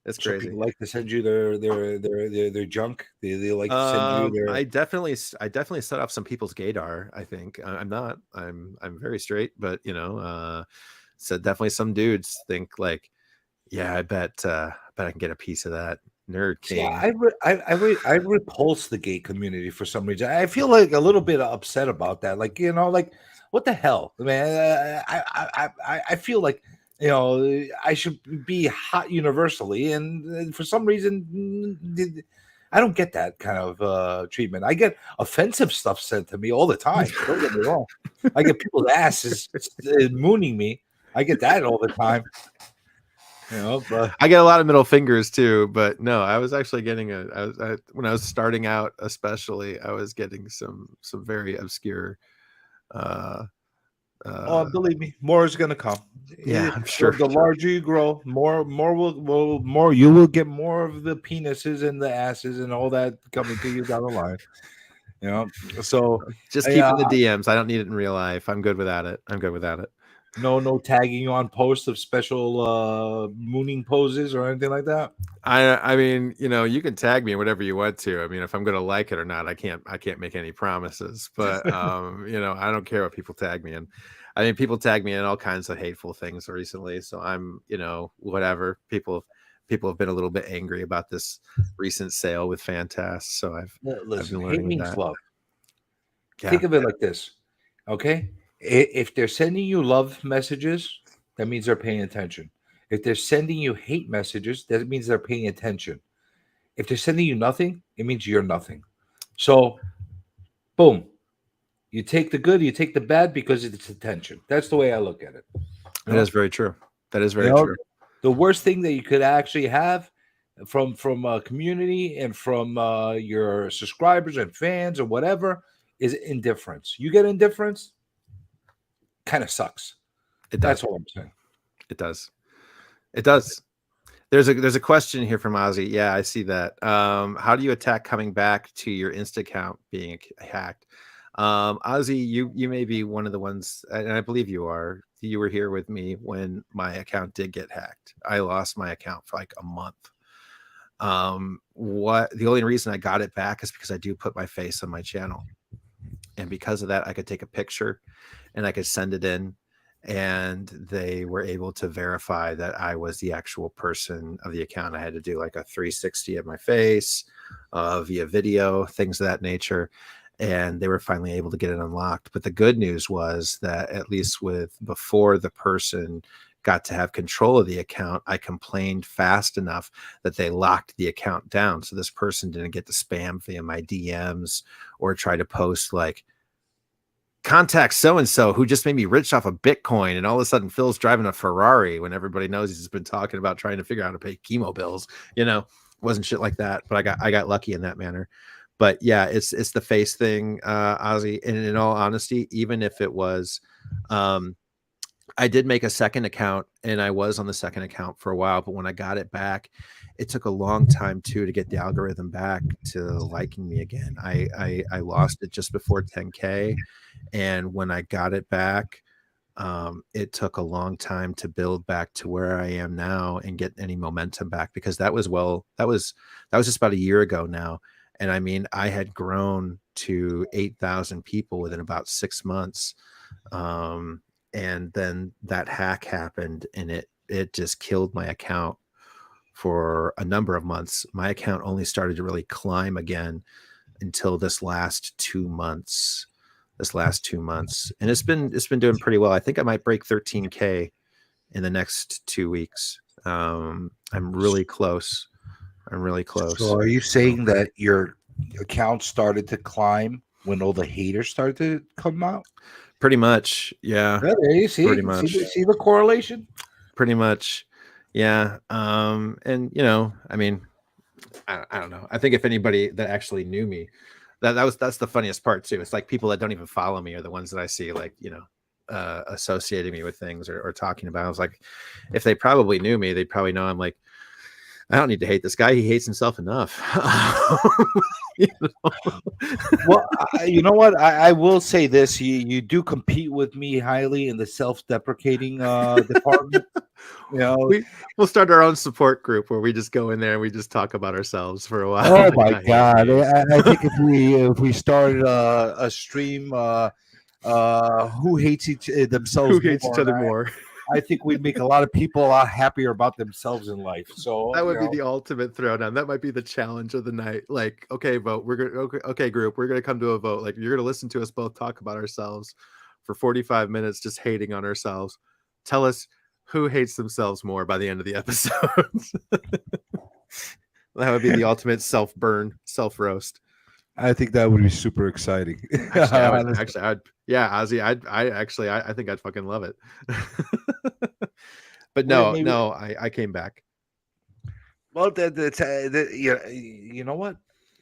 It's crazy. People like to send you their junk. They like to send you their. I definitely set off some people's gaydar. I think I'm not. I'm very straight, but so definitely some dudes think like, yeah, I bet I can get a piece of that. Nerd See, king. I repulse the gay community for some reason. I feel like a little bit upset about that. Like, like what the hell, man? I feel like I should be hot universally, and for some reason, I don't get that kind of treatment. I get offensive stuff sent to me all the time. Don't get me wrong. I get people's asses mooning me. I get that all the time. But I get a lot of middle fingers too, but no, I was actually getting when I was starting out, especially, I was getting some very obscure. Believe me, more is going to come. Yeah, I'm sure. The larger you grow, more you will get more of the penises and the asses and all that coming to you down the line. So just keeping the DMs. I don't need it in real life. I'm good without it. No tagging you on posts of special mooning poses or anything like that. I mean, you can tag me whatever you want to. I mean, if I'm going to like it or not, I can't make any promises, but I don't care what people tag me in. I mean, people tag me in all kinds of hateful things recently, so I'm, whatever. People have been a little bit angry about this recent sale with Fantast, so I've been learning hate means that. love. Yeah. Think of it like this, okay? If they're sending you love messages, that means they're paying attention. If they're sending you hate messages, that means they're paying attention. If they're sending you nothing, it means you're nothing. So, boom. You take the good, you take the bad because it's attention. That's the way I look at it. That is very true. That is very true. The worst thing that you could actually have from a community and from your subscribers and fans or whatever is indifference. You get indifference, kind of sucks. That's all I'm saying. It does. There's a question here from Ozzy. Yeah, I see that. How do you attack coming back to your Insta account being hacked? Ozzy, you may be one of the ones, and I believe you are. You were here with me when my account did get hacked. I lost my account for like a month. The only reason I got it back is because I do put my face on my channel, and because of that, I could take a picture and I could send it in, and they were able to verify that I was the actual person of the account. I had to do like a 360 of my face via video, things of that nature. And they were finally able to get it unlocked. But the good news was that at least before the person got to have control of the account, I complained fast enough that they locked the account down. So this person didn't get to spam via my DMs or try to post like, contact so-and-so who just made me rich off of Bitcoin. And all of a sudden Phil's driving a Ferrari when everybody knows he's been talking about trying to figure out how to pay chemo bills. Wasn't shit like that. But I got lucky in that manner. But yeah, it's the face thing, Ozzy. And in all honesty, even if it was, I did make a second account, and I was on the second account for a while. But when I got it back, it took a long time too to get the algorithm back to liking me again. I lost it just before 10K, and when I got it back, it took a long time to build back to where I am now and get any momentum back, because that was just about a year ago now. And I mean, I had grown to 8,000 people within about 6 months. And then that hack happened, and it just killed my account for a number of months. My account only started to really climb again until this last 2 months. And it's been doing pretty well. I think I might break 13K in the next 2 weeks. I'm really close. So are you saying that your account started to climb when all the haters started to come out? Pretty much, yeah. Really? See, pretty much. See the correlation? Pretty much, yeah. And I mean, I don't know. I think if anybody that actually knew me, that's the funniest part too. It's like people that don't even follow me are the ones that I see, like, associating me with things or talking about. I was like, if they probably knew me, they'd probably know I'm like, I don't need to hate this guy. He hates himself enough. Well, you know what? I will say this. You do compete with me highly in the self-deprecating department. We'll start our own support group where we just go in there and we just talk about ourselves for a while. Oh my God. I think if we started a stream, who hates themselves? Who hates each other more? I think we'd make a lot of people a lot happier about themselves in life. So That would be the ultimate throwdown. That might be the challenge of the night. Like, okay, vote. We're gonna okay, group. We're gonna come to a vote. Like, you're gonna listen to us both talk about ourselves for 45 minutes, just hating on ourselves. Tell us who hates themselves more by the end of the episode. That would be the ultimate self-burn, self-roast. I think that would be super exciting. Yeah, Ozzy, I think I'd fucking love it. But Well, no, I came back. Well, you know what?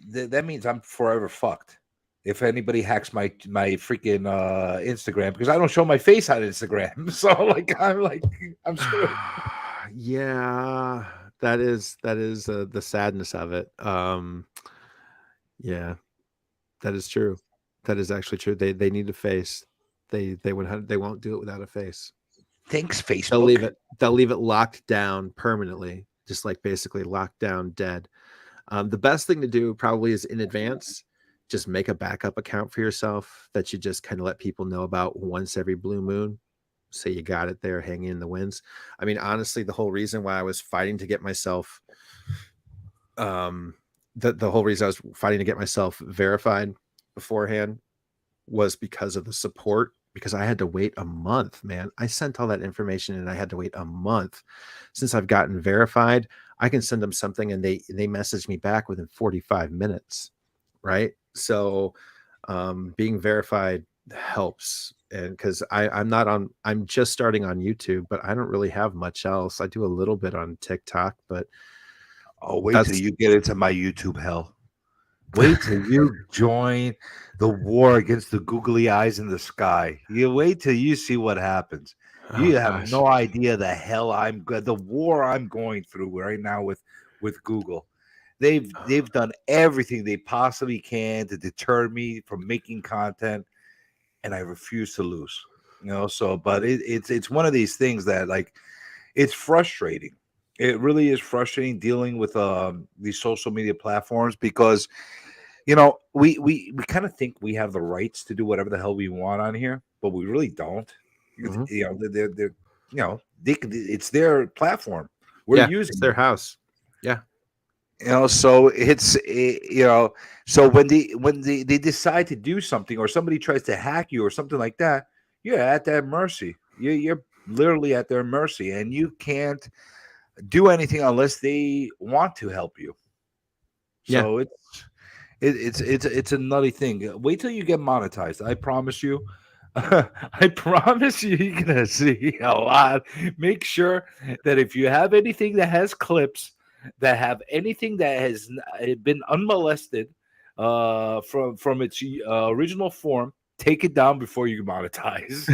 That means I'm forever fucked. If anybody hacks my freaking Instagram, because I don't show my face on Instagram, so I'm screwed. Yeah, that is the sadness of it. Yeah, that is true. That is actually true. They need a face. They won't do it without a face. Thanks, Facebook. They'll leave it locked down permanently, just like basically locked down, dead. The best thing to do probably is in advance, just make a backup account for yourself that you just kind of let people know about once every blue moon. So you got it there hanging in the winds. I mean, honestly, the whole reason why I was fighting to get myself, the whole reason I was fighting to get myself verified beforehand was because of the support. Because I had to wait a month, man. I sent all that information and I had to wait a month. Since I've gotten verified, I can send them something and they message me back within 45 minutes, right? So being verified helps. And because I'm just starting on YouTube, but I don't really have much else. I do a little bit on TikTok, but wait till you get into my YouTube hell. Wait till you join the war against the googly eyes in the sky. You wait till you see what happens. You have no idea the hell the war I'm going through right now with Google. They've done everything they possibly can to deter me from making content, and I refuse to lose. So but it's one of these things that it's frustrating. It really is frustrating dealing with these social media platforms because we kind of think we have the rights to do whatever the hell we want on here, but we really don't. They're it's their platform. We're using their house. Yeah. So it's so when they decide to do something or somebody tries to hack you or something like that, you're at their mercy. You're literally at their mercy, and you can't do anything unless they want to help you. So it's a nutty thing. Wait till you get monetized. I promise you. I promise you're gonna see a lot. Make sure that if you have anything that has clips, that have anything that has been unmolested from its original form, take it down before you monetize.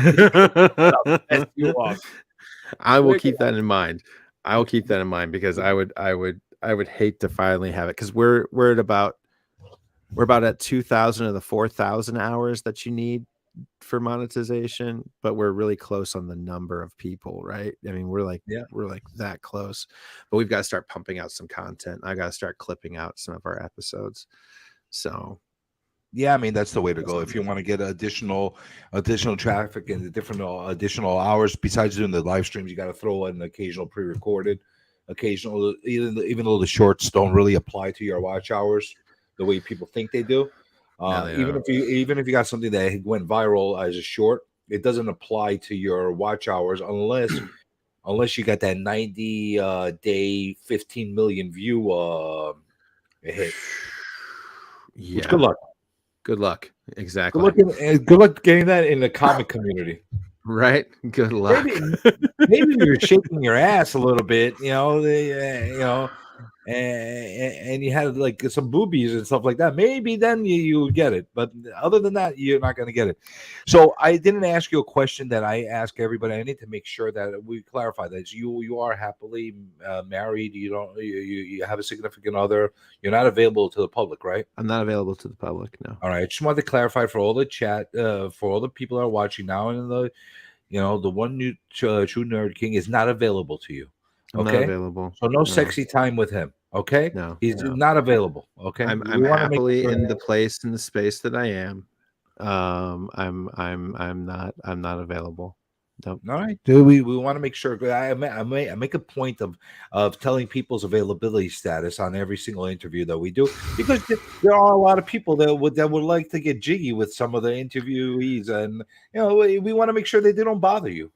I will keep that in mind. I will keep that in mind because I would hate to finally have it because we're about at 2,000 of the 4,000 hours that you need for monetization, but we're really close on the number of people, right? I mean, we're like that close, but we've got to start pumping out some content. I got to start clipping out some of our episodes. So yeah, I mean, that's the way to go. If you want to get additional traffic and the different additional hours, besides doing the live streams, you got to throw in occasional pre-recorded, even though the shorts don't really apply to your watch hours the way people think they do. Even if you got something that went viral as a short, it doesn't apply to your watch hours unless you got that 90 day 15 million view hit. Yeah. Which, good luck. Exactly. Good luck getting that in the comic community. Right. Good luck. Maybe you're shaking your ass a little bit, and you had like some boobies and stuff like that. Maybe then you get it, but other than that, you're not going to get it. So I didn't ask you a question that I ask everybody. I need to make sure that we clarify that you are happily married. You have a significant other. You're not available to the public, right? I'm not available to the public. No. All right. I just wanted to clarify for all the chat, for all the people that are watching now, and the one new True Nerd King is not available to you. I'm not available. So no sexy time with him. Okay. No, he's not available. Okay. I'm happily in the place and the space that I am. I'm not available. Nope. All right, do we want to make sure? I make a point of telling people's availability status on every single interview that we do, because there are a lot of people that would like to get jiggy with some of the interviewees, and we want to make sure that they don't bother you.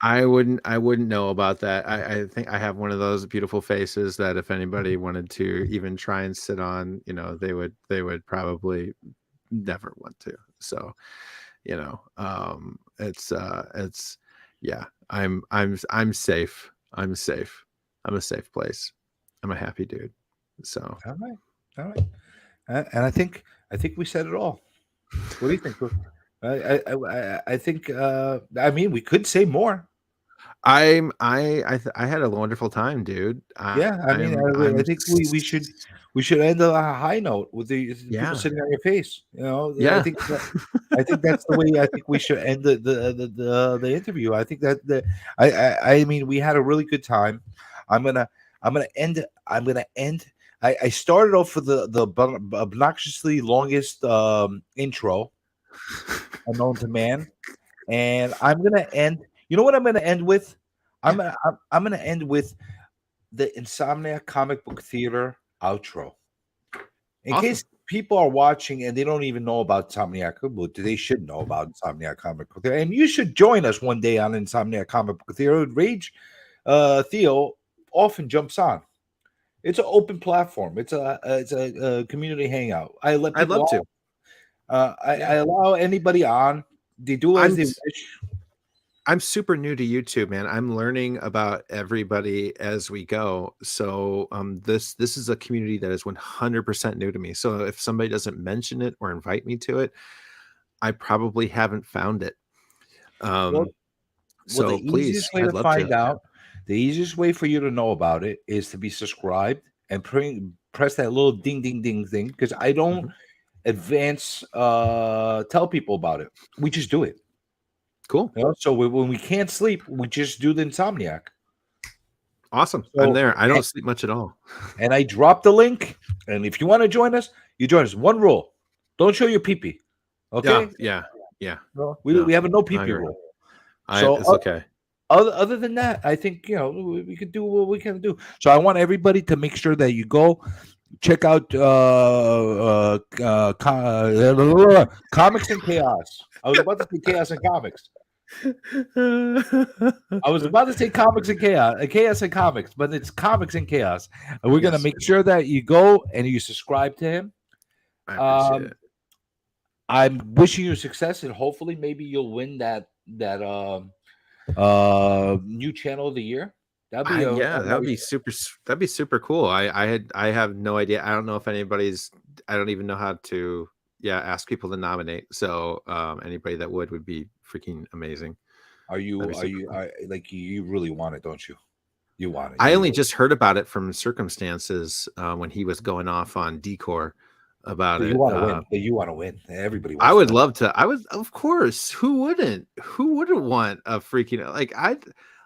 I wouldn't know about that. I think I have one of those beautiful faces that if anybody wanted to even try and sit on, they would probably never want to. So, it's yeah, I'm safe. I'm safe. I'm a safe place. I'm a happy dude. So All right, and I think we said it all. What do you think? I think I mean, we could say more. I had a wonderful time, dude. Yeah, I mean, I think we should end on a high note with the people sitting on your face. Yeah. I think that's the way I think we should end the interview. I think that I mean, we had a really good time. I'm gonna end. I started off with the obnoxiously longest intro unknown to man, and I'm gonna end. You know what I'm gonna end with? I'm gonna end with the Insomniac Comic Book Theater outro. In case people are watching and they don't even know about Insomniac, well, they should know about Insomniac Comic Book Theater, and you should join us one day on Insomniac Comic Book Theater. Rage Theo often jumps on. It's an open platform. It's a community hangout. I'd love to. I allow anybody on. They do as they wish. I'm super new to YouTube, man. I'm learning about everybody as we go. So this is a community that is 100% new to me. So if somebody doesn't mention it or invite me to it, I probably haven't found it. So the easiest way to find out, the easiest way for you to know about it is to be subscribed and press that little ding ding ding thing, because I don't advance tell people about it. We just do it. Cool. So when we can't sleep, we just do the Insomniac. Awesome. So, I'm there. I don't sleep much at all. And I dropped the link. And if you want to join us, you join us. One rule: don't show your pee-pee. Okay. Yeah. We have a no pee-pee rule. So it's okay. Other than that, I think we could do what we can do. So I want everybody to make sure that you go check out Comics and Chaos. I was about to say Chaos and Comics. I was about to say Comics and Chaos and Comics, but it's Comics and Chaos. And we're going to make sure that you go and you subscribe to him. I appreciate it. I'm wishing you success, and hopefully maybe you'll win that new channel of the year. That'd be super cool. I have no idea. I don't know if I don't even know how to ask people to nominate. So anybody that would be freaking amazing. You really want it, don't you? You want it. I only just heard about it from circumstances when he was going off on Decor about it. You want to win. You want to win. Everybody wants I would love to. Of course. Who wouldn't want a freaking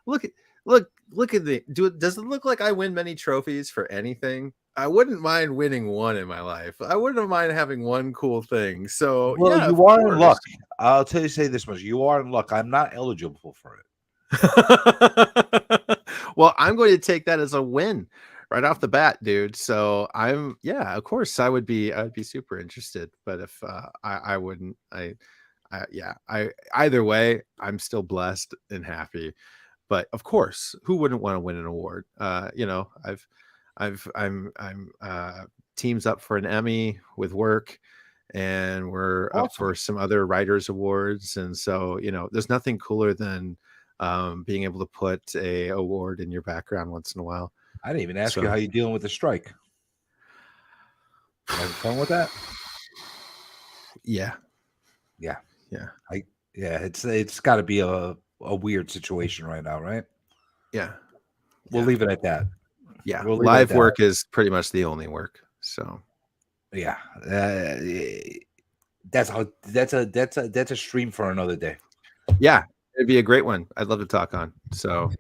look at the does it look like I win many trophies for anything? I wouldn't mind winning one in my life. I wouldn't mind having one cool thing. So you are in luck. I'll say this much: you are in luck. I'm not eligible for it. Well, I'm going to take that as a win right off the bat, dude. So of course I'd be super interested. But if I wouldn't, either way, I'm still blessed and happy. But of course, who wouldn't want to win an award? I'm teams up for an Emmy with work, and we're up for some other writers awards. And so, there's nothing cooler than being able to put a award in your background once in a while. I didn't even ask you how you're dealing with the strike. Having fun with that? Yeah. It's got to be a weird situation right now, right? Yeah. We'll leave it at that. Yeah. Live work is pretty much the only work. So yeah. That's a stream for another day. Yeah. It'd be a great one. I'd love to talk on. So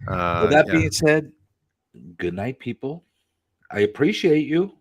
with that being said, good night, people. I appreciate you.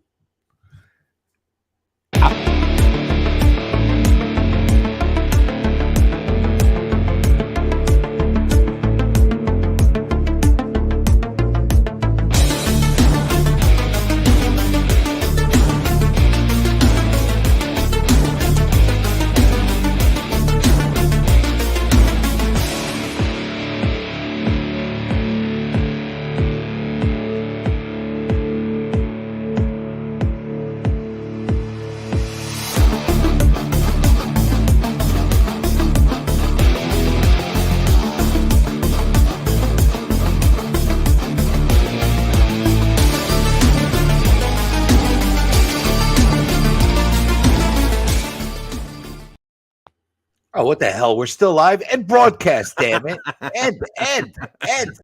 Oh, what the hell? We're still live and broadcast, damn it. Ed.